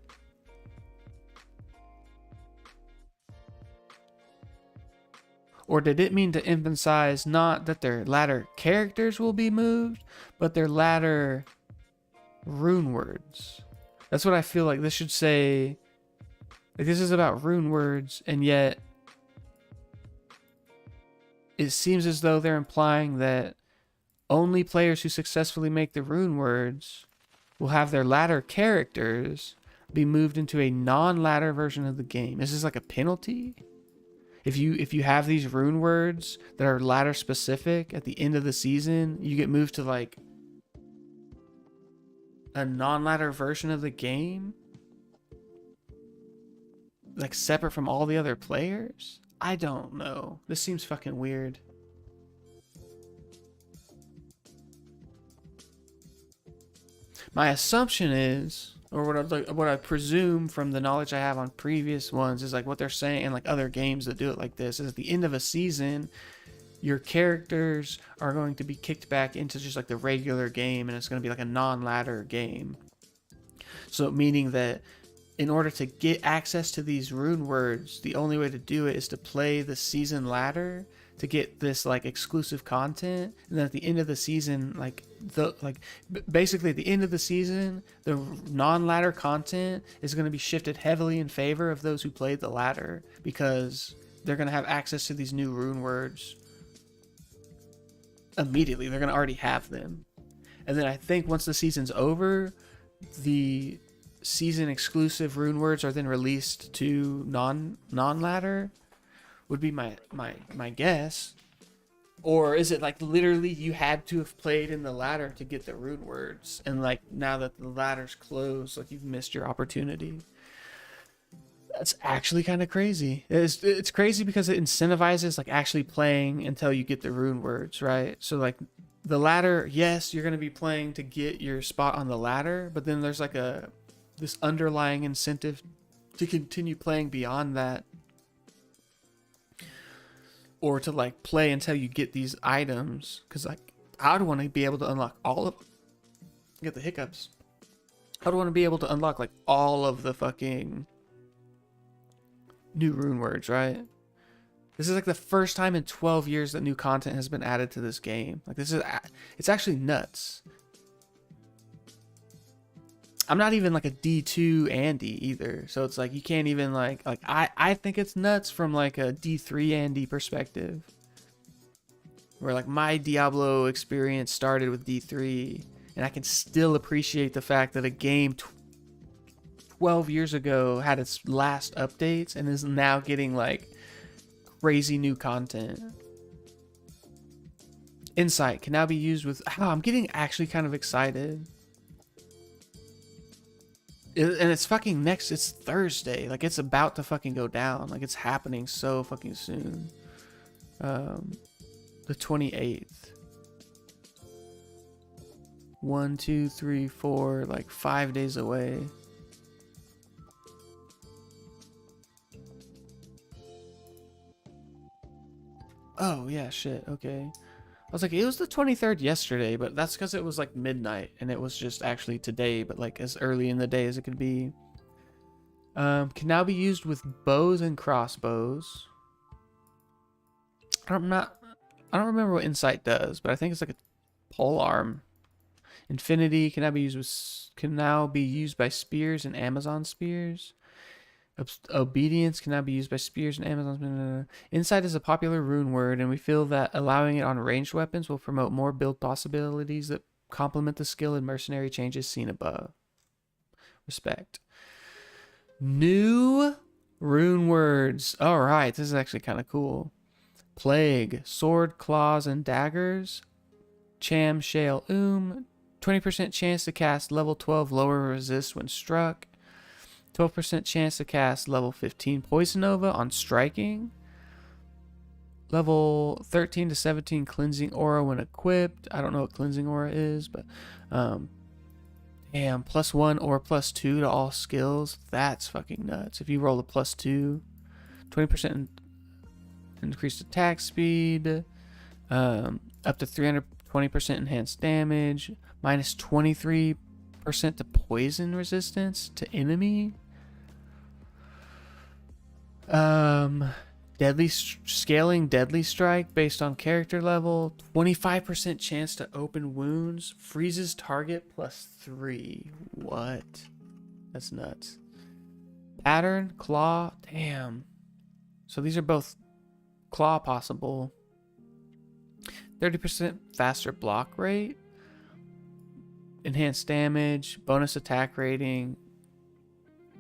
Or did it mean to emphasize not that their ladder characters will be moved, but their ladder rune words? That's what I feel like this should say. Like, this is about rune words, and yet it seems as though they're implying that only players who successfully make the rune words will have their ladder characters be moved into a non-ladder version of the game. Is this like a penalty? If you have these rune words that are ladder specific at the end of the season, you get moved to like a non-ladder version of the game, like separate from all the other players. I don't know. This seems fucking weird. My assumption is, or what I presume from the knowledge I have on previous ones, is like what they're saying in like other games that do it like this, is at the end of a season, your characters are going to be kicked back into just like the regular game, and it's going to be like a non-ladder game. So meaning that in order to get access to these rune words, the only way to do it is to play the season ladder to get this like exclusive content. And then at the end of the season, basically at the end of the season, the non-ladder content is going to be shifted heavily in favor of those who played the ladder, because they're going to have access to these new rune words immediately. They're going to already have them. And then I think once the season's over, the season exclusive rune words are then released to non-ladder, would be my guess. Or is it like literally you had to have played in the ladder to get the rune words, and like now that the ladder's closed, like you've missed your opportunity? That's actually kind of crazy. It's crazy because it incentivizes like actually playing until you get the rune words, right? So like the ladder, yes, you're going to be playing to get your spot on the ladder, but then there's like this underlying incentive to continue playing beyond that, or to like play until you get these items. Because like I'd want to be able to unlock all of, get the hiccups. I'd want to be able to unlock like all of the fucking new rune words, right? This is like the first time in 12 years that new content has been added to this game. Like it's actually nuts. I'm not even like a D2 Andy either, so it's like you can't even like I think it's nuts from like a D3 Andy perspective, where like my Diablo experience started with D3, and I can still appreciate the fact that a game 12 years ago had its last updates and is now getting like crazy new content. Insight can now be used with... Oh, I'm getting actually kind of excited. And it's fucking next... It's Thursday. Like, it's about to fucking go down. Like, it's happening so fucking soon. The 28th. 1, 2, 3, 4... Like, 5 days away. Oh, yeah, shit. Okay. I was like, it was the 23rd yesterday, but that's because it was like midnight and it was just actually today, but like as early in the day as it could be. Can now be used with bows and crossbows. I don't remember what Insight does, but I think it's like a pole arm. Infinity can now be used by spears and Amazon spears. Obedience can now be used by spears and Amazon. Insight is a popular rune word, and we feel that allowing it on ranged weapons will promote more build possibilities that complement the skill and mercenary changes seen above. Respect. New rune words. All right, this is actually kind of cool. Plague, sword, claws, and daggers. Cham, shale, 20% chance to cast level 12 lower resist when struck. 12% chance to cast level 15 Poison Nova on striking. Level 13 to 17 Cleansing Aura when equipped. I don't know what Cleansing Aura is, but damn, +1 or +2 to all skills. That's fucking nuts. If you roll a +2, 20% increased attack speed, up to 320% enhanced damage, -23% to poison resistance to enemy. Scaling deadly strike based on character level, 25% chance to open wounds, freezes target +3. What? That's nuts. Pattern, claw, damn. So these are both claw possible. 30% faster block rate, enhanced damage, bonus attack rating,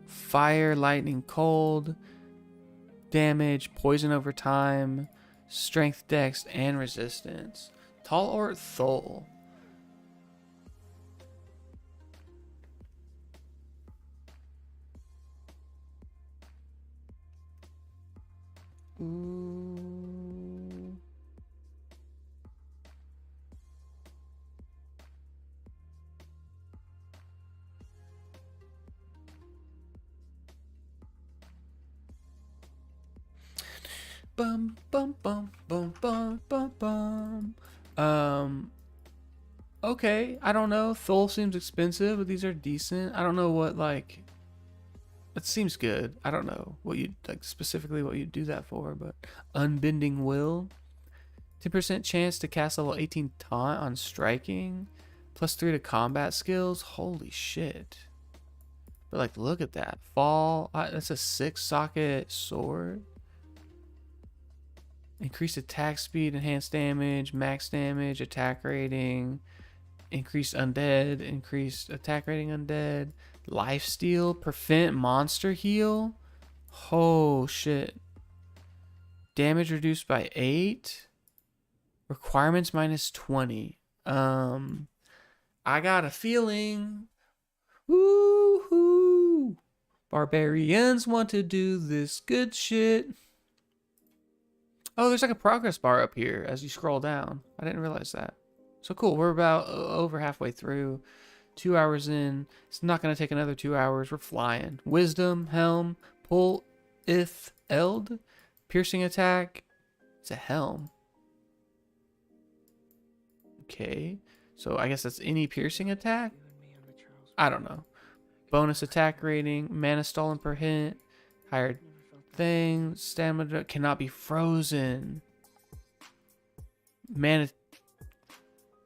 fire, lightning, cold, damage, poison over time, strength, dex, and resistance. Tall or Thol. Ooh. Bum bum bum bum bum bum bum. Okay, I don't know. Thol seems expensive, but these are decent. I don't know what, like, it seems good. I don't know what you like specifically what you do that for, but Unbending Will, 10% chance to cast level 18 taunt on striking, +3 to combat skills. Holy shit! But like, look at that fall. That's a 6-socket sword. Increased attack speed, enhanced damage, max damage, attack rating, increased undead, increased attack rating undead, lifesteal, prevent monster heal. Oh shit. Damage reduced by 8. Requirements -20. I got a feeling. Woohoo! Barbarians want to do this good shit. Oh, there's like a progress bar up here as you scroll down. I didn't realize that. So cool. We're about over halfway through. 2 hours in. It's not going to take another 2 hours. We're flying. Wisdom, helm, pull, if, eld, piercing attack. It's a helm. Okay. So I guess that's any piercing attack? I don't know. Bonus attack rating, mana stolen per hit, higher thing, stamina cannot be frozen. Mana,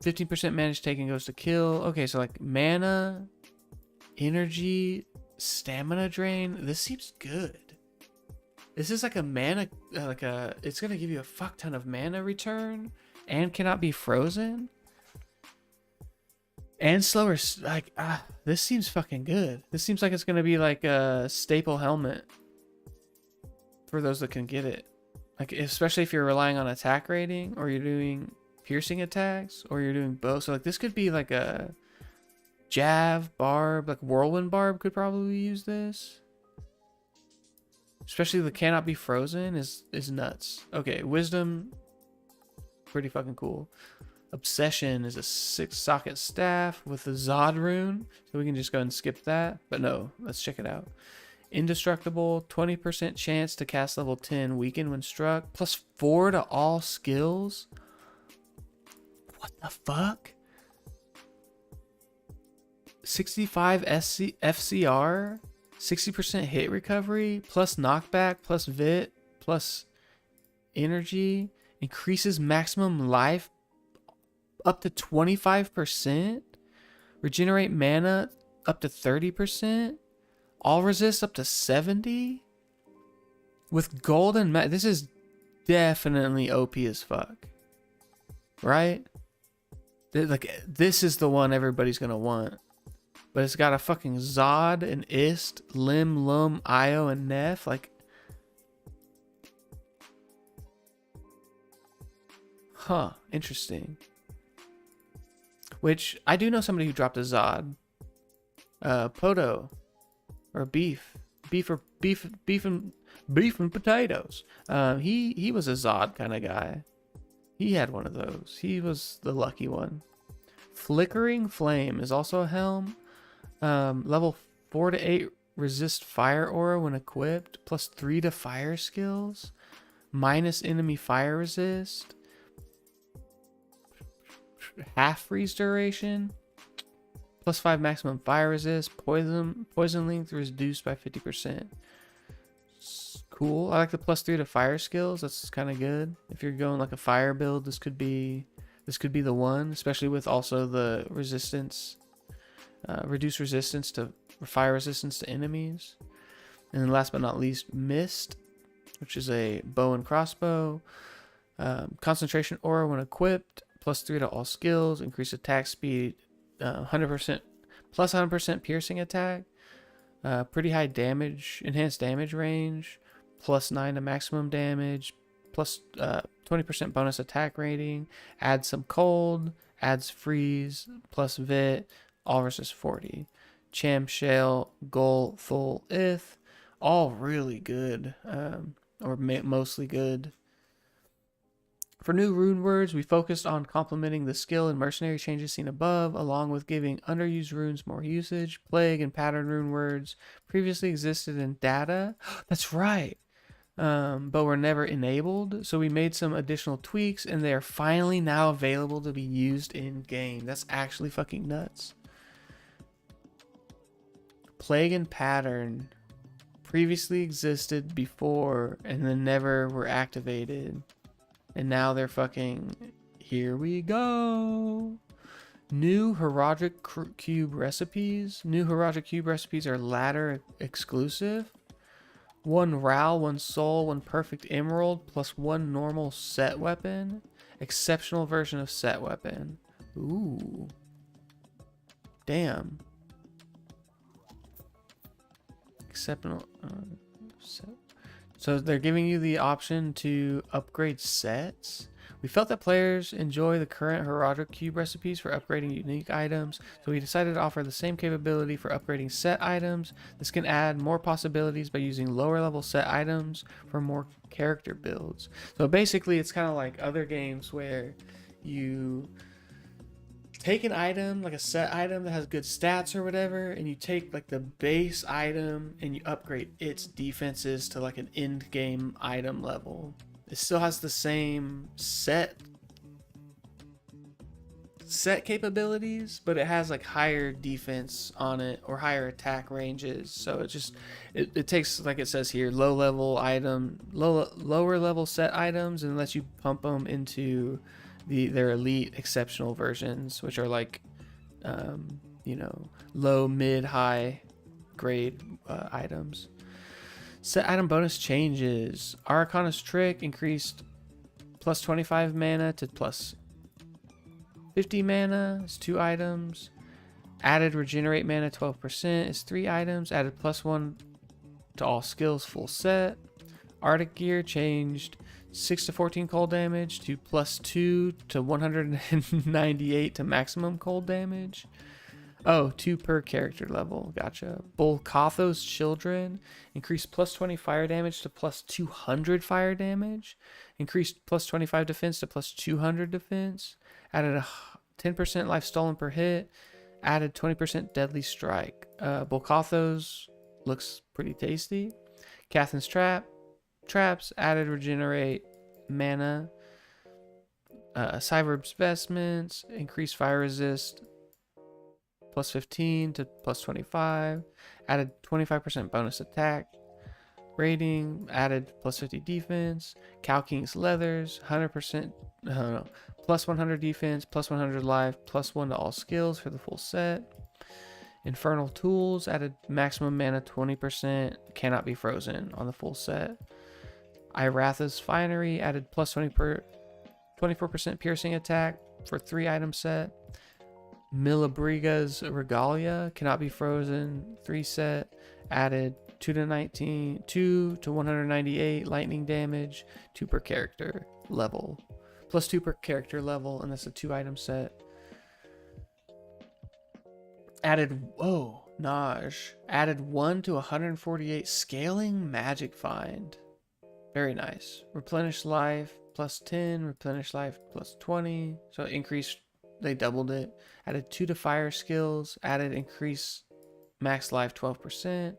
15% damage taken goes to kill. Okay, so like mana, energy, stamina drain. This seems good. This is like a mana, it's gonna give you a fuck ton of mana return, and cannot be frozen, and slower. Like, this seems fucking good. This seems like it's gonna be like a staple helmet for those that can get it. Like, especially if you're relying on attack rating or you're doing piercing attacks, or you're doing both. So like this could be like a Jav, Barb, like Whirlwind Barb could probably use this. Especially the cannot be frozen is nuts. Okay, Wisdom, pretty fucking cool. Obsession is a 6-socket staff with the Zod rune, so we can just go and skip that. But no, let's check it out. Indestructible, 20% chance to cast level 10, weaken when struck, plus 4 to all skills. What the fuck? 65 FCR, 60% hit recovery, plus knockback, plus vit, plus energy, increases maximum life up to 25%, regenerate mana up to 30%, all resist up to 70%. With golden this is definitely OP as fuck, right? Like this is the one everybody's gonna want. But it's got a fucking Zod, an Ist, Lim, Lum, Io, and Neff. Like, huh, interesting. Which, I do know somebody who dropped a Zod. Poto. Or beef. Beef and potatoes. He was a Zod kind of guy. He had one of those. He was the lucky one. Flickering Flame is also a helm. Level 4 to 8 resist fire aura when equipped, plus 3 to fire skills, minus enemy fire resist, half freeze duration, plus 5 maximum fire resist, poison length reduced by 50%. Cool. I like the plus 3 to fire skills. That's kind of good. If you're going like a fire build, this could be the one, especially with also the resistance. Reduce resistance to fire resistance to enemies. And then last but not least, Mist, which is a bow and crossbow. Concentration aura when equipped, plus 3 to all skills, increase attack speed, 100% plus 100% piercing attack, pretty high damage, enhanced damage range, plus 9 to maximum damage, plus 20% bonus attack rating, adds some cold, adds freeze, plus vit, all versus 40. Cham Shale, Gol, Thul, Ith, all really good, or mostly good. For new rune words, we focused on complementing the skill and mercenary changes seen above, along with giving underused runes more usage. Plague and pattern rune words previously existed in data. That's right. But were never enabled, so we made some additional tweaks, and they are finally now available to be used in game. That's actually fucking nuts. Plague and pattern previously existed before and then never were activated, and now they're fucking here we go. New Haradric cube recipes. New Haradric cube recipes are ladder exclusive. 1 Ral, 1 Soul, 1 Perfect Emerald, plus 1 normal set weapon. Exceptional version of set weapon. Ooh. Damn. Exceptional. So they're giving you the option to upgrade sets. We felt that players enjoy the current Haradric cube recipes for upgrading unique items, so we decided to offer the same capability for upgrading set items. This can add more possibilities by using lower level set items for more character builds. So basically it's kind of like other games where you take an item, like a set item that has good stats or whatever, and you take like the base item and you upgrade its defenses to like an end game item level. It still has the same set capabilities, but it has like higher defense on it or higher attack ranges. So it takes, like it says here, lower level set items and lets you pump them into their elite exceptional versions, which are like low, mid, high grade items. Set item bonus changes. Arcana's Trick increased plus 25 mana to plus 50 mana. It's 2 items. Added regenerate mana 12% is 3 items. Added plus 1 to all skills full set. Arctic Gear changed 6 to 14 cold damage to +2 to 198 to maximum cold damage. Oh, 2 per character level. Gotcha. Bolkotho's Children. Increased +20 fire damage to +200 fire damage. Increased +25 defense to +200 defense. Added a 10% life stolen per hit. Added 20% deadly strike. Bolkotho's looks pretty tasty. Catherine's Traps. Added regenerate mana. Cyber's Vestments. Increased fire resist. +15 to +25, added 25% bonus attack rating, added +50 defense. Cow King's Leathers, 100%, +100 defense, +100 life, +1 to all skills for the full set. Infernal Tools, added maximum mana 20%, cannot be frozen on the full set. Iratha's Finery, added +24% piercing attack for 3 item set. Milabriga's Regalia, cannot be frozen, 3 set, added 2 to 198 lightning damage, 2 per character level, +2 per character level, and that's a 2 item set. Added, added 1 to 148 scaling magic find. Very nice. Replenish life +10, replenish life +20, so increased. They doubled it. Added 2 to fire skills. Added increase max life 12%.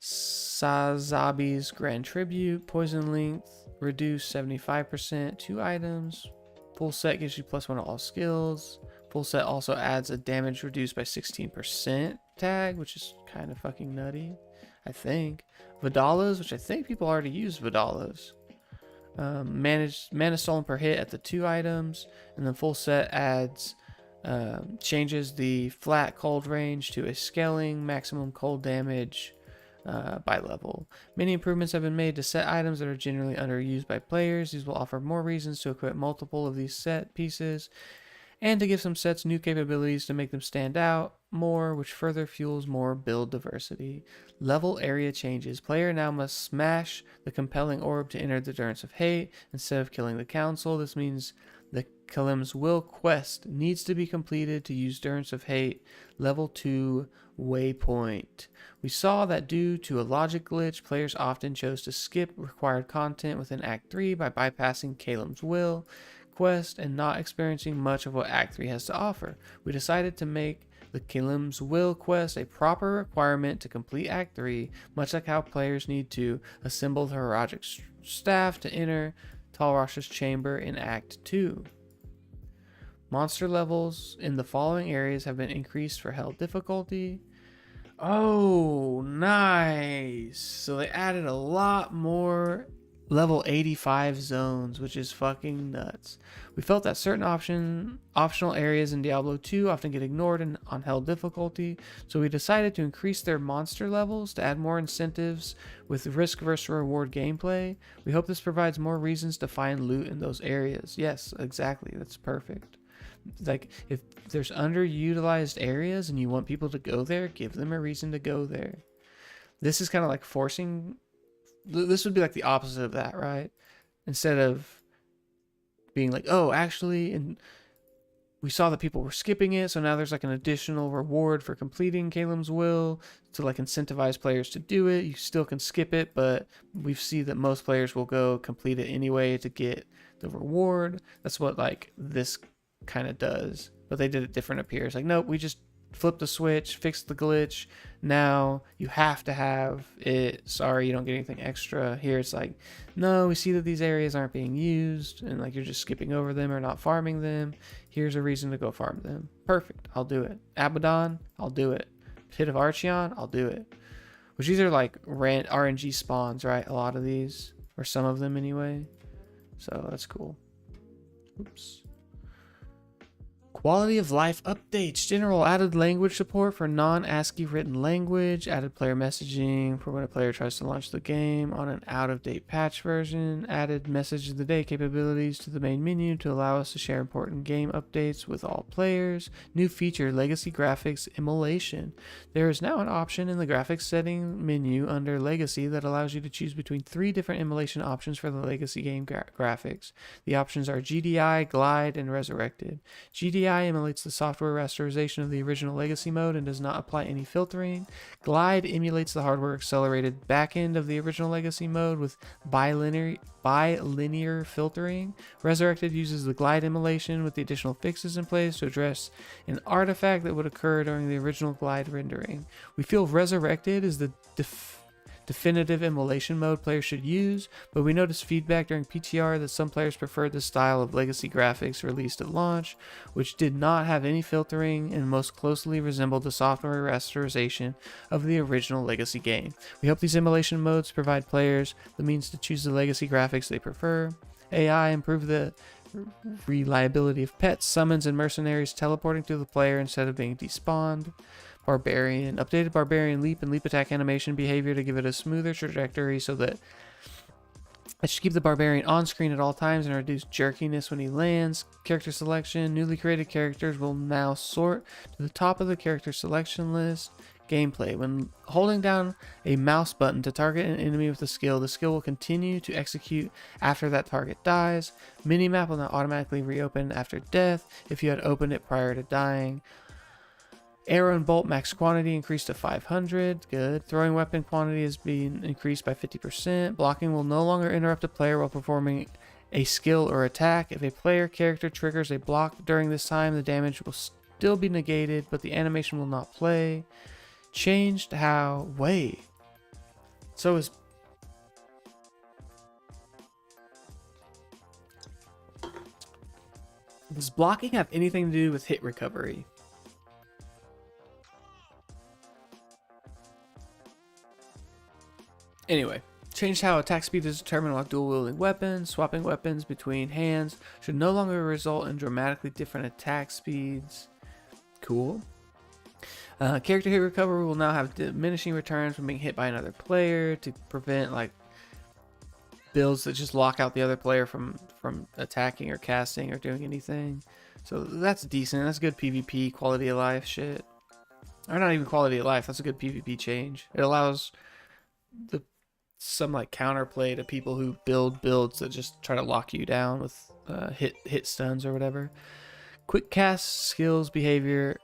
Sazabi's Grand Tribute. Poison length reduced 75%. 2 items. Full set gives you +1 to all skills. Full set also adds a damage reduced by 16% tag, which is kind of fucking nutty, I think. Vidalas, which I think people already use Vidalas. Mana stolen per hit at the 2 items, and then full set adds changes the flat cold range to a scaling maximum cold damage by level. Many improvements have been made to set items that are generally underused by players. These will offer more reasons to equip multiple of these set pieces, and to give some sets new capabilities to make them stand out more, which further fuels more build diversity. Level area changes. Player now must smash the compelling orb to enter the Durance of Hate instead of killing the council. This means the Kalim's Will quest needs to be completed to use Durance of Hate level 2 waypoint. We saw that due to a logic glitch, players often chose to skip required content within Act 3 by bypassing Kalim's Will quest and not experiencing much of what Act 3 has to offer. We decided to make the Kalim's Will quest a proper requirement to complete Act 3, much like how players need to assemble the Haradric staff to enter Talrash's chamber in Act 2. Monster levels in the following areas have been increased for hell difficulty. Oh, nice! So they added a lot more level 85 zones, which is fucking nuts. We felt that certain optional areas in Diablo 2 often get ignored on hell difficulty, so we decided to increase their monster levels to add more incentives with risk versus reward gameplay. We hope this provides more reasons to find loot in those areas. Yes, exactly. That's perfect. Like, if there's underutilized areas and you want people to go there, give them a reason to go there. This is kind of like forcing. This would be like the opposite of that, right? Instead of being like, oh, actually, and we saw that people were skipping it, so now there's like an additional reward for completing Kalim's Will to like incentivize players to do it. You still can skip it, but we see that most players will go complete it anyway to get the reward. That's what like this kind of does, but they did it different up here. It's like, nope, we just flip the switch, fix the glitch. Now you have to have it. Sorry, you don't get anything extra. Here it's like, no, we see that these areas aren't being used and like you're just skipping over them or not farming them. Here's a reason to go farm them. Perfect, I'll do it. Abaddon, I'll do it. Pit of Archeon, I'll do it. Which these are like RNG spawns, right? A lot of these, or some of them anyway. So that's cool. Oops. Quality of life updates. General added language support for non-ASCII written language. Added player messaging for when a player tries to launch the game on an out-of-date patch version. Added message of the day capabilities to the main menu to allow us to share important game updates with all players. New feature, legacy graphics immolation. There is now an option in the graphics setting menu under legacy that allows you to choose between 3 different immolation options for the legacy game graphics. The options are GDI, Glide, and Resurrected. GDI emulates the software rasterization of the original legacy mode and does not apply any filtering. Glide emulates the hardware accelerated backend of the original legacy mode with bilinear filtering. Resurrected uses the Glide emulation with the additional fixes in place to address an artifact that would occur during the original Glide rendering. We feel Resurrected is the definitive immolation mode players should use, but we noticed feedback during PTR that some players preferred the style of legacy graphics released at launch, which did not have any filtering and most closely resembled the software rasterization of the original legacy game. We hope these immolation modes provide players the means to choose the legacy graphics they prefer. AI improve the reliability of pets, summons, and mercenaries teleporting to the player instead of being despawned. Barbarian. Updated Barbarian leap and leap attack animation behavior to give it a smoother trajectory so that it should keep the Barbarian on screen at all times and reduce jerkiness when he lands. Character selection. Newly created characters will now sort to the top of the character selection list. Gameplay. When holding down a mouse button to target an enemy with a skill, the skill will continue to execute after that target dies. Minimap will now automatically reopen after death if you had opened it prior to dying. Arrow and bolt max quantity increased to 500. Good. Throwing weapon quantity is being increased by 50%. Blocking will no longer interrupt a player while performing a skill or attack. If a player character triggers a block during this time, the damage will still be negated, but the animation will not play. Changed how... Wait. So is... Does blocking have anything to do with hit recovery? Anyway, changed how attack speed is determined while dual wielding weapons. Swapping weapons between hands should no longer result in dramatically different attack speeds. Cool. Character hit recovery will now have diminishing returns when being hit by another player to prevent like builds that just lock out the other player from attacking or casting or doing anything. So that's decent. That's good PvP quality of life shit. Or not even quality of life. That's a good PvP change. It allows some like counterplay to people who build builds that just try to lock you down with hit stuns or whatever. Quick cast skills behavior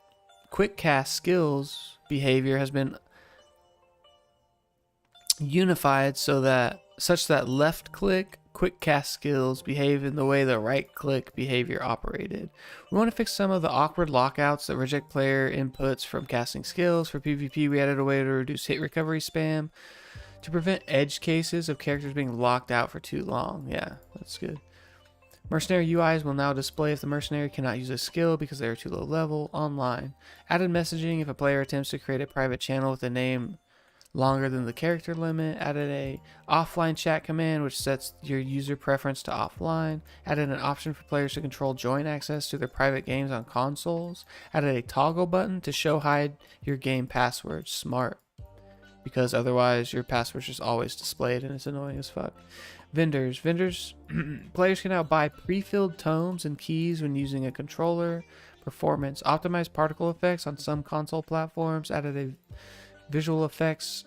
has been unified such that left click quick cast skills behave in the way the right click behavior operated. We want to fix some of the awkward lockouts that reject player inputs from casting skills. For PvP, we added a way to reduce hit recovery spam to prevent edge cases of characters being locked out for too long. Yeah, that's good. Mercenary UIs will now display if the mercenary cannot use a skill because they are too low level. Online. Added messaging if a player attempts to create a private channel with a name longer than the character limit. Added a offline chat command which sets your user preference to offline. Added an option for players to control join access to their private games on consoles. Added a toggle button to show hide your game password. Smart. Because otherwise your password's just always displayed and it's annoying as fuck. Vendors. Players can now buy pre-filled tomes and keys when using a controller. Performance. Optimized particle effects on some console platforms. Added a visual effects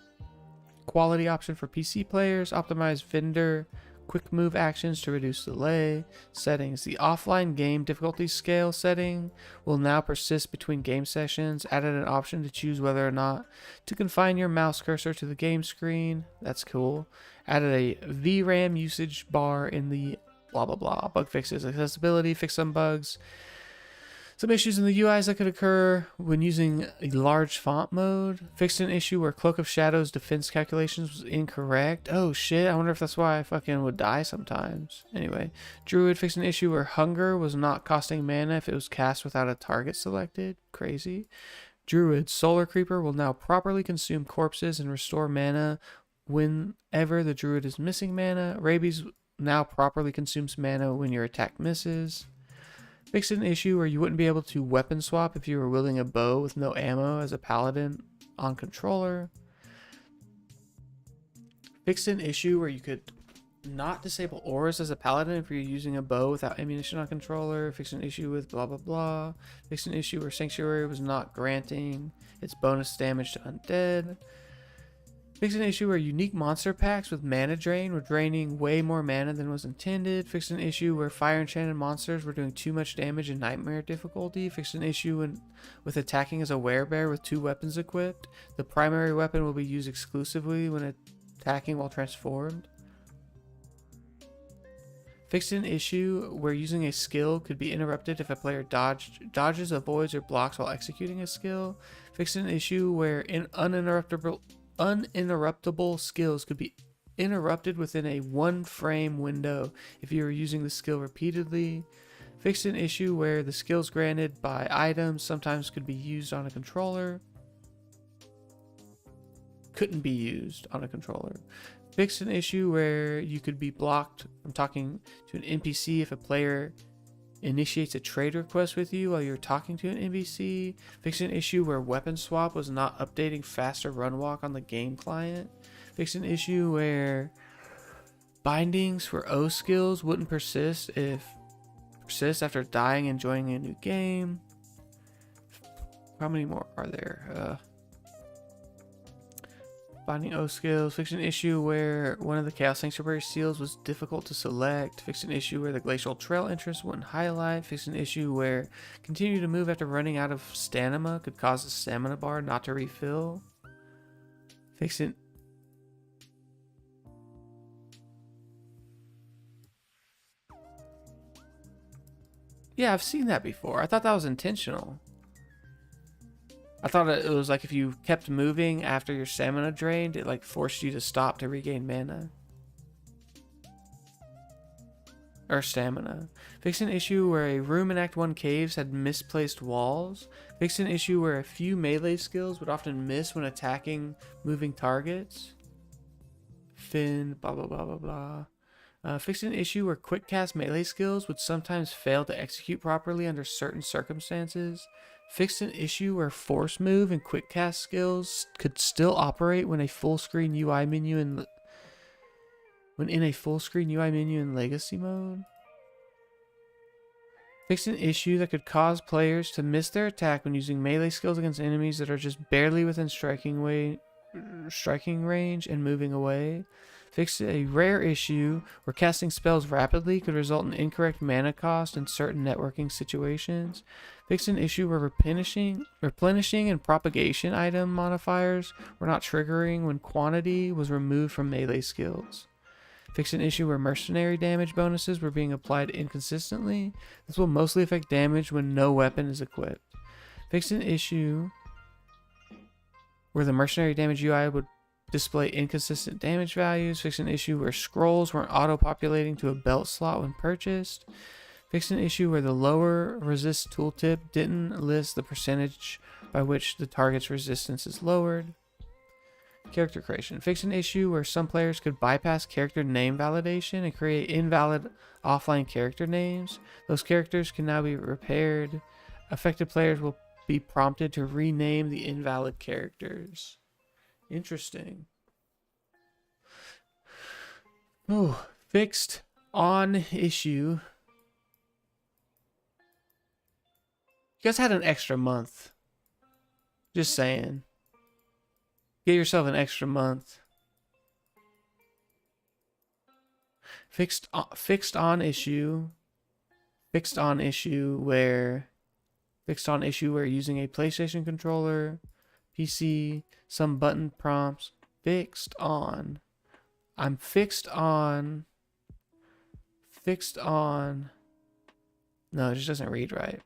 quality option for PC players. Optimized vendor quick move actions to reduce delay. Settings. The offline game difficulty scale setting will now persist between game sessions. Added an option to choose whether or not to confine your mouse cursor to the game screen. That's cool. Added a VRAM usage bar in the blah blah blah. Bug fixes. Accessibility. Fix some bugs. Some issues in the UIs that could occur when using a large font mode. Fixed an issue where Cloak of Shadows defense calculations was incorrect. Oh shit, I wonder if that's why I fucking would die sometimes. Anyway, Druid fixed an issue where Hunger was not costing mana if it was cast without a target selected. Crazy. Druid Solar Creeper will now properly consume corpses and restore mana whenever the Druid is missing mana. Rabies now properly consumes mana when your attack misses. Fixed an issue where you wouldn't be able to weapon swap if you were wielding a bow with no ammo as a paladin on controller. Fixed an issue where you could not disable auras as a paladin if you're using a bow without ammunition on controller. Fixed an issue with blah blah blah. Fixed an issue where Sanctuary was not granting its bonus damage to undead. Fixed an issue where unique monster packs with mana drain were draining way more mana than was intended. Fixed an issue where fire enchanted monsters were doing too much damage in nightmare difficulty. Fixed an issue with attacking as a werebear with 2 weapons equipped. The primary weapon will be used exclusively when attacking while transformed. Fixed an issue where using a skill could be interrupted if a player dodges, avoids, or blocks while executing a skill. Fixed an issue where uninterruptible skills could be interrupted within a 1 frame window if you were using the skill repeatedly. Fixed an issue where the skills granted by items sometimes could be used on a controller. Couldn't be used on a controller. Fixed an issue where you could be blocked from talking to an NPC if a player initiates a trade request with you while you're talking to an NPC. Fixed an issue where weapon swap was not updating faster run walk on the game client. Fixed an issue where bindings for O skills wouldn't persist after dying and joining a new game. How many more are there? Binding O skills. Fixed an issue where one of the Chaos Sanctuary seals was difficult to select. Fixed an issue where the Glacial Trail entrance wouldn't highlight. Fixed an issue where continue to move after running out of stamina could cause the stamina bar not to refill. Fixed an Yeah, I've seen that before. I thought that was intentional. I thought it was like if you kept moving after your stamina drained, it like forced you to stop to regain mana. Or stamina. Fixed an issue where a room in Act 1 caves had misplaced walls. Fixed an issue where a few melee skills would often miss when attacking moving targets. Fin, blah blah blah blah blah. Fixed an issue where quick cast melee skills would sometimes fail to execute properly under certain circumstances. Fixed an issue where force move and quick cast skills could still operate when in a full screen UI menu in legacy mode. Fixed an issue that could cause players to miss their attack when using melee skills against enemies that are just barely within striking range and moving away. Fixed a rare issue where casting spells rapidly could result in incorrect mana cost in certain networking situations. Fixed an issue where replenishing and propagation item modifiers were not triggering when quantity was removed from melee skills. Fixed an issue where mercenary damage bonuses were being applied inconsistently. This will mostly affect damage when no weapon is equipped. Fixed an issue where the mercenary damage UI would display inconsistent damage values. Fixed an issue where scrolls weren't auto-populating to a belt slot when purchased. Fixed an issue where the lower resist tooltip didn't list the percentage by which the target's resistance is lowered. Character creation. Fixed an issue where some players could bypass character name validation and create invalid offline character names. Those characters can now be repaired. Affected players will be prompted to rename the invalid characters. Interesting. Oh, fixed on issue. You guys had an extra month. Just saying. Get yourself an extra month. Fixed on issue where using a PlayStation controller, PC, some button prompts. I'm fixed on. No, it just doesn't read right.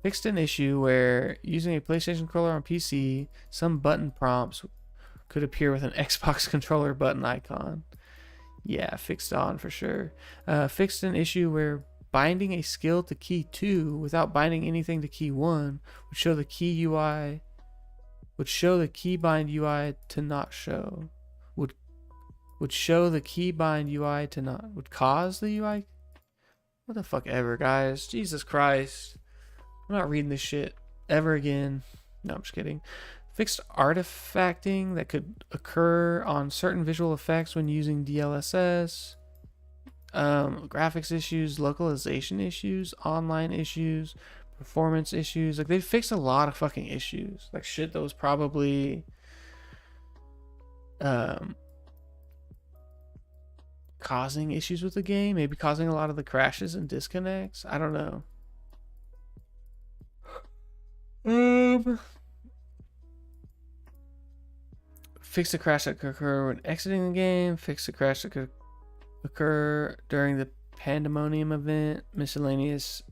Fixed an issue where using a PlayStation controller on PC, some button prompts could appear with an Xbox controller button icon. Yeah, fixed on for sure. Fixed an issue where binding a skill to key 2 without binding anything to key 1 would show the key UI. Would show the keybind UI to not show. Would show the keybind UI to not. Would cause the UI. What the fuck ever, guys. Jesus Christ. I'm not reading this shit ever again. No, I'm just kidding. Fixed artifacting that could occur on certain visual effects when using DLSS. Graphics issues, localization issues, online issues, performance issues. Like, they fixed a lot of fucking issues. Like, shit that was probably causing issues with the game, maybe causing a lot of the crashes and disconnects. I don't know. Fix the crash that could occur when exiting the game. Fix the crash that could occur during the Pandemonium event. Miscellaneous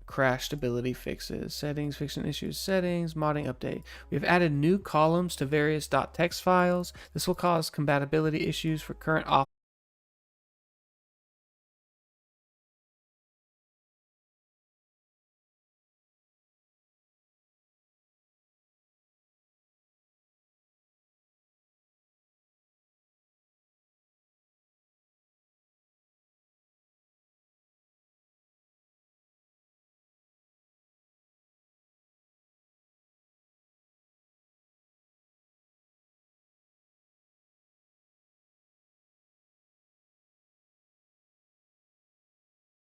crash stability fixes. Settings, fixing issues, settings, modding update. We have added new columns to various .txt files. This will cause compatibility issues for current